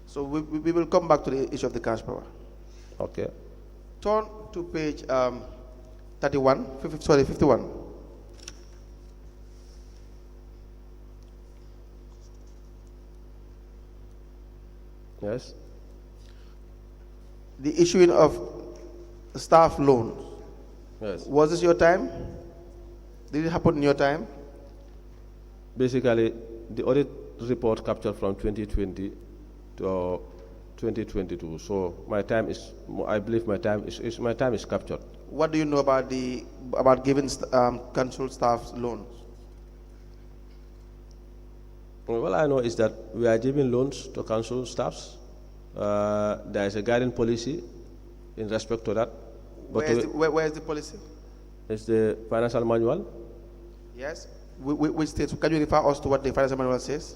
So we will come back to the issue of the cash power. Okay. Turn to page 51. Yes. The issuing of staff loans. Yes. Was this your time? Did it happen in your time? Basically, the audit report captured from 2020 to 2022. So my time is, I believe my time is captured. What do you know about giving council staff loans? Well, I know is that we are giving loans to council staffs. There is a guiding policy in respect to that. Where is the policy? It's the financial manual. Yes. Which states? Can you refer us to what the financial manual says?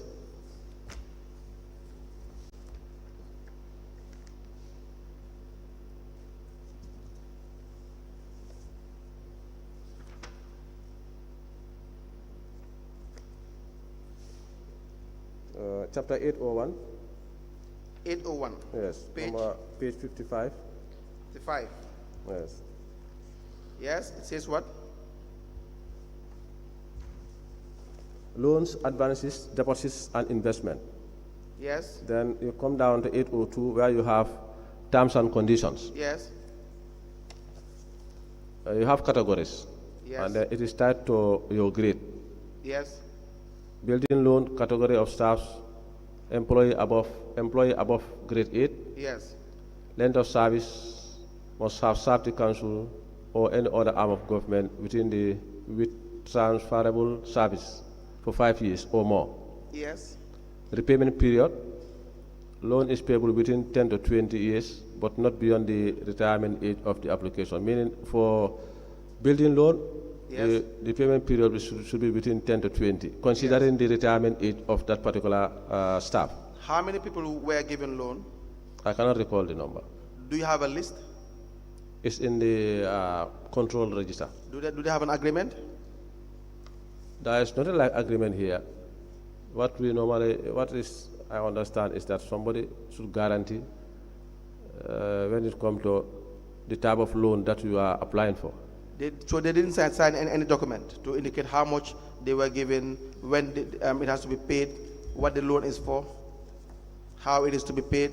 Chapter 801. 801. Yes. Page 55. 55. Yes. Yes. It says what? Loans, advances, deposits, and investment. Yes. Then you come down to 802 where you have terms and conditions. Yes. You have categories. Yes. And it is tied to your grade. Yes. Building loan, category of staffs, employee above grade 8. Yes. Length of service must have served the council or any other arm of government with transferable service for 5 years or more. Yes. Repayment period, loan is payable within 10 to 20 years, but not beyond the retirement age of the application. Meaning for building loan, yes, the payment period should be between 10 to 20, considering the retirement age of that particular staff. How many people were given loan? I cannot recall the number. Do you have a list? It's in the control register. Do they have an agreement? There is not an agreement here. What I understand is that somebody should guarantee when it comes to the type of loan that you are applying for. So they didn't sign any document to indicate how much they were given, when it has to be paid, what the loan is for, how it is to be paid,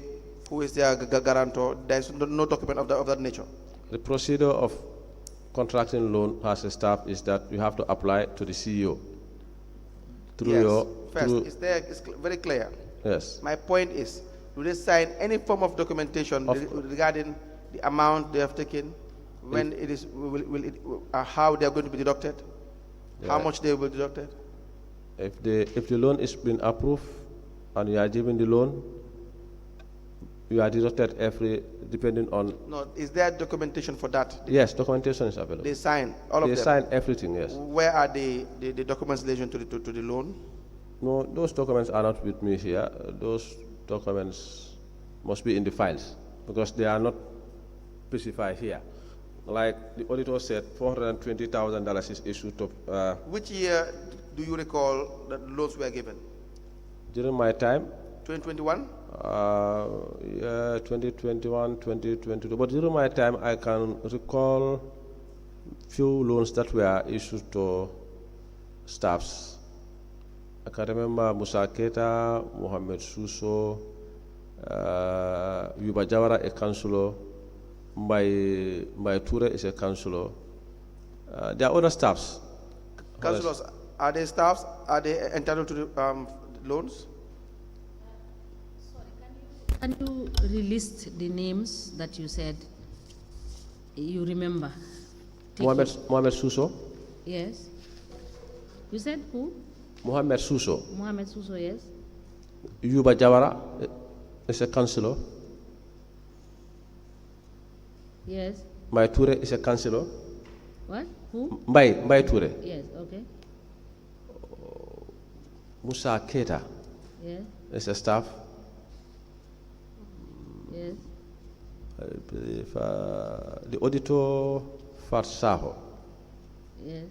who is their guarantor. There is no document of that nature. The procedure of contracting loan as a staff is that you have to apply to the CEO. It's very clear. Yes. My point is, do they sign any form of documentation regarding the amount they have taken, when it is, how they are going to be deducted, how much they will be deducted? If the loan is being approved and you are given the loan, you are deducted depending on. No, is there documentation for that? Yes, documentation is available. They sign all of them. They sign everything. Yes. Where are the documents relation to the loan? No, those documents are not with me here. Those documents must be in the files because they are not specified here. Like the auditor said, $420,000 is issued to. Which year do you recall that loans were given? During my time, 2021? yeah, 2021, 2022. But during my time, I can recall few loans that were issued to staffs. I can remember Musa Keta, Mohammed Suso, Yuba Jawara, a councillor, my Ture is a councillor. There are other staffs. Councillors, are they staffs? Are they entitled to the loans? Can you relist the names that you said you remember? Mohammed Suso. Yes. You said who? Mohammed Suso. Mohammed Suso, yes. Yuba Jawara is a councillor. Yes. My Ture is a councillor. What? Who? Mbai Ture. Yes, okay. Musa Keta Yes, is a staff. yes. I believe the auditor Farsaho. Yes.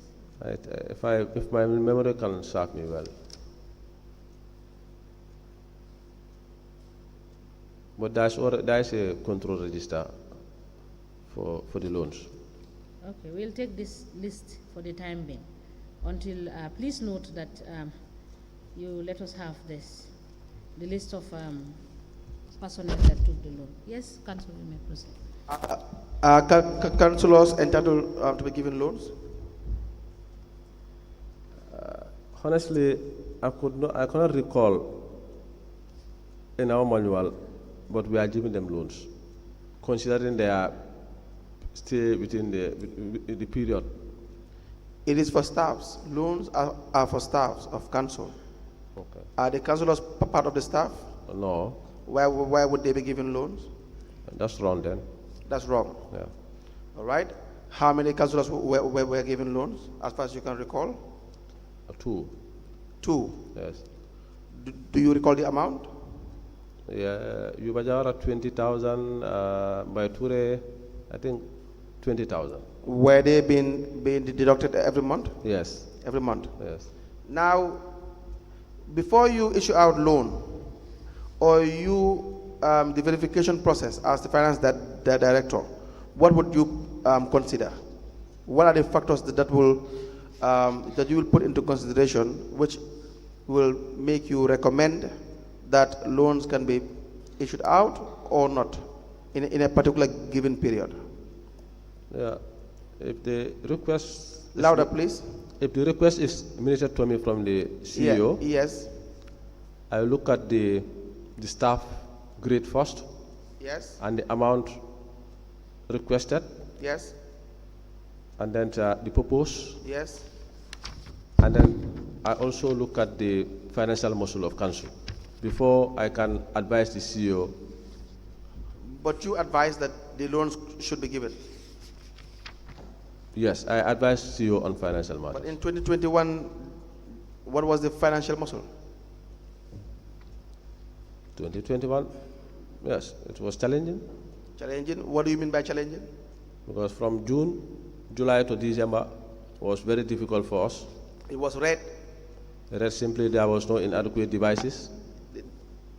If my memory can serve me well. But there is a control register for the loans. Okay, we'll take this list for the time being. Until, please note that you let us have the list of personnel that took the loan. Yes, Council, you may proceed. Are councillors entitled to be given loans? Honestly, I cannot recall in our manual, but we are giving them loans, considering they are still within the period. It is for staffs. Loans are for staffs of council. Okay. Are the councillors part of the staff? No, Why would they be given loans? that's wrong then. That's wrong. Yeah. All right. How many councillors were given loans, as far as you can recall? Two. Two. Yes. Do you recall the amount? Yeah, Yubajara 20,000. By Ture, I think 20,000. Were they being deducted every month? Yes. Every month. Yes. Now, before you issue out loan, or you the verification process as the finance director, what would you consider? What are the factors that you will put into consideration, which will make you recommend that loans can be issued out or not in a particular given period? Yeah. If the request Louder, please. If the request is minister to me from the CEO, Yeah, yes. I look at the staff grade first Yes. and the amount requested, Yes. and then the purpose, Yes. and then I also look at the financial muscle of council before I can advise the CEO. But you advise that the loans should be given. Yes, I advise CEO on financial But matters. in 2021, what was the financial muscle? 2021, yes, it was challenging Challenging? What do you mean by challenging? because from June, July to December was very difficult for us. It was red. That simply there was no inadequate devices,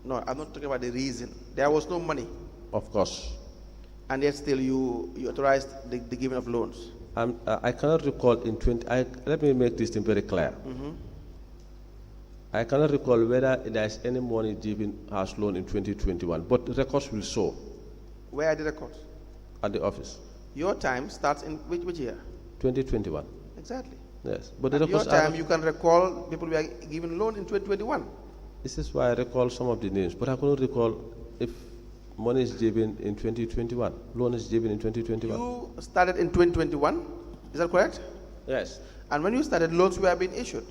No, I'm not talking about the reason. There was no money, of course. and yet still you authorized the giving of loans. I cannot recall in 20. Let me make this thing very clear. I cannot recall whether there is any money given as loan in 2021, but the records will show Where are the records? at the office. Your time starts in which year? 2021. Exactly. Yes, but the At your records are. time, you can recall people were given loan in 2021. This is why I recall some of the names, but I cannot recall if money is given in 2021. Loan is given in 2021. You started in 2021. Is that correct? Yes. And when you started, loans were being issued.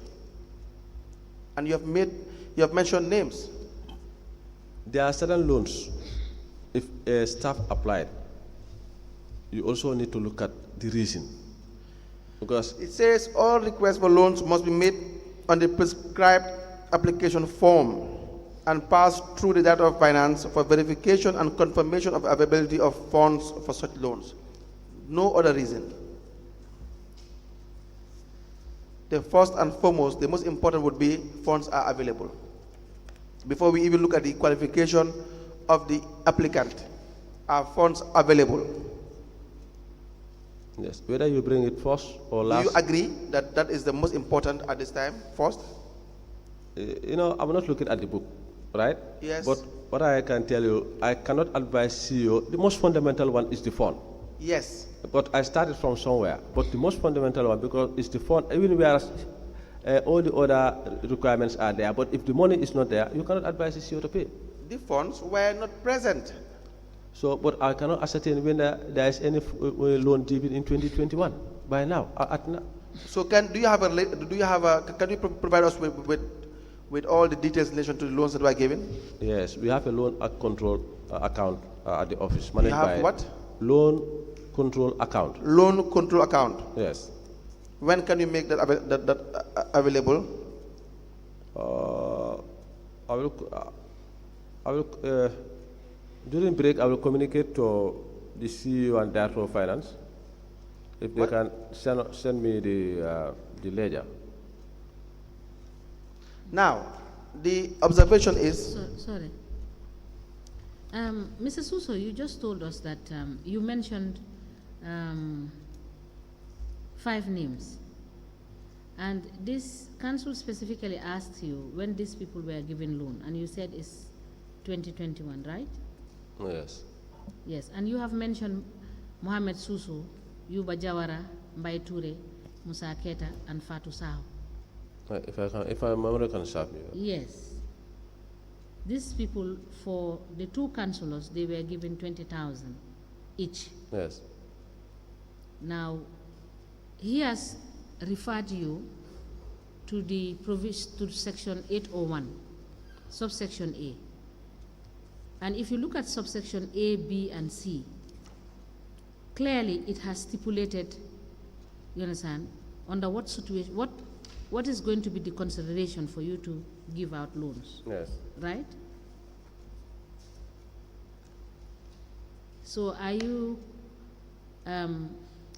And you have mentioned names. There are certain loans. If a staff applied, you also need to look at the reason. Because It says all requests for loans must be made on the prescribed application form and passed through the Director of Finance for verification and confirmation of availability of funds for such loans. No other reason. the first and foremost, the most important would be funds are available. Before we even look at the qualification of the applicant, are funds available? Yes, whether you bring it first or last. Do you agree that that is the most important at this time, first? You know, I'm not looking at the book, right? Yes. But what I can tell you, I cannot advise CEO. The most fundamental one is the fund. Yes. But I started from somewhere. But the most fundamental one, because it's the fund, even whereas all the other requirements are there. But if the money is not there, you cannot advise the CEO to pay. The funds were not present. So, but I cannot ascertain when there is any loan given in 2021 by now. So, can you provide us with all the details in relation to the loans that were given? Yes, we have a loan control account at the office. You have what? Loan control account. Loan control account. Yes. When can you make that available? I will. During break, I will communicate to the CEO and Director of Finance if they can send me the ledger. Now, the observation is... Sorry. Mr. Suso, you just told us that you mentioned 5 names. And this council specifically asked you when these people were given loan, and you said it's 2021, right? Yes. Yes, and you have mentioned Mohamed Suso, Yuba Jawara, Mbaye Toure, Musa Keta, and Fatou Saho. If I'm American, sharp. Yes. These people, for the 2 councillors, they were given 20,000 each. Yes. Now, he has referred you to the to section 801, subsection A. And if you look at subsection A, B, and C, clearly it has stipulated, you understand, under what situation, what is going to be the consideration for you to give out loans. Yes. Right? So are you,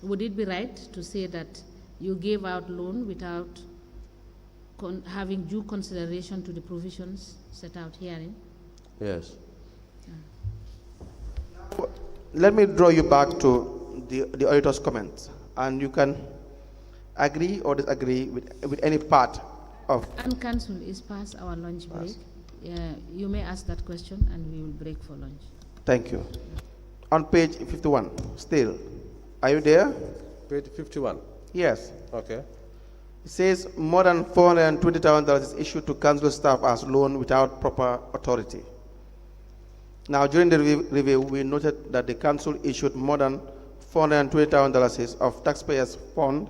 would it be right to say that you gave out loan without having due consideration to the provisions set out herein? Yes. Let me draw you back to the auditor's comments, and you can agree or disagree with any part of... And council is past our lunch break. You may ask that question and we will break for lunch. Thank you. On page 51, still. Are you there? Page 51. Yes. Okay. It says more than $420,000 is issued to council staff as loan without proper authority. Now, during the review, we noted that the council issued more than $420,000 of taxpayers' fund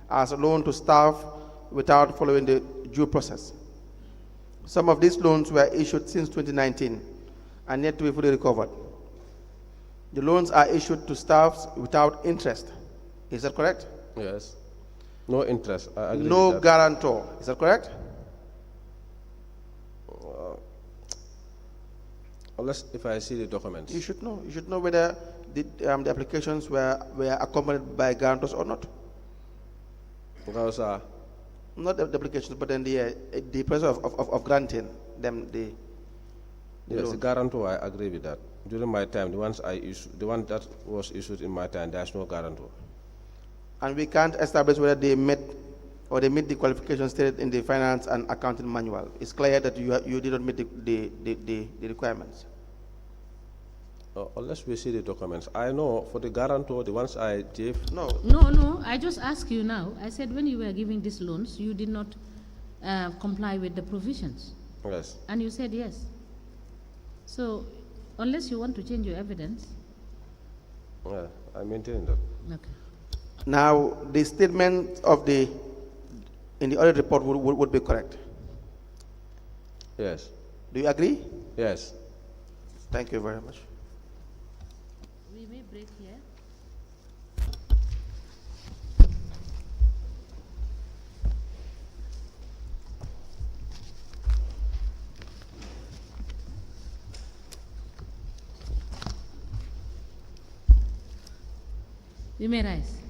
as a loan to staff without following the due process. Some of these loans were issued since 2019 and yet to be fully recovered. The loans are issued to staffs without interest. Is that correct? Yes. No interest. I agree no with that. guarantor. Is that correct? Unless if I see the documents. You should know. You should know whether the applications were accompanied by guarantors or not. Because not the applications, but then the process of granting them the yes, loan. the guarantor. I agree with that. During my time, the one that was issued in my time, there's no guarantor. And we can't establish whether they met the qualifications stated in the finance and accounting manual. It's clear that you did not meet the requirements. Unless we see the documents. I know for the guarantor, the ones I gave. No, I just asked you now. I said when you were giving these loans, you did not comply with the provisions. Yes. And you said yes. So, unless you want to change your evidence. Yeah, I maintain that. Okay. Now, the statement in the audit report would be correct. Yes. Do you agree? Yes. Thank you very much. We may break here. We may rise.